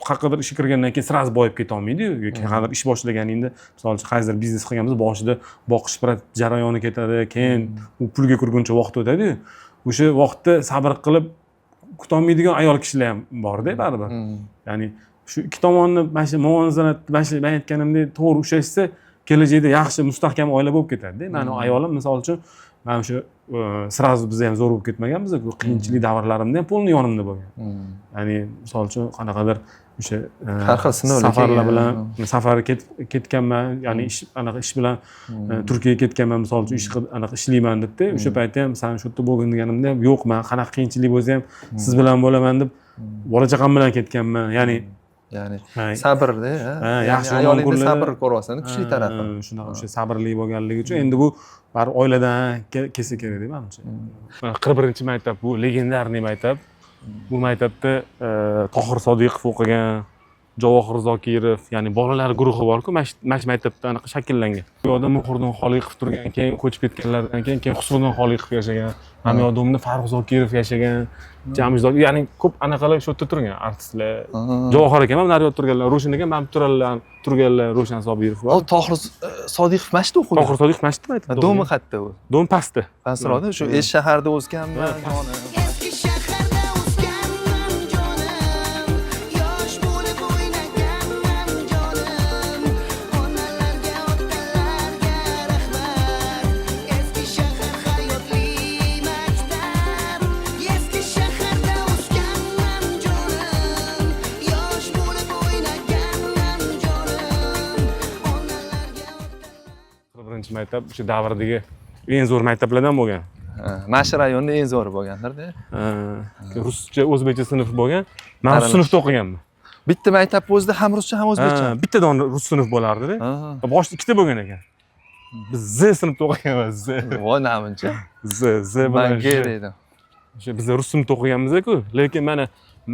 qaqadir ishga kirgandan keyin sirazi boyib keta olmaydi-yu. Yoki qaqadir ish boshlaganingda, misol uchun qaysidir biznes qilganmiz, boshida boqish jarayoni ketadi, keyin u pulga kirguncha vaqt o'tadi-yu. O'sha vaqtda sabr qilib kutolmaydigan ayol kishilar ham bor-da baribir. Ya'ni shu ikki tomonni mana shu muvozanat, men aytganimdek to'g'ri ushlashsa, kelajakda yaxshi mustahkam oila bo'lib ketadi-da. Meni ayolim misol uchun mana shu sirazi biz ham zo'r bo'lib ketmaganmiz, bu qiyinchilik davrlarimda ham polni yonimda bo'lgan. Ya'ni misol uchun qanaqadir o'sha har xil sinovlar safarlar bilan safarga ketganman, ya'ni ish bilan Turkiyaga ketganman, misol uchun ishlayman debdi. O'sha paytda ham sen shu yerda bo'lgin deganimda ham yo'q, men qanaqa qiyinchilik bo'lsa ham siz bilan bo'laman deb bola chaqam bilan ketganman. Ya'ni sabrda, yaxshi ayolingda sabr ko'ryapsan, kuchli tarafi. Shunaqa o'sha sabrli bo'lganligi uchun endi bu bar oiladan kelsa kerak deb menimcha. 41-maktab bu legendarniy maktab. Bu maktabda Tohir Sodiqov o'qigan, Javohir Zokirov, ya'ni bolalar guruhi bor-ku, mana shu maktabda anaqa shakllangan. Bu yoqda Muhriddin Xoliqov turgan, keyin ko'chib ketganlardan keyin Husniddin Xoliqov yashagan, mana yoqda Farruh Zokirov yashagan, Jamil Zokirov, ya'ni ko'p anaqalar shu yerda turgan artistlar. Javohir akam ham naryoq turganlar, Ro'shan akam ham turganlar, Ro'shan Sobirov bor. Tohir Sodiqov masjidda o'qigan. Tohir Sodiqov masjidda maktabda. Do'mi qayerda u? Do'm pastda. Pastroqda, shu Esh shaharda o'sganman, jonim. Maktab o'sha davrdagi eng zo'r maktablardan bo'lgan. Mana shu rayonda eng zo'ri bo'lgandir-da. Ruscha, o'zbekcha sinf bo'lgan. Men shu sinfda o'qiganman. Bitta maktabni o'zida ham ruscha ham o'zbekcha. Bittadan rus sinf bo'lardi-da. Boshida ikkita bo'lgan ekan. Biz Z sinfda o'qiganmiz, Z. Voy namuncha. Z bilan G deydi. O'sha biz rus sinfda o'qiganmiz-ku, lekin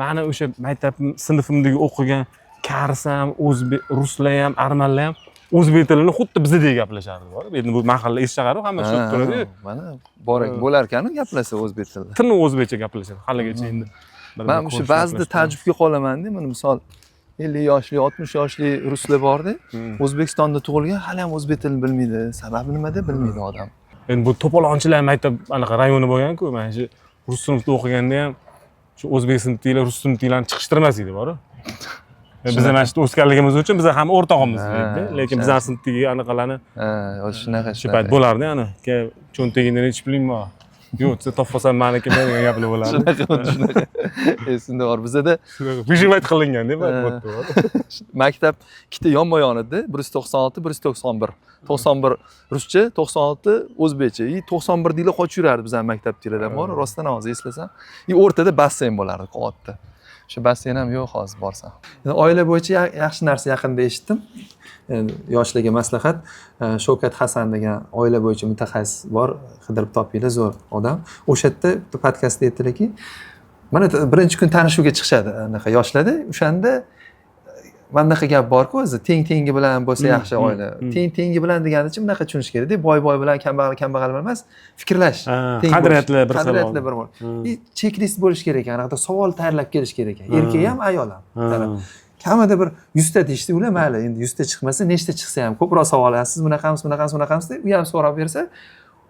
mana o'sha maktab sinfimdagi o'qigan kars ham, o'zbek, ruslar ham, armanlar ham o'zbek tilini xuddi bizdek gaplashardi bor. Endi bu mahalla eshitishar, hamma tushunib turadi. Mana bo'lar ekan gaplashsa o'zbek tilida. Tilni o'zbekcha gaplashadi haligacha endi. Men shu ba'zida ta'jubga qolaman-da, mana misol 50 yoshli, 60 yoshli ruslar bor-da, O'zbekistonda tug'ilgan, hali ham o'zbek tilini bilmaydi. Sababi nimada bilmaydi odam. Endi bu to'polonchilar maktab anaqa rayoni bo'lgan-ku, mana shu rus sinfda o'qiganda ham shu o'zbek sinfdagilar rus sinfdagilarni chiqishtirmas edi, bor-ku. Biz mana shu o'sganligimiz uchun biz ham o'rtog'imiz edi, lekin bizlar sinfdagi anaqalarni shunaqa shu payt bo'lardi, ana, cho'ntagingdan nechi puling bor? Yo'q, siz topolsan meniki degan gaplar bo'lardi. Shunaqa. Esimda bor. Bizda Vijivat qilingan deb maktab ikkita yonma-yon edi, 196, 191. 91 ruscha, 96 o'zbekcha. 91 dili qochib yurardi bizning maktabdagilar bor, rostdan hozir eslasam. O'rtada basseyn bo'lardi, qavatda. O'sha basseyn ham yo'q hozir borsam. Oila bo'yicha yaxshi narsa yaqinda eshitdim. Yoshlarga maslahat, Shavkat Hasan degan oila bo'yicha mutaxassis bor, qidirib topinglar, zo'r odam. O'sha yerda podkastda aytdilarki, mana birinchi kun tanishuvga chiqishadi anaqa yoshlarda, o'shanda bunaqa gap bor-ku, o'zi teng-tengi bilan bo'lsa yaxshi oila. Teng-tengi bilan deganicha bunaqa tushunish kerak-da, boy-boy bilan kambag'al bilan emas, fikrlash. Qadriyatlar bir bor. Checklist bo'lish kerak ekan, anaqa savol tayyorlab kelish kerak ekan. Erkak ham, ayol ham. Kamida bir 100 ta deyishdi, ular mayli, endi 100 ta chiqmasa, nechta chiqsa ham ko'proq savol, siz bunaqamisiz deb u ham so'rab bersa,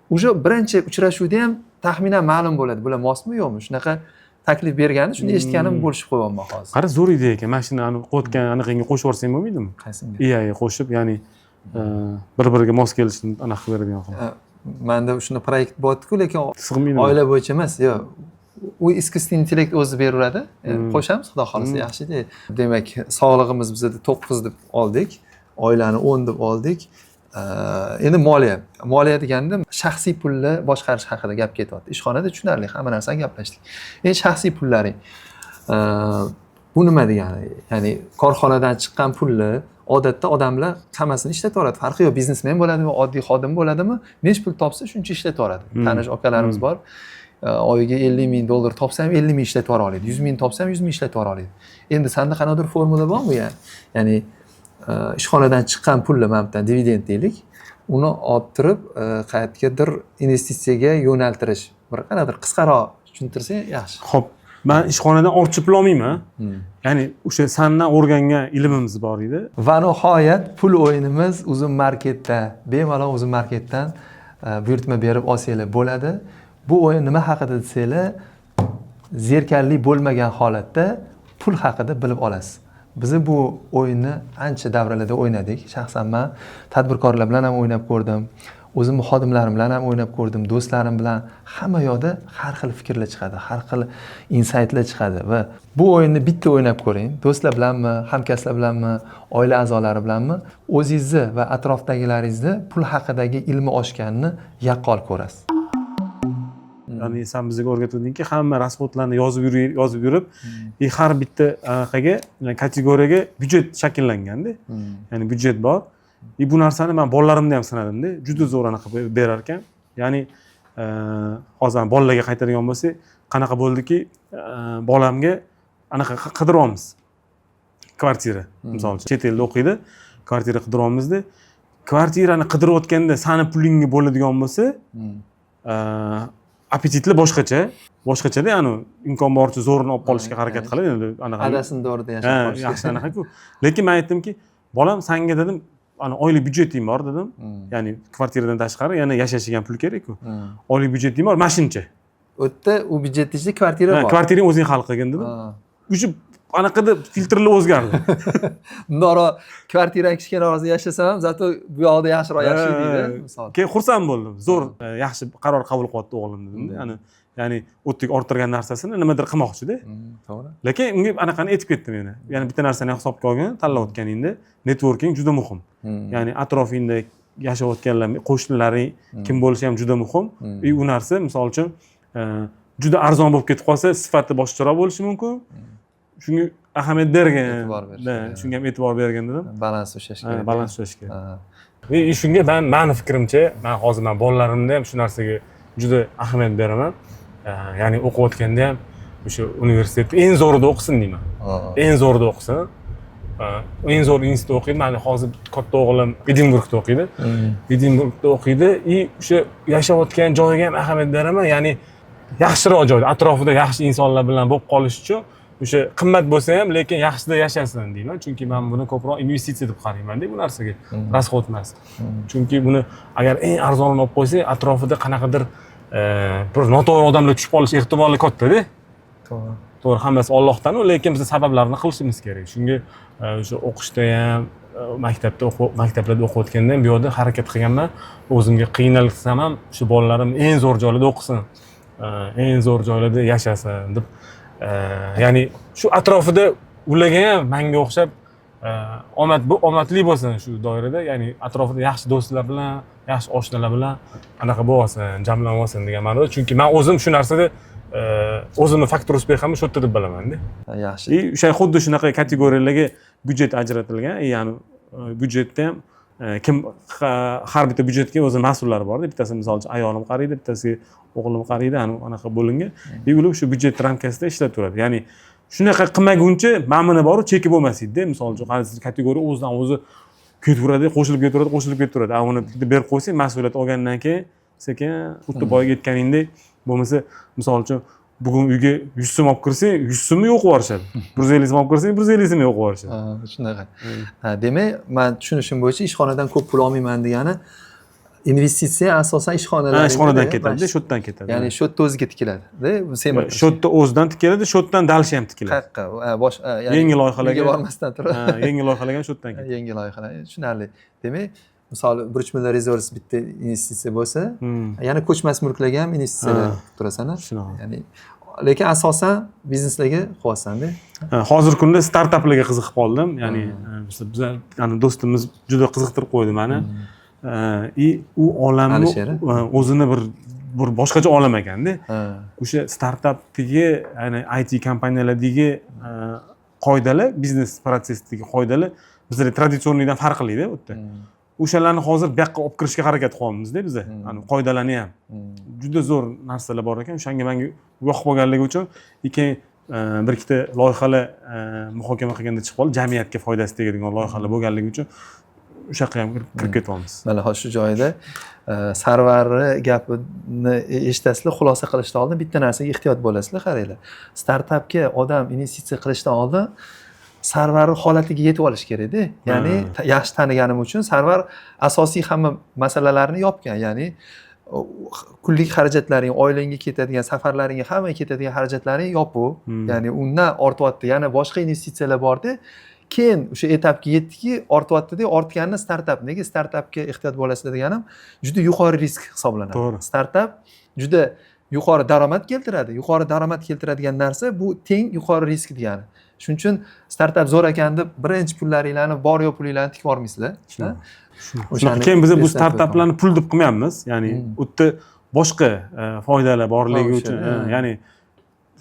o'sha birinchi uchrashuvda ham taxminan ma'lum bo'ladi, bular mosmi yo'qmi. Shunaqa taklif bergani, shuni eshitganim bo'lishib qo'yapman hozir. Qara, zo'r idea ekan. Mana shuni qotgan anaqangi qo'shib yuborsang bo'lmaydimi? Qaysiga? AI qo'shib, ya'ni bir-biriga mos kelishni anaqa beradigan qilib. Menda shuni proyekt bor-ku, lekin sig'maydi. Oila bo'yicha emas, yo'q. U искусственный intellekt o'zi beraveradi. Qo'shamiz, xudo xolasa, yaxshi-da. Demak, sog'lig'imiz bizda 9 deb oldik, oilani 10 deb oldik. Endi moliya deganda shaxsiy pulni boshqarish haqida gap ketyapti. Ishxonada tushunarli, hamma narsani gaplashdik. Endi shaxsiy pullaring bu nima degani? Ya'ni korxonadan chiqqan pulni odatda odamlar hammasini ishlataveradi. Farqi yo'q, biznesmen bo'ladimi, oddiy xodim bo'ladimi, nech pul topsa shuncha ishlataveradi. Tanish akalarimiz bor. Oyiga 50 ming dollar topsam 50 ming ishlatib oladi. 100 ming topsam 100 ming ishlatib oladi. Endi senda qanaqadir formula bormi ya? Ya'ni ishxonadan chiqqan pulni mamdan dividend deylik, uni orttirib qayergadir investitsiyaga yo'naltirish. Bir qanaqadir qisqaroq tushuntirsang yaxshi. Xo'p, men ishxonadan ortib pul olmayman. Ya'ni o'sha sandan o'rgangan ilmimiz bor edi. Va nihoyat pul o'yinimiz Uzun marketda, bemalol Uzun marketdan buyurtma berib olsanglar bo'ladi. Bu o'yin nima haqida desanglar, zerikarli bo'lmagan holatda pul haqida bilib olasiz. Biz bu o'yinni ancha davralarda o'ynadik. Shaxsan men tadbirkorlar bilan ham o'ynab ko'rdim. O'zim xodimlarim bilan ham o'ynab ko'rdim, do'stlarim bilan. Hamma yoqda har xil fikrlar chiqadi, har xil insaytlar chiqadi va bu o'yinni bitta o'ynab ko'ring. Do'stlar bilanmi, hamkasblar bilanmi, oila a'zolari bilanmi, o'zingizni va atrofdagilaringizni pul haqidagi ilmi oshganini yaqqol ko'rasiz. Ya'ni sen bizga o'rgatdingki, hamma rasxodlarni yozib yurib, har bitta anaqaga, kategoriyaga byudjet shakllanganda. Ya'ni byudjet bor. Bu narsani men bolalarimda ham sinadim-da, juda zo'r anaqa berar ekan. Ya'ni hozir bolalarga qaytadigan bo'lsak, qanaqa bo'ldiki, bolamga anaqa qidiryapmiz. Kvartira, misol uchun chet elda o'qiydi, kvartira qidiryapmiz-da. Kvartirani qidirayotganda sani pulingga bo'ladigan bo'lsa, appetitli boshqacha-da, ya'ni imkon boricha zo'rini olib qolishga harakat qiladi endi anaqa. Adasini dorida yashab qolish. Yaxshi anaqa-ku. Lekin men aytdimki, bolam, senga dedim, ana oylik byudjeting bor dedim. Ya'ni kvartiradan tashqari yana yashashiga pul kerak-ku. Oylik byudjeting bor, mashincha. U yerda u byudjetda ichida kvartira bor. Kvartirani o'zing hal qilgin dedim. O'sha anaqada filtrlar o'zgardi. Bundoq kvartirang kichkinaroqda yashasam ham, zato bu yoqda yaxshiroq yashaydi, misol. Keyin xursand bo'ldim. Zo'r, yaxshi qaror qabul qilyapti o'g'lim dedim-da. Ya'ni o'tdek orttirgan narsasini nimadir qilmoqchi-da. To'g'ri. Lekin unga anaqani aytib ketdim yana. Ya'ni bitta narsani hisobga olgin, tanlayotganingda networking juda muhim. Ya'ni atrofingda yashayotganlar, qo'shnilaring kim bo'lishi ham juda muhim. U narsa, misol uchun, juda arzon bo'lib ketib qolsa, sifati boshqacharoq bo'lishi mumkin. Chunki ahamiyat bergan. E'tibor berish Da, kerak. shunga ham e'tibor bergan dedim. balans ushlash kerak. Balans ushlash kerak. Ha. Shunga mani fikrimcha, men hozir bolalarimda ham shu narsaga juda ahamiyat beraman. Ya'ni o'qiyotganda ham o'sha universitetda eng zo'rida o'qisin deyman. Eng zo'rida o'qisin. Eng zo'r institutda o'qiydi. Meni hozir katta o'g'lim Edinburgda o'qiydi. Edinburgda o'qiydi. O'sha yashayotgan joyiga ham ahamiyat beraman. Ya'ni yaxshiroq joyda, atrofida yaxshi insonlar bilan bo'lib qolish uchun o'sha qimmat bo'lsa ham, lekin yaxshida yashasin deyman. Chunki men buni ko'proq investitsiya deb qarayman-da bu narsaga. Rasxod emas. Chunki buni agar eng arzonini olib qo'ysak, atrofida qanaqadir bir noto'g'ri odamlar tushib qolish ehtimoli katta-da. To'g'ri, hammasi Allohdan, lekin biz sabablarni qilishimiz kerak. Shunga o'sha o'qishda ham, maktablarda o'qiyotganda ham bu yerda harakat qilganman. O'zimga qiynalsam ham shu bolalarim eng zo'r joylarda o'qisin, eng zo'r joylarda yashasin deb, ya'ni shu atrofida ularga ham menga o'xshab omadli bo'lsin shu doirada, ya'ni atrofida yaxshi do'stlar bilan, yaxshi oshnalar bilan anaqa bo'lsin, jamlanib olsin degan ma'noda. Chunki men o'zim shu narsada o'zimni faktor uspeximni shu yerda deb bilaman-da. Yaxshi. O'sha xuddi shunaqa kategoriyalarga byudjet ajratilgan, ya'ni byudjetda ham kim har bitta byudjetga o'z mas'ullari bor-da. Bittasi misol uchun ayolim qaraydi, bittasi o'g'lim qaraydi, anaqa bo'lingan. Ular shu byudjet ramkasida ishlab turadi. Ya'ni shunaqa qilmaguncha ma'mini bor, cheki bo'lmasdi-da. Misol uchun qaysi kategoriya o'zidan o'zi ketaveradi, qo'shilib ketaveradi. Uni berib qo'ysang, mas'uliyat olgandan keyin sekin xuddi boyaga aytganingdek, bo'lmasa misol uchun bugun uyga 100 so'm olib kirsang, 100 so'mni yo'q yuborishadi. 150 so'm olib kirsang, 150 so'mni yo'q yuborishadi. Shunaqa. Demak, men tushunishim bo'yicha ishxonadan ko'p pul olmayman degani, investitsiya asosan ishxonalarga, ishxonadan ketadi, shu yerdan ketadi. Ya'ni shu yerda o'zi tikiladi-da, semirtirish. Shu yerda o'zidan tikiladi, shu yerdan dalshi ham tikiladi. Qayerqa? Ya'ni yangi loyihalarga bormasdan turib. Yangi loyihalarga ham shu yerdan ketadi. Yangi loyihalar, tushunarli. Demak, misol Burchmiller Resource bitta investitsiya bo'lsa, yana ko'chmas mulklarga ham investitsiyalar turasan-a? Ya'ni lekin asosan bizneslarga qilyapsan-da. Hozirgi kunda startaplarga qiziqib qoldim. Ya'ni biz do'stimiz juda qiziqtirib qo'ydi meni. U olamni o'zini bir boshqacha olam ekanda. O'sha startapdagi, ya'ni IT kompaniyalardagi qoidalar, biznes prosesdagi qoidalar bizlar traditsioniydan farqli-da u yerda. O'shalarni hozir bu yoqqa olib kirishga harakat qilyapmiz-da biz. Qoidalarni ham. Juda zo'r narsalar bor ekan. O'shanga menga yoqib qolganligi uchun keyin bir ikkita loyihalar muhokama qilganda chiqib qoldi. Jamiyatga foydasi tegadigan loyihalar bo'lganligi uchun o'sha yoqqa ham kirib ketyapmiz. Mana hozir shu joyda Sarvarni gapini eshitasizlar, xulosa qilishdan oldin bitta narsaga ehtiyot bo'lasizlar, qaranglar. Startapga odam investitsiya qilishdan oldin Sarvarni holatiga yetib olish kerak-da. Ya'ni yaxshi taniganim uchun Sarvar asosiy hamma masalalarni yopgan. Ya'ni kunlik xarajatlaring, oilangga ketadigan, safarlaringga, hamma ketadigan xarajatlaring yopiq. Ya'ni undan ortyapti. Yana boshqa investitsiyalar bor-da. Keyin o'sha etapga yetdiki, ortyapti-da, ortganini startap. Nega startapga ehtiyot bo'lasizlar deganim, juda yuqori risk hisoblanadi. Startap juda yuqori daromad keltiradi. Yuqori daromad keltiradigan narsa bu teng yuqori risk degani. Shuning uchun startap zo'r ekan deb birinchi pullaringlarni, bor yo'q pulinglarni tikib olmaysizlar. Keyin biz bu startaplarni pul deb qilmayapmiz. Ya'ni u yerda boshqa foydalar borligi uchun, ya'ni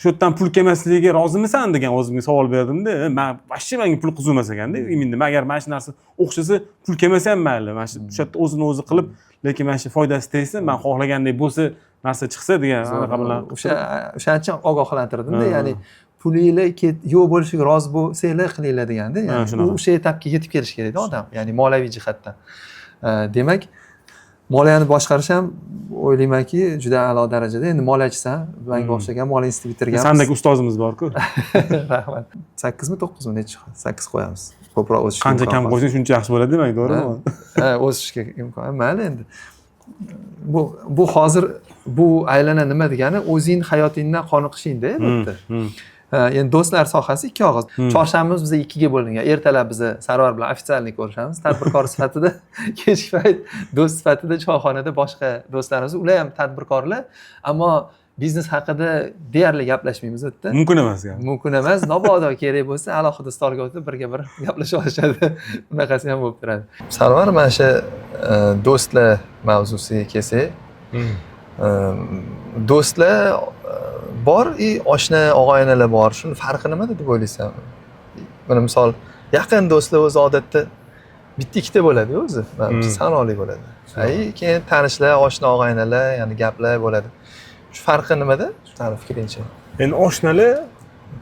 shu yerdan pul kelmasligiga rozimisan degan o'zimga savol berdim-da. Men vashcha menga pul qiziqmas ekanda. Endi agar mana shu narsa o'xshasa, pul kelmasa ham mayli. Mana shu yerda o'zini o'zi qilib, lekin mana shu foydasi tegsa, men xohlagandek bo'lsa, narsa chiqsa degan anaqa bilan o'shaning uchun ogohlantirdim-da. Ya'ni pulinglar yo'q bo'lishiga rozi bo'lsanglar qilinglar deganda. Ya'ni o'sha etapga yetib kelish kerak-da odam, ya'ni moliyaviy jihatdan. Demak, moliyani boshqarish ham o'ylaymanki juda a'lo darajada. Endi moliyachisan, menga o'xshagan moliya institutini bitirganmiz. Sendek ustozimiz bor-ku. Rahmat. 8 mi 9 mi necha? 8 qo'yamiz. Ko'proq o'sishga. Qancha kam qo'ysang shuncha yaxshi bo'ladi demak, to'g'rimi? Ha, o'sishga imkon. Mayli endi. Bu hozir bu aylana nima degani, o'zing hayotingdan qoniqishingda, albatta. Endi do'stlar sohasi ikki og'iz. Chorshanbamiz biz 2 ga bo'lingan. Ertalab biz Sarvar bilan ofitsialniy ko'rishamiz. Tadbirkor sifatida, kechki payt do'st sifatida choyxonada boshqa do'stlarimiz, ular ham tadbirkorlar, ammo biznes haqida deyarli gaplashmaymiz u yerda. Mumkin emas gap. Mumkin emas. Mabodo kerak bo'lsa, alohida stolga o'tirib birga-bir gaplashib olishadi. Bunaqasi ham bo'lib turadi. Sarvar, mana shu do'stlar mavzusiga kelsak, do'stlar bor, oshna og'aynilar bor. Shuni farqi nimada deb o'ylaysan? Mana misol yaqin do'stlar o'zi odatda bitta ikkita bo'ladi o'zi. Sanoqli bo'ladi. Keyin tanishlar, oshna og'aynalar, ya'ni gaplar bo'ladi. Shu farqi nimada? Shu fikringcha. Endi oshnalar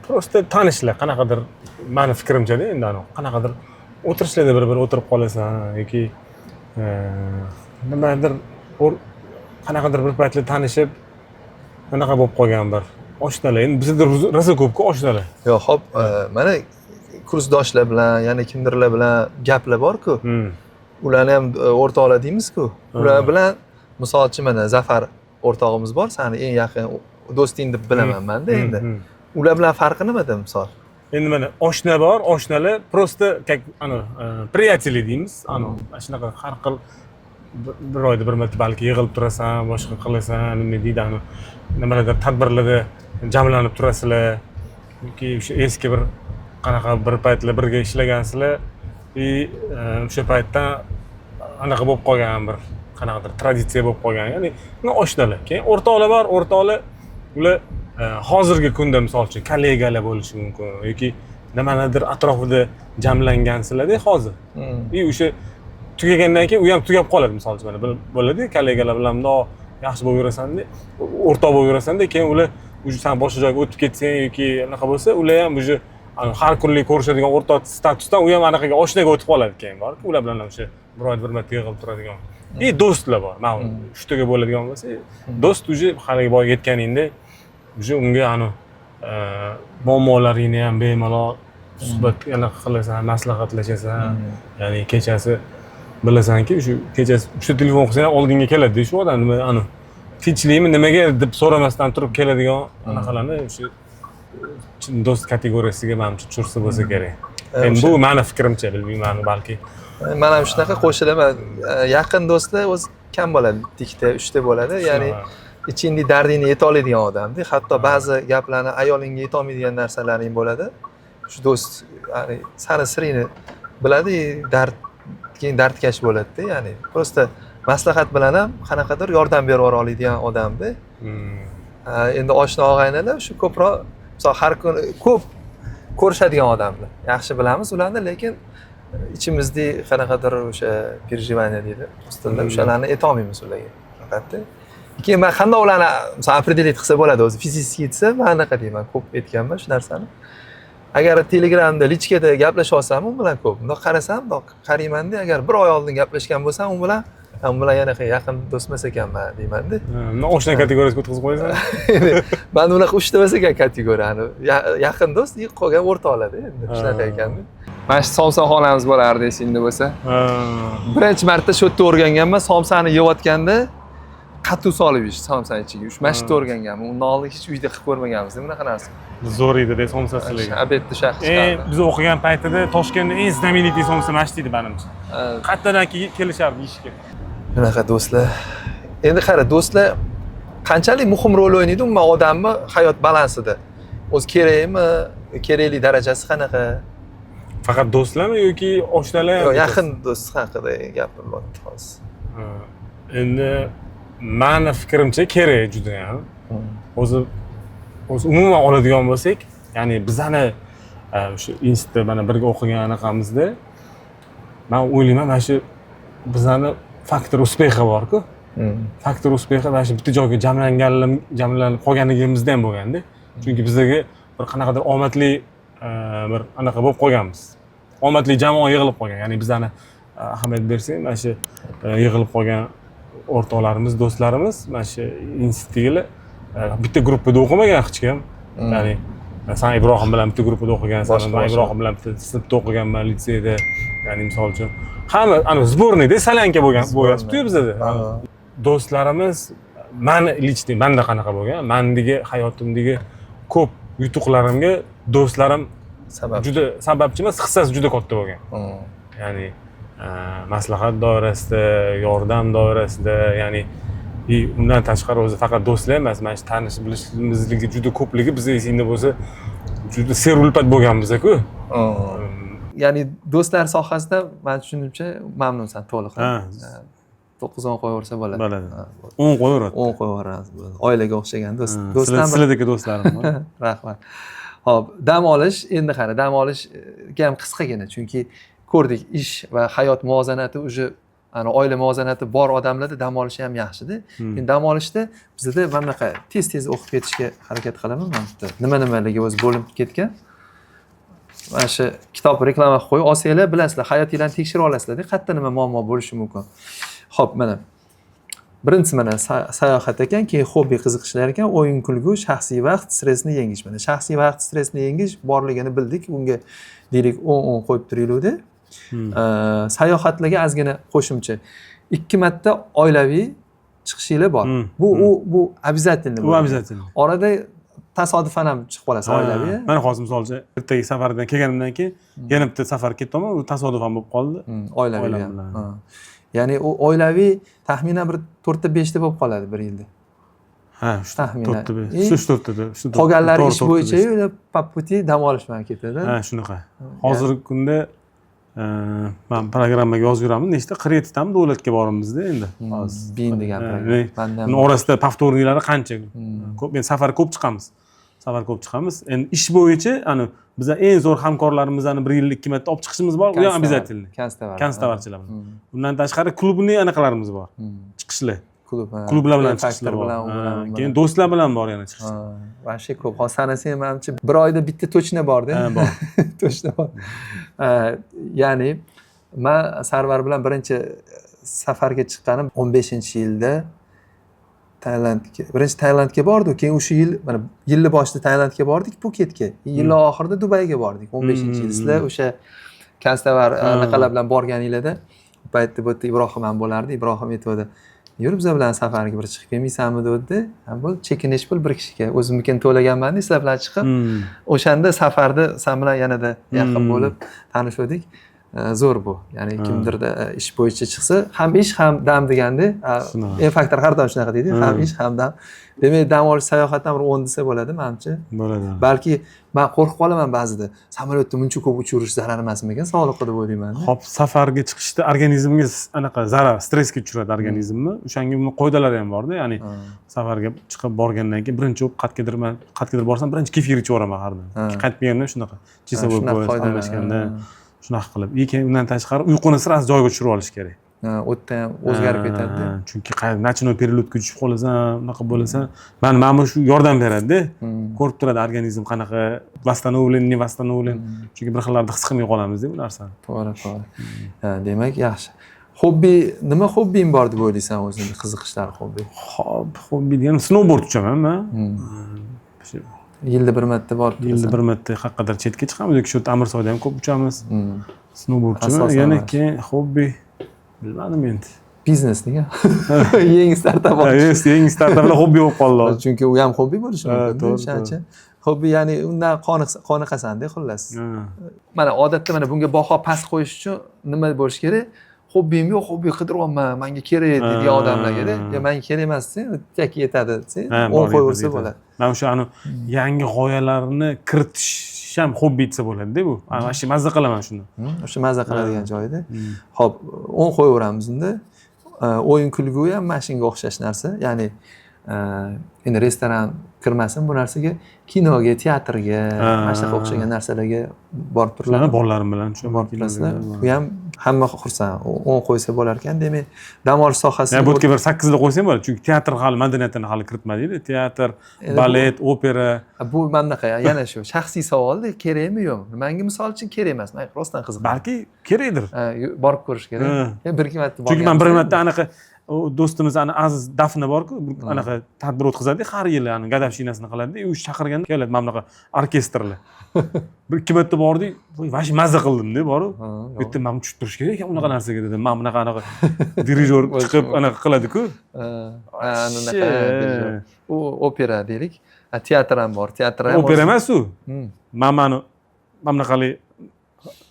prosta tanishlar, qanaqadir meni fikrimcha-da endi qanaqadir o'tirishlarda bir o'tirib qolasan yoki nimadir qanaqadir bir paytlar tanishib anaqa bo'lib qolgan bir oshnalar. Endi bizda rosa ko'p-ku oshnalar. Yo'q, hop, mana kursdoshlar bilan, yana kimdirlar bilan gaplar bor-ku. Ularni ham o'rtoqlar deymiz-ku. Ular bilan misol uchun mana Zafar o'rtog'imiz bor, seni eng yaqin do'sting deb bilaman men-da endi. Ular bilan farqi nimada misol? Endi mana oshna bor, oshnalar prosta как приятели deymiz. Shunaqa har xil bir oyda bir marta balki yig'ilib turasan, boshqa qilasan, nima deydi, nimalardir tadbirlarda jamlanib turasizlar yoki o'sha eski bir qanaqa bir paytlar birga ishlagansizlar o'sha paytdan anaqa bo'lib qolgan bir qanaqadir traditsiya bo'lib qolgan, ya'ni oshnalar. Keyin o'rtoqlar bor, o'rtoqlar ular hozirgi kunda misol uchun kollegalar bo'lishi mumkin yoki nimanidir atrofida jamlangansizlar-da hozir. O'sha tugagandan keyin u ham tugab qoladi, misol uchun mana bo'ladi, kollegalar bilan bundoq yaxshi bo'lib yurasan-da, o'rtoq bo'lib yurasan-da, keyin ular sen boshqa joyga o'tib ketsang yoki anaqa bo'lsa, ular ham o'sha har kunlik ko'rishadigan o'rtoq statusdan u ham anaqaga oshnaga o'tib qoladi keyin borku, ular bilan o'sha bir oyda bir marta yig'ilib turadigan. Do'stlar bor. Mana uchtaga bo'ladigan bo'lsa, do'st o'zi haligi boy yetganingda o'sha unga muammolaringni ham bemalol suhbat qilasan, maslahatlashasan. Ya'ni kechasi bilasanki, shu kechasi uchta telefon qilsang ham oldinga keladi shu odam nima tinchlikmi nimaga deb so'ramasdan turib keladigan anaqalarni o'sha do'st kategoriyasiga menimcha tushirsa bo'lsa kerak. Endi bu meni fikrimcha, bilmayman, balki. Men ham shunaqa qo'shilaman. Yaqin do'stlar o'zi kam bo'ladi, ikkita, uchta bo'ladi. Ya'ni ichingdagi dardingni ayta oladigan odamda, hatto ba'zi gaplarni ayolingga ayta olmaydigan narsalaring bo'ladi. Shu do'st, ya'ni seni siringni biladi, keyin dardkash bo'ladi-da, ya'ni prosta maslahat bilan ham qanaqadir yordam berib oladigan odamda. Endi oshna og'aynalar shu ko'proq, misol har kun ko'p ko'rishadigan odamlar. Yaxshi bilamiz ularni, lekin ichimizda qanaqadir o'sha переживание deydi, ustida o'shalarni ayta olmaymiz ularga. Faqatda keyin men qanday ularni misol определить qilsa bo'ladi, o'zi fizически desa, men anaqa deyman, ko'p aytganman shu narsani. Agar Telegramda, lichkada gaplasha olsam, u bilan ko'p. Bundoq qarasam, bundoq qaraymanda, agar bir oy oldin gaplashgan bo'lsam, u bilan yana yaqin do'stmas ekanman deyman-da. Nima oshna kategoriyasiga o'tkazib qo'yasan? Men unaqa 3 ta emas ekan kategoriyani. Yaqin do'st, qolgan o'rtoqlar-da endi. Shunaqa ekanda. Mana shu somsa xonamiz bo'lardi esingda bo'lsa. Birinchi marta shu yerda o'rganganman, somsani yeyotganda qatuv solib yeyish somsani ichiga. Mana shu yerda o'rganganman. Undan oldin hech uyda qilib ko'rmaganmiz, bunaqa narsa. Zo'r edi-da somsasilik. Obedni shaxs chiqardi. Biz o'qigan paytida Toshkentda eng знаменитый somsa mana shu edi menimcha. Qayerdan kelishardi yeyishga. Bunaqa do'stlar. Endi qara, do'stlar qanchalik muhim rol o'ynaydi umuman odamni hayot balansida. O'zi kerakmi, keraklik darajasi qanaqa? Faqat do'stlarmi yoki oshnalar ham? Yo'q, yaqin do'st haqida gapiryapti hozir. Endi meni fikrimcha kerak juda ham. O'zi umuman oladigan bo'lsak, ya'ni bizani o'sha institutda mana birga o'qigan anaqamizda men o'ylayman, mana shu bizani faktor uspexi bor-ku. Faktor uspexi mana shu bitta joyga jamlanib qolganligimizda ham bo'lganda. Chunki bizga bir qanaqadir omadli bir anaqa bo'lib qolganmiz. Omadli jamoa yig'ilib qolgan. Ya'ni bizani ahamiyat bersak, mana shu yig'ilib qolgan o'rtoqlarimiz, do'stlarimiz mana shu institutdagilar bitta gruppada o'qimagan hech kim. Ya'ni sen Ibrohim bilan bitta gruppada o'qigansan, men Ibrohim bilan bitta sinfda o'qiganman, litseyda. Ya'ni misol uchun hamma ana sborniyda salanka bo'lyapti-ku bizda. Do'stlarimiz meni lichniy menda qanaqa bo'lgan? Mendagi hayotimdagi ko'p yutuqlarimga do'stlarim juda sababchi emas, hissasi juda katta bo'lgan. Ya'ni maslahat doirasida, yordam doirasida, ya'ni undan tashqari o'zi faqat do'stlar emas, mana shu tanish bilishimizligi juda ko'pligi bizga esingda bo'lsa, juda serulpat bo'lganmiz-ku. Ya'ni do'stlar sohasida men tushunimcha mamnunsan to'liq. 9-10 qo'yaversa bo'ladi. Bo'ladi. 10 qo'yaveradi. 10 qo'yaveramiz. Oilaga o'xshagan do'stlar. Sizlardagi do'stlarim bor. Rahmat. Xo'p, dam olish, endi qara, dam olish ham qisqagina, chunki ko'rdik ish va hayot muvozanati уже oila muvozanati bor odamlarda dam olishi ham yaxshida. Dam olishda bizda mana bunaqa tez o'qib ketishga harakat qilaman men bitta. Nima-nimaligi o'zi bo'linib ketgan. Mana shu kitob reklama qilib qo'yib olsanglar, bilasizlar, hayotinglarni tekshirib olasizlar-da, qayerda nima muammo bo'lishi mumkin. Xo'p, mana birinchisi mana sayohat ekan, keyin hobbi qiziqishlar ekan, o'yin kulgu, shaxsiy vaqt, stressni yengish. Mana shaxsiy vaqt, stressni yengish borligini bildik. Unga deylik 10 qo'yib turinglar-da. Sayohatlarga ozgina qo'shimcha 2 marta oilaviy chiqishinglar bor. Bu обязательно. Bu обязательно. Orada tasodifan ham chiqib qolasiz oilaviy. Mana hozir misolcha ertaga safardan kelganimdan keyin yana bitta safar ketdim-ku, u tasodifan bo'lib qoldi. Oilaviy. Ya'ni u oilaviy taxminan bir 4ta 5ta bo'lib qoladi bir yilda. Ha, shu taxminan. 4ta. Qolganlari ish bo'yicha yo'la paputi dam olish bilan ketadi. Ha, shunaqa. Hozirgi kunda men programmaga yozib yuraman. Nechta kreditami davlatga borimizda endi. Hozir bin degan programma. Uni orasida повторнийлari qancha? Ko'p, men safar ko'p chiqamiz. Endi ish bo'yicha ana biza eng zo'r hamkorlarimizni 1 yilda 2 marta olib chiqishimiz bor. Bu ham обязательно. Konstavarchilar. Bundan tashqari klubning anaqalarimiz bor. Chiqishlar. Klublar bilan chiqishlar bor. Keyin do'stlar bilan bor yana chiqishlar. Vashshe ko'p. Hozir sanasam menimcha bir oyda bitta to'chna bor-da. Ha, bor. To'chna bor. Ya'ni men Sarvar bilan birinchi safarga chiqqanim 15-yilda birinchi Tailandga bordik. Keyin o'sha yil mana yilni boshida Tailandga bordik, Phuketga. Yil oxirida Dubayga bordik. 15-yil. Sizlar o'sha konstavar anaqalar bilan borganinglarda bu paytda bu yerda Ibrohim ham bo'lardi. Ibrohim aytdi, "Yurib biz bilan safarga bir chiqib kelmaysanmi?" dedi. Bu chekinish pul bir kishiga. O'zimnikini to'laganman, sizlar bilan chiqib. O'shanda safarda sen bilan yanada yaqin bo'lib tanishdik. Zo'r bu. Ya'ni kimdirda ish bo'yicha chiqsa, ham ish ham dam deganda, faktor har doim shunaqa deydi, ham ish ham dam. Demak, dam olish sayohatdan bir 10 desa bo'ladi, menimcha. Bo'ladi. Balki men qo'rqib qolaman ba'zida. Samolyotda buncha ko'p uchirish zarar emasmikan sog'liqqa deb o'ylayman. Hop, safarga chiqishda organizmingiz anaqa zarar, stressga uchradi organizmni. O'shanga uni qoidalari ham bor-da, ya'ni safarga chiqib borgandan keyin birinchi o'p qatgadir borsam, birinchi kefir ichib yuboraman har doim. Qaytmaganda shunaqa. Chesa bo'lib qo'yashganda shunaqa qilib. Lekin undan tashqari uyquni sirasi joyiga tushirib olish kerak. O'tda ham o'zgarib ketadi. Chunki nachinoy перелетga tushib qolasan, unaqa bo'lasan, mana shu yordam beradi-da. Ko'rib turadi organizm qanaqa vastanovlen. Chunki bir xillarda his qilmay qolamiz-da bu narsani. To'g'ri. Demak, yaxshi. Nima hobbing bor deb o'ylaysan o'zingning qiziqishlar hobbi? Hobbi degan snowboard uchaman men. Yilda bir marta borib turasan. Yilda bir marta haqqadar chetga chiqamiz yoki shu Tamirsoyda ham ko'p uchamiz. Snowboardchiman. Yana keyin hobbi bilmadim endi. Biznes degan. Yangi startap bor. Yangi startaplar hobbi bo'lib qoldi. Chunki u ham hobbi bo'lishi mumkin. O'shancha. Hobbi ya'ni undan qoniqasan-da xullas. Mana odatda mana bunga baho past qo'yish uchun nima bo'lish kerak? Hobbim yo'q, hobbi qidiryapman, menga kerak degan odamlarga-da, menga kerak emas desa, chaki yetadi desa, 10 qo'yaversa bo'ladi. Men o'sha yangi g'oyalarni kiritish ham hobbi desa bo'ladi-da bu. Mana shu mazza qilaman shuni. O'sha mazza qiladigan joyda. Xo'p, 10 qo'yaveramiz unda. O'yin kulgu ham mana shunga o'xshash narsa. Ya'ni endi restoran kirmasin bu narsaga, kinoga, teatrga, mana shunaqa o'xshagan narsalarga borib turiladi. Bolalarim bilan shu borib turasizlar. Bu ham hamma xursand. 10 qo'ysa bo'lar ekan. Demak, dam olish sohasi. Bu yerga bir 8 da qo'ysam bo'ladi, chunki teatr hali madaniyatini hali kiritmadingda. Teatr, balet, opera. Bu mana bunaqa, yana shu shaxsiy savolda kerakmi yo'qmi? Menga misol uchun kerak emas. Men rostdan qiziqaman. Balki kerakdir. Borib ko'rish kerak. 1-2 marta borgan. Chunki men bir marta anaqa do'stimiz Aziz Dafna bor-ku, anaqa tadbir o'tkazadi, har yili gadavshinasini qiladi. U chaqirganda keladi mana bunaqa orkestrlar. 1-2 marta bordik, vash mazza qildim-da, borib. Bu yerda men tushib turish kerak ekan unaqa narsaga dedim. Men bunaqa dirijor chiqib anaqa qiladi-ku. Anaqa dirijor. U opera deylik. Teatr ham bor. Teatr ham. Opera emas u. Mana bunaqali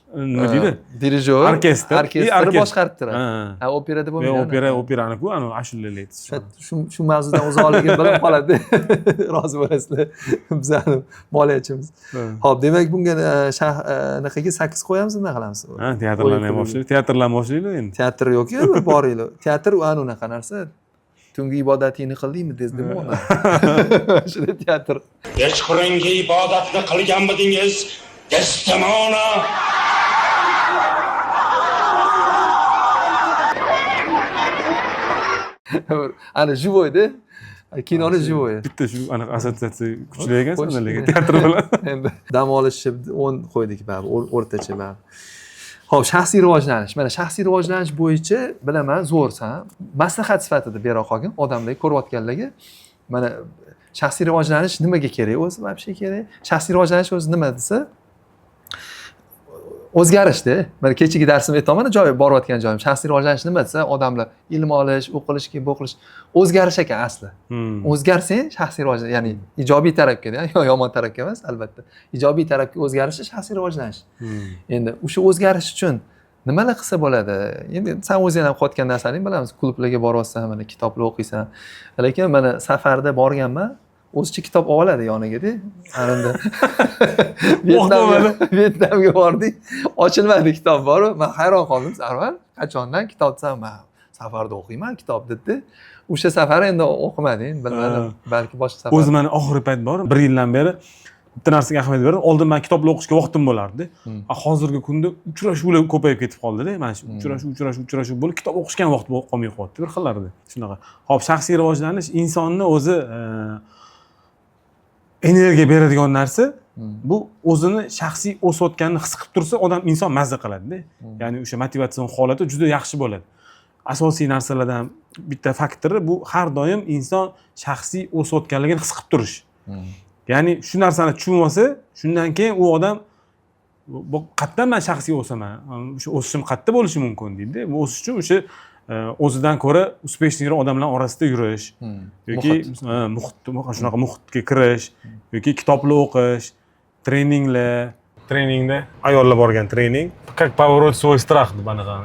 nima deydi? Dirijor, orkestrni boshqarib turadi. Operada bo'lmaydi. Operani-ku, ashulalar aytish. Shu mavzudan uzoqligi bilib qoladi. Rozi bo'lasizlar. Bizani moliyachimiz. Xo'p, demak bunga anaqaga 8 qo'yamiz, nima qilamiz? Teatrlarni ham boshlaydi. Teatrlarni boshlaydi endi. Teatr yo'q-ku, boringlar. Teatr unaqa narsa. Tungi ibodatingni qildingmi dezdimi ona? Shunda teatr. Kechqurungi ibodatni qilganmidingiz? Destamona Ana живойda. Kinoni живой. Bitta shu anaqa assotsiatsiya kuchli ekan Qo'shdi. sanalarga teatr bilan. Endi dam olishni 10 qo'ydik baribir, o'rtacha baribir. Xo'p, shaxsiy rivojlanish. Mana shaxsiy rivojlanish bo'yicha bilaman, zo'rsan. Maslahat sifatida bera qolgin odamlarga, ko'rayotganlarga. Mana shaxsiy rivojlanish nimaga kerak o'zi, вообще kerak? Shaxsiy rivojlanish o'zi nima desa, o'zgarishda. Mana kechagi darsimda aytaman, joyi borayotgan joyim. Shaxsiy rivojlanish nima desa, odamlar ilm olish, o'qilish, bu qilish o'zgarish ekan asli. O'zgarsang shaxsiy rivojlanish, ya'ni ijobiy tarafga, yomon tarafga emas, albatta. Ijobiy tarafga o'zgarishi shaxsiy rivojlanish. Endi o'sha o'zgarish uchun nimalar qilsa bo'ladi? Endi sen o'zing ham qilayotgan narsalarni bilamiz. Klublarga boryapsan, mana kitoblar o'qiysan. Lekin mana safarda borganman, o'zicha kitob oladi yoniga-da. Ananda Vyetnamga bordik. Ochilmadi kitob bor. Men hayron qoldim, Sarvar. Qachondan kitob desam, men safarda o'qiyman kitob dedi. O'sha safar endi o'qimadim, bilmadim. Balki boshqa safar. O'zi meni oxirgi payt bor, 1 yildan beri bitta narsaga ahamiyat berdim. Oldin men kitoblar o'qishga vaqtim bo'lardi. Hozirgi kunda uchrashuvlar ko'payib ketib qoldi-da. Mana shu uchrashuv bo'lib kitob o'qishga vaqt qolmay qoldi. Bir xillarda shunaqa. Xo'p, shaxsiy rivojlanish insonni o'zi energiya beradigan narsa. Bu o'zini shaxsiy o'sayotganini his qilib tursa, inson mazza qiladi-da. Ya'ni o'sha motivatsion holati juda yaxshi bo'ladi. Asosiy narsalardan bitta faktori bu har doim inson shaxsiy o'sayotganligini his qilib turish. Ya'ni shu narsani tushunib olsa, shundan keyin u odam qayerdan men shaxsiy o'saman, o'sha o'sishim qayerda bo'lishi mumkin deydi. Bu o'sish uchun o'sha o'zidan ko'ra uspeshniroq odamlar orasida yurish yoki shunaqa muhitga kirish yoki kitoblar o'qish, treningda ayollar borgan trening, как побороть свой страх deb anaqa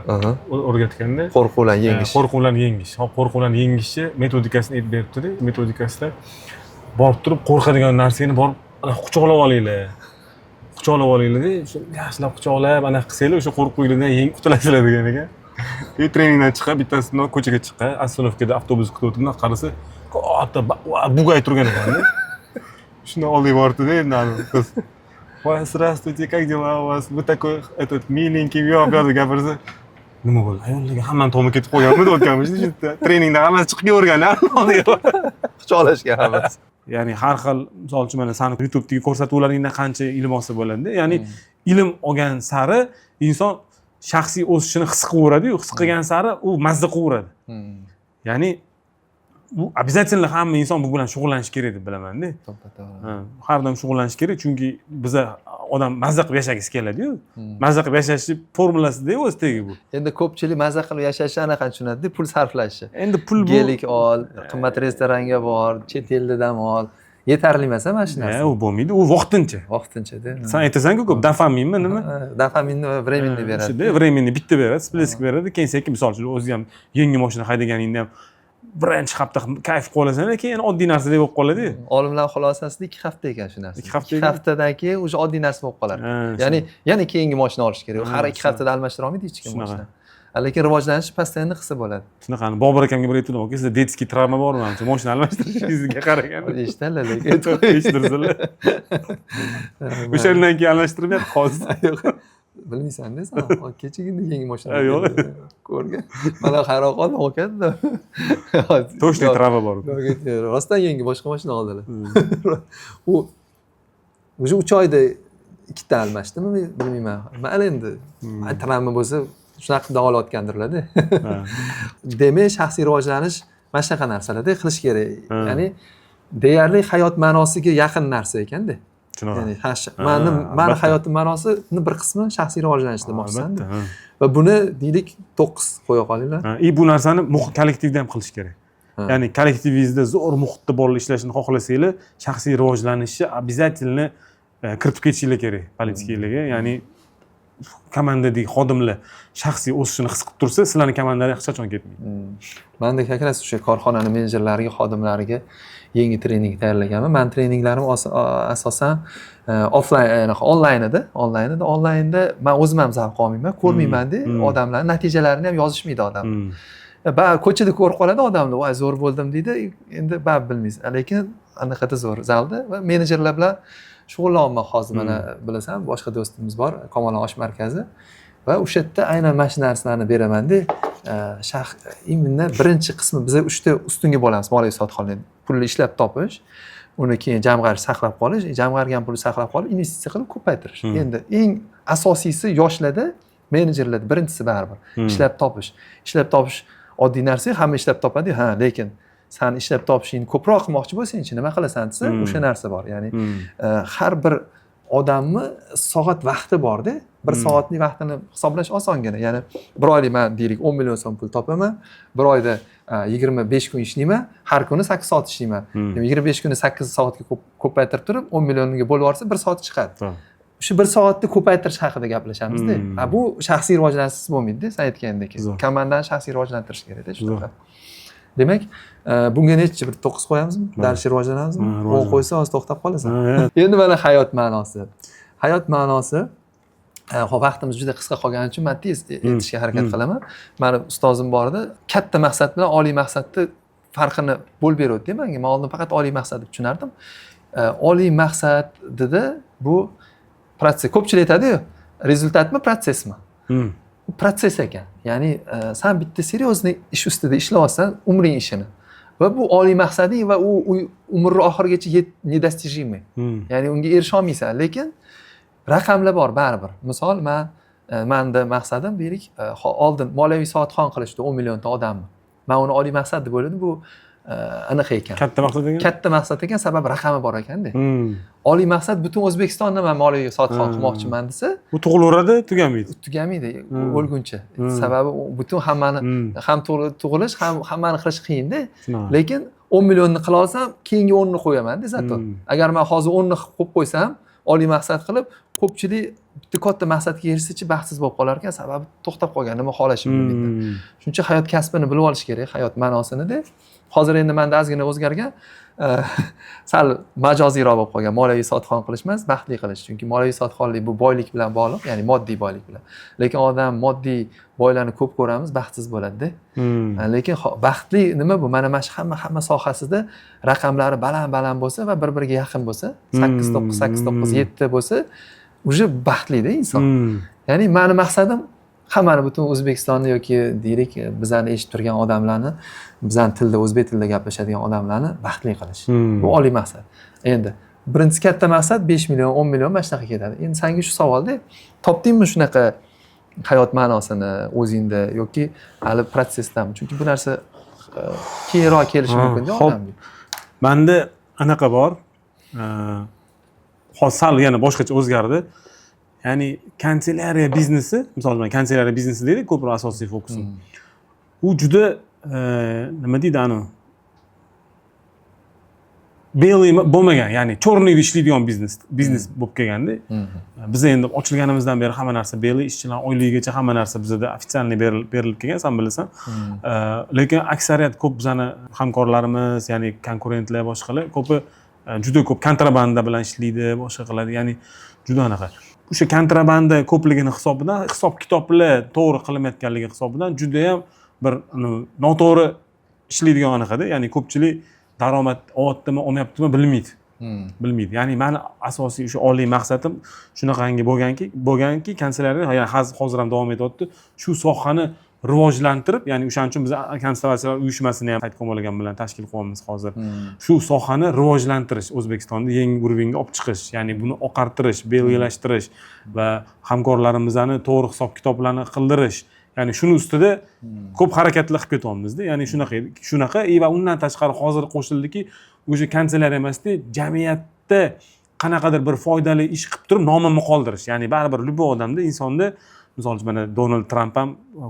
o'rgatganda, qo'rquvlarni yengish. Qo'rquvlarni yengish. Qo'rquvlarni yengishni metodikasini aytib beribdi-da. Metodikasida borib turib qo'rqadigan narsani borib quchoqlab olinglar. Quchoqlab olinglar-da, shu yaxshilab quchoqlab anaqa qilsanglar, o'sha qo'rquvinglardan yengib qutulasizlar degan ekan. Treningdan chiqib, bittasi ko'chaga chiqqan, oстановкада avtobus kutib o'tirdi, qarasa, katta bugay turgan ekan-da. Shuni oldiga bordi-da, endi qiz. "Voy, здравствуйте, как дела у вас? Вы такой этот миленький", yo'q gapirsa, nima bo'ldi? Ayollarga hammani to'g'ri ketib qo'yganmi o'tganmiz. Treningdan hammasi chiqib yurgan, oldiga quchoqlashgan hammasi. Ya'ni har xil, misol uchun mana sani YouTube'dagi ko'rsatuvlaringdan qancha ilm olsa bo'ladi. Ya'ni ilm olgan sari inson shaxsiy o'sishini his qilaveradi-yu, his qilgan sari u mazza qilaveradi. Ya'ni bu обязательно hamma inson bu bilan shug'ullanishi kerak deb bilaman-da. Har doim shug'ullanish kerak, chunki biza odam mazza qilib yashagisi keladi-yu. Mazza qilib yashashni formulasida o'zidagi bu. Endi ko'pchilik mazza qilib yashashni anaqa tushunadi, pul sarflashni. Endi pul bu gelik ol, qimmat restoranga bor, chet elda dam ol. Yetarli emas mana shu narsa. U bo'lmaydi, u vaqtincha. Vaqtincha-da. Sen aytasan-ku ko'p dopaminmi nima? Dopaminni va временni beradi. Shunda временni bitta beradi, splisk beradi. Keyin sekin misol uchun o'zi ham yangi mashina haydaganingda ham birinchi hafta kayf qolasan, keyin oddiy narsa deb bo'lib qoladi. Olimlar xulosasida 2 hafta ekan shu narsa. 2 haftadan keyin o'sha oddiy narsa bo'lib qoladi. Ya'ni yana keyingi mashina olish kerak. Har 2 haftada almashtira olmaydi hech kim mashina. Lekin rivojlanish постоянно qilsa bo'ladi. Shunaqani Bobur akamga bir aytdim, "Sizda detskiy travma bormi? Ancha mashina almashtirishingizga qaraganda." Eshitdilar lekin. Eshittirdilar. O'shandan keyin almashtirmayapti hozir. Bilmaysan-da sen. Kechagina yangi mashina ko'rgan. Mana hayron qoldim o'kanda. To'shli travma bor. Rostdan yangi boshqa mashina oldilar. U o'sha 3 oyda 2 ta almashdimi bilmayman. Mana endi travma bo'lsa shunaqa davolayotgandirlar-da. Demak, shaxsiy rivojlanish mana shunaqa narsalarda qilish kerak. Ya'ni deyarli hayot ma'nosiga yaqin narsa ekanda. Ya'ni mani hayotim ma'nosini bir qismi shaxsiy rivojlanish demoqchisan-da. Va buni deylik 9 qo'ya qolinglar. Bu narsani kollektivda ham qilish kerak. Ya'ni kollektivingizda zo'r muhitda bolalar ishlashini xohlasanglar, shaxsiy rivojlanishni обязательно kiritib ketishinglar kerak politikalarga. Ya'ni komandadagi xodimlar shaxsiy o'sishini his qilib tursa, sizlarning komandalar hech qachon ketmaydi. Men de как раз o'sha korxonaning menejerlariga, xodimlariga yangi trening tayyorlaganman. Men treninglarim asosan onlaynda men o'zim ham zavq olmayman, ko'rmayman-da, odamlar natijalarini ham yozishmaydi odam. Ko'chada ko'rib qoladi odamlar, "Voy, zo'r bo'ldim" deydi. Endi bilmaysiz. Lekin anaqada zo'r zalda va menejerlar bilan shug'ullanyapman hozir. Mana bilasan, boshqa do'stimiz bor, Komolon osh markazi va o'sha yerda aynan mana shu narsalarni beraman-da. именно birinchi qismi biza 3 ta ustunga bo'lamiz moliyaviy islohotxonani. Pulni ishlab topish, uni keyin jamg'arish, saqlab qolish, jamg'argan pulni saqlab qolib, investitsiya qilib ko'paytirish. Endi eng asosiysi yoshlarda, menejerlarda birinchisi baribir ishlab topish. Ishlab topish oddiy narsa, hamma ishlab topadi, ha, lekin sen ishlab topishingni ko'proq qilmoqchi bo'lsang-chi, nima qilasan desa, o'sha narsa bor. Ya'ni har bir odamni soat vaqti bor-da. Bir soatning vaqtini hisoblash osongina. Ya'ni bir oylik men deylik 10 million so'm pul topaman, bir oyda 25 kun ishlayman, har kuni 8 soat ishlayman. 25 kunni 8 soatga ko'paytirib turib 10 millionga bo'lib yuborsa 1 soat chiqadi. Shu 1 soatni ko'paytirish haqida gaplashamiz-da. Bu shaxsiy rivojlanishsiz bo'lmaydi-da, sen aytgandek. Komandani shaxsiy rivojlantirish kerak-da shunaqa. Demak, bunga necha bir 9 qo'yamizmi? Darsga rivojlanamizmi? 10 qo'ysa hozir to'xtab qolasan. Endi mana hayot ma'nosi. Hayot ma'nosi hop vaqtimiz juda qisqa qolgani uchun men tez aytishga harakat qilaman. Mani ustozim bor edi, katta maqsad bilan oliy maqsadni farqini bo'lib beruvdi menga. Men oldin faqat oliy maqsad deb tushunardim. Oliy maqsad dedi bu protsess. Ko'pchilik aytadi-ku, rezultatmi, protsessmi? Bu protsess ekan. Ya'ni sen bitta seriozniy ish ustida ishlayapsan, umring ishini. Va bu oliy maqsading va u umr oxirigacha недостижимый. Ya'ni unga erisha olmaysan, lekin raqamlar bor baribir. Misol, menda maqsadim deylik, oldin moliyaviy soatxon qilishdi 10 millionta odamni. Men uni oliy maqsad deb o'yladim, bu aniq ekan. Katta maqsad ekan. Katta maqsad ekan, sababi raqami bor ekanda. Oliy maqsad butun O'zbekistonni men moliyaviy soatxon qilmoqchiman desa, u tug'ilaveradi, tugamaydi. Tugamaydi o'lguncha. Sababi butun hammani ham tug'ilish, ham hammani qilish qiyin-da. Lekin 10 millionni qila olsam, keyingi 10 ni qo'yaman-da zato. Agar men hozir 10 ni qo'yib qo'ysam, oliy maqsad qilib, ko'pchilik bitta katta maqsadga erishsachi baxtsiz bo'lib qolar ekan, sababi to'xtab qolgan, nima xohlashini bilmaydi. Shuning uchun hayot kasbini bilib olish kerak, hayot ma'nosini-da. Hozir endi menda ozgina o'zgargan, sal majoziyroq bo'lib qolgan. Moliyaviy soatxon qilish emas, baxtli qilish. Chunki moliyaviy soatxonlik bu boylik bilan bog'liq, ya'ni moddiy boylik bilan. Lekin odam moddiy boylarni ko'p ko'ramiz, baxtsiz bo'ladi-da. Lekin baxtli nima bu? Mana shu hamma sohasida raqamlari baland bo'lsa va bir-biriga yaqin bo'lsa, 8-9, 8-9, 7 bo'lsa, уже baxtli-da inson. Ya'ni meni maqsadim hammani butun O'zbekistonni yoki deylik bizani eshitib turgan odamlarni, bizani tilda, o'zbek tilida gaplashadigan odamlarni baxtli qilish. Bu oliy maqsad. Endi birinchi katta maqsad 5 million, 10 million mana shunaqa ketadi. Endi senga shu savolda topdingmi shunaqa hayot ma'nosini o'zingda yoki hali protsessdami? Chunki bu narsa keyinroq kelishi mumkin-da odamga. Menda anaqa bor. Hozir sal yana boshqacha o'zgardi. Ya'ni kanselariya biznesi, misol uchun kanselariya biznesi deylik, ko'proq asosiy fokusim. U juda nima deydi ani? Belli bo'lmagan, ya'ni chorniyda ishlaydigan biznes bo'lib kelganda. Biz endi ochilganimizdan beri hamma narsa belli, ishchilar oyligigacha hamma narsa bizda ofitsialniy berilib kelgan, sen bilasan. Lekin aksariyat ko'p bizani hamkorlarimiz, ya'ni konkurentlar boshqalar ko'pi juda ko'p kontrabanda bilan ishlaydi, boshqa qiladi. Ya'ni juda anaqa. O'sha kontrabanda ko'pligini hisobidan, hisob-kitoblar to'g'ri qilinmayotganligi hisobidan juda ham bir noto'g'ri ishlaydigan anaqada. Ya'ni ko'pchilik daromad olyaptimi, olmayaptimi bilmaydi. Ya'ni meni asosiy o'sha oliy maqsadim shunaqangi bo'lganki, kanselariya, ya'ni hozir ham davom etyapti. Shu sohani rivojlantirib, ya'ni o'shaning uchun biz konservatsiyalar uyushmasini ham Saytkomolagan bilan tashkil qilyapmiz hozir. Shu sohani rivojlantirish, O'zbekistonni yangi urovingga olib chiqish, ya'ni buni oqartirish, belgilashtirish va hamkorlarimizni to'g'ri hisob-kitoblarni qildirish. Ya'ni shuni ustida ko'p harakatlar qilib ketyapmiz-da. Ya'ni shunaqa va undan tashqari hozir qo'shildiki, o'sha kanselariya emasda jamiyatda qanaqadir bir foydali ish qilib turib nomini qoldirish. Ya'ni baribir любой odamda, insonda, misol uchun mana Donald Tramp ham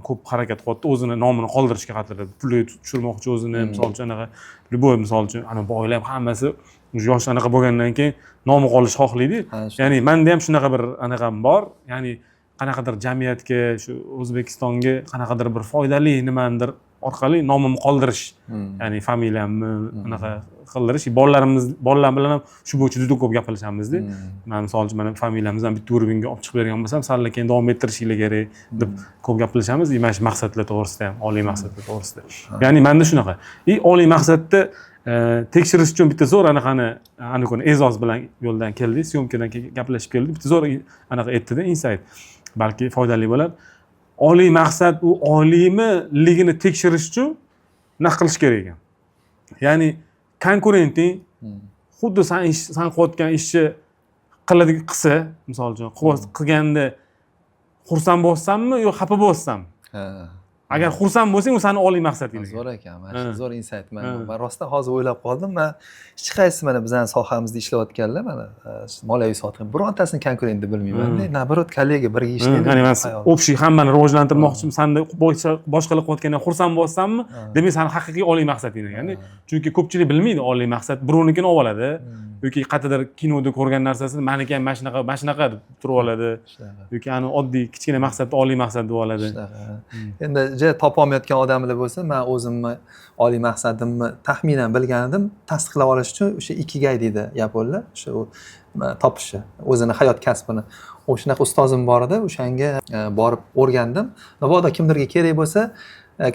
ko'p harakat qilyapti, o'zini nomini qoldirishga qatorda pul tushirmoqchi o'zini, misol uchun anaqa любой, misol uchun ana boylar hammasi yosh anaqa bo'lgandan keyin nomi qolish xohlaydi. Ya'ni menda ham shunaqa bir anaqam bor. Ya'ni qanaqadir jamiyatga, shu O'zbekistonga qanaqadir bir foydali nimadir orqali nomimni qoldirish, ya'ni familiyamni anaqa qildirish. Bolalar bilan ham shu bo'yicha juda ko'p gaplashamiz-da. Men misol uchun mana familiyamizdan bitta urovingga olib chiqib bergan bo'lsam, sal keyin davom ettirishinglar kerak deb ko'p gaplashamiz. Mana shu maqsadlar to'g'risida ham, oliy maqsadlar to'g'risida. Ya'ni menda shunaqa. Oliy maqsadda tekshirish uchun bitta zo'r anaqani kuni E'zoz bilan yo'ldan keldi, syomkadan gaplashib keldi. Bitta zo'r anaqa aytdi-da, insight. Balki foydali bo'lar. oliy maqsad u oliymiligini tekshirish uchun nima qilish kerak ekan? Ya'ni konkurenting xuddi san qilayotgan ishni qilsa, misol uchun qilganda xursand bo'lsanmi yo xafa bo'lsanmi? Agar xursand bo'lsang, u seni oliy maqsading. Zo'r ekan. Mana shu zo'r insight. Men rostdan hozir o'ylab qoldim. Men hech qaysi mana bizning sohamizda ishlayotganlar mana moliyaviy soha birontasini konkurentni bilmayman-da. Nabrot kollega birga ishlaydi. Ya'ni men общий hammani rivojlantirmoqchimisiz, sanda boshqalar qilayotgandan xursand bo'lsanmi, demak seni haqiqiy oliy maqsading. Ya'ni chunki ko'pchilik bilmaydi oliy maqsad. Birovnikini olib oladi yoki qayerdadir kinoda ko'rgan narsasini meniki ham mana shunaqa deb turib oladi. Yoki ani oddiy kichkina maqsadni oliy maqsad deb oladi. Endi topolmayotgan odamlar bo'lsa, men o'zimni oliy maqsadimni taxminan bilgan edim, tasdiqlab olish uchun o'sha ikigai deydi yaponlar, o'sha topishi, o'zini hayot kasbini. O'shanaqa ustozim bor edi, o'shanga borib o'rgandim. Mabodo kimdirga kerak bo'lsa,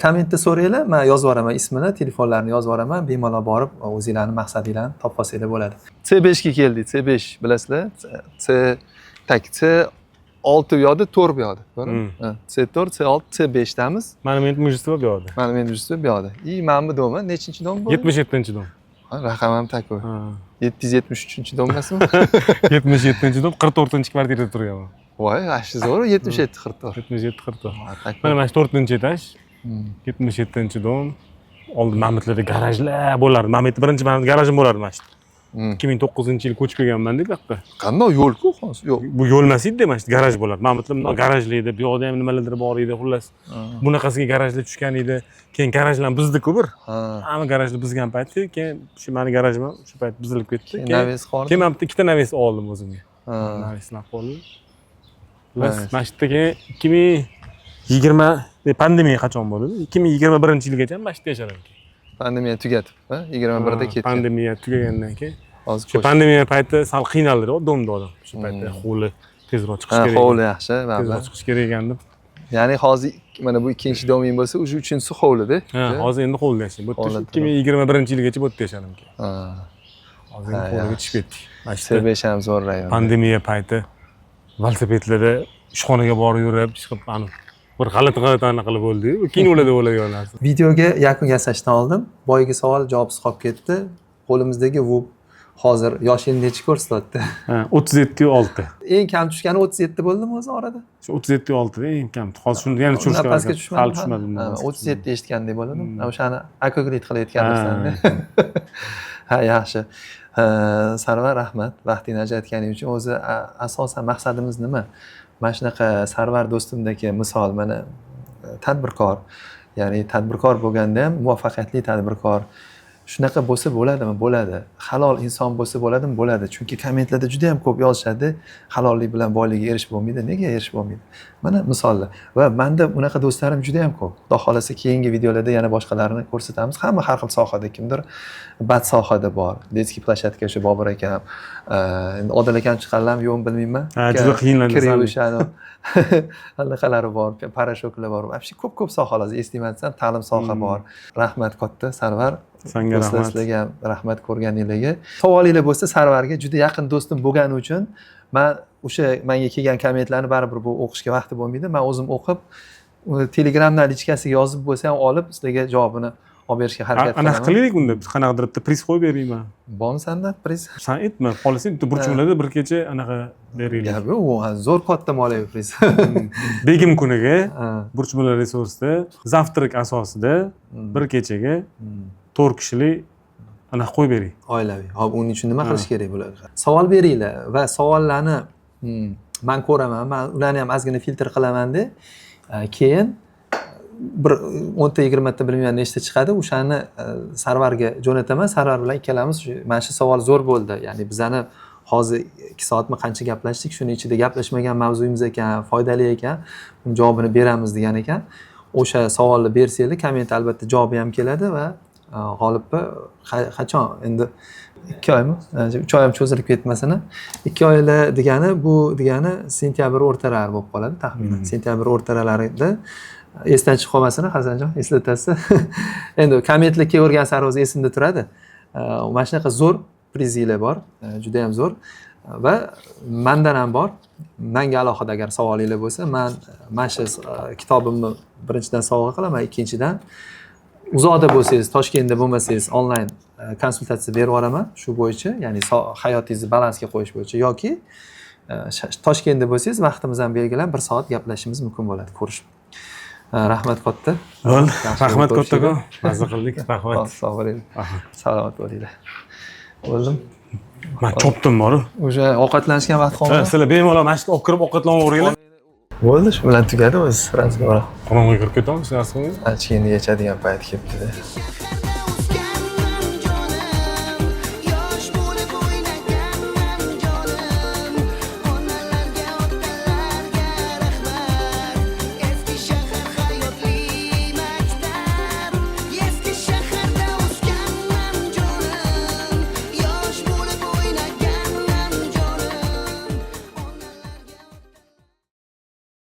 kommentda so'ranglar, men yozib yuboraman ismini, telefonlarini yozib yuboraman, bemalol borib o'zingizlarning maqsadinglarni topib olsanglar bo'ladi. C5 ga keldik. C5 bilasizlar? C6 bu yoqda, 4 bu yoqda. C4, C6, C5 damiz. Monument mujizasi bu yoqda. Monument mujizasi bu yoqda. Men bu domda nechinchi dom bu? 77-dom. Raqamim takoy. 773-dom emasmi? 77-dom, 44-kvartirada turganman. Voy, ashi zo'r, 77-44. 77-44. Mana shu 4-etaj. 77-dom. Oldin Mamitlarda garajlar bo'lardi. Mamitda birinchi garajim bo'lardi mana shu. 2009-yil ko'chib kelganman-da bu yoqqa. Qanday yo'l-ku? Yo'q. Bu yo'l emas edi, mana shu garaj bo'lardi. Mamitlar garajli edi, bu yoqda ham nimalardir bor edi, xullas. Bunaqasiga garajlar tushgan edi. Keyin garajlarni buzdi-ku bir. Hamma garajni buzgan paytda, keyin shu meni garajim shu payt buzilib ketdi. Keyin men bitta ikkita naves oldim o'zimga. Naveslar qoldi. Xullas, mana shu keyin 2020 pandemiya qachon bo'ldi? 2021-yilgacha mana shu yerda yashadim. Pandemiya tugatib, 21da ketdi. Pandemiya tugagandan keyin hozir pandemiya payti sal qiynaldi domda odam. Shu paytda hovli tezroq chiqish kerak. Hovli yaxshi, tezroq chiqish kerak ekan deb. Ya'ni hozir mana bu ikkinchi doming bo'lsa, o'sha uchinchisi hovlida. Hozir endi hovlida yashayman. Bu 2021-yilgacha bu yerda yashadim. Hozir hovliga chiqib ketdik. C5 ham zo'r rayon. Pandemiya payti velosipedlarda ishxonaga borib yurib, chiqib bir g'alati qilib bo'ldi. Keyin o'ladi o'lagan narsa. Videoga yakun yasashdan oldin boyagi savol javobsiz qolib ketdi. Qo'limizdagi VUB hozir yoshingni necha ko'rsatyapti? 37-6. Eng kam tushgani 37 bo'ldimi o'zi orada? Shu 37-da eng kam. Hozir shuni yana tushirishga pastga tushmadi. Hali tushmadim. 37 eshitgandek bo'ldim. O'shani akogrit qilayotganmisan. Ha, yaxshi. Sarvar, rahmat. Vaqtingni ajratganing uchun. O'zi asosan maqsadimiz nima? Mana shunaqa Sarvar do'stimdagi misol, mana tadbirkor, ya'ni tadbirkor bo'lganda ham muvaffaqiyatli tadbirkor shunaqa bo'lsa bo'ladimi? Bo'ladi. Halol inson bo'lsa bo'ladimi? Bo'ladi. Chunki kommentlarda juda ham ko'p yozishadi, halollik bilan boylikka erishib bo'lmaydi. Nega erishib bo'lmaydi? Mana misollar. Va menda unaqa do'stlarim juda ham ko'p. Xudo xolasa keyingi videolarda yana boshqalarini ko'rsatamiz. Hamma har xil sohada, kimdir bad sohada bor. Detskiy plashatka shu Bobur akam, endi Odil akam chiqqanlarmi yo'qmi bilmayman. Juda qiynaldim. O'shani allaqalari bor, parashoklar bor. Вообще ko'p sohalar, eslayman, ta'lim soha bor. Rahmat katta Sarvar. Senga rahmat. Sizlarga rahmat ko'rganingizga. Savolinglar bo'lsa Sarvarga juda yaqin do'stim bo'lgani uchun men o'sha menga kelgan kommentlarni baribir bu o'qishga vaqti bo'lmaydi. Men o'zim o'qib, Telegramdan lichkasiga yozib bo'lsa ham olib sizlarga javobini olib berishga harakat qilaman. Anaqa qilaylik unda, biz qanaqadir bitta priz qo'yib berayman. Bormi senda priz? Sen aytma, xolasang bitta burchimlarda bir kecha anaqa beraylik. Gapi u zo'r katta moliyaviy priz. Begim kuniga burchimlar resursda zavtrak asosida bir kechaga 4 kishilik anaqa qo'yib bering. Oilaviy. Hop, uning uchun nima qilish kerak bo'ladi? Savol beringlar va savollarni men ko'raman. Men ularni ham ozgina filtr qilaman-da. Keyin bir 10 ta 20 ta bilmayman nechta chiqadi, o'shani Sarvarga jo'nataman. Sarvar bilan ikkalamiz mana shu savol zo'r bo'ldi. Ya'ni bizani hozir 2 soatmi qancha gaplashdik, shuning ichida gaplashmagan mavzuyimiz ekan, foydali ekan, javobini beramiz degan ekan. O'sha savolni bersanglar, komment albatta javobi ham keladi va g'olibni qachon endi 2 oymi? 3 oy ham cho'zilib ketmasini. 2 oylar degani bu degani sentyabr o'rtalari bo'lib qoladi taxminan. Sentyabr o'rtalarida esdan chiqib qolmasin Hasanjon, eslatasiz. Endi kommentlar kelavergan sari o'zi esimda turadi. Mana shunaqa zo'r prizlar bor, juda ham zo'r. va mandan ham bor. Menga alohida agar savolinglar bo'lsa, mana shu kitobimni birinchidan sovg'a qilaman, ikkinchidan uzoqda bo'lsangiz, Toshkentda bo'lmasangiz, onlayn konsultatsiya berib yuboraman shu bo'yicha, ya'ni hayotingizni balansga qo'yish bo'yicha yoki Toshkentda bo'lsangiz, vaqtimizni ham belgilab 1 soat gaplashishimiz mumkin bo'ladi, ko'rishib. Rahmat katta. Bo'ldi. Rahmat kattakon. Mazza qildik. Rahmat. Sog' bo'ling. Salomat bo'linglar. Bo'ldim. Men chopdim bor. O'sha ovqatlanishga vaqt qolmadi. Sizlar bemalol mashq olib kirib ovqatlanaveringlar. Bo'ldi, shu bilan tugadi o'zi. Razbora. Qorong'iga kirib ketamiz, narsa qilmaymiz. Achkindi yechadigan payt kelibdi-da.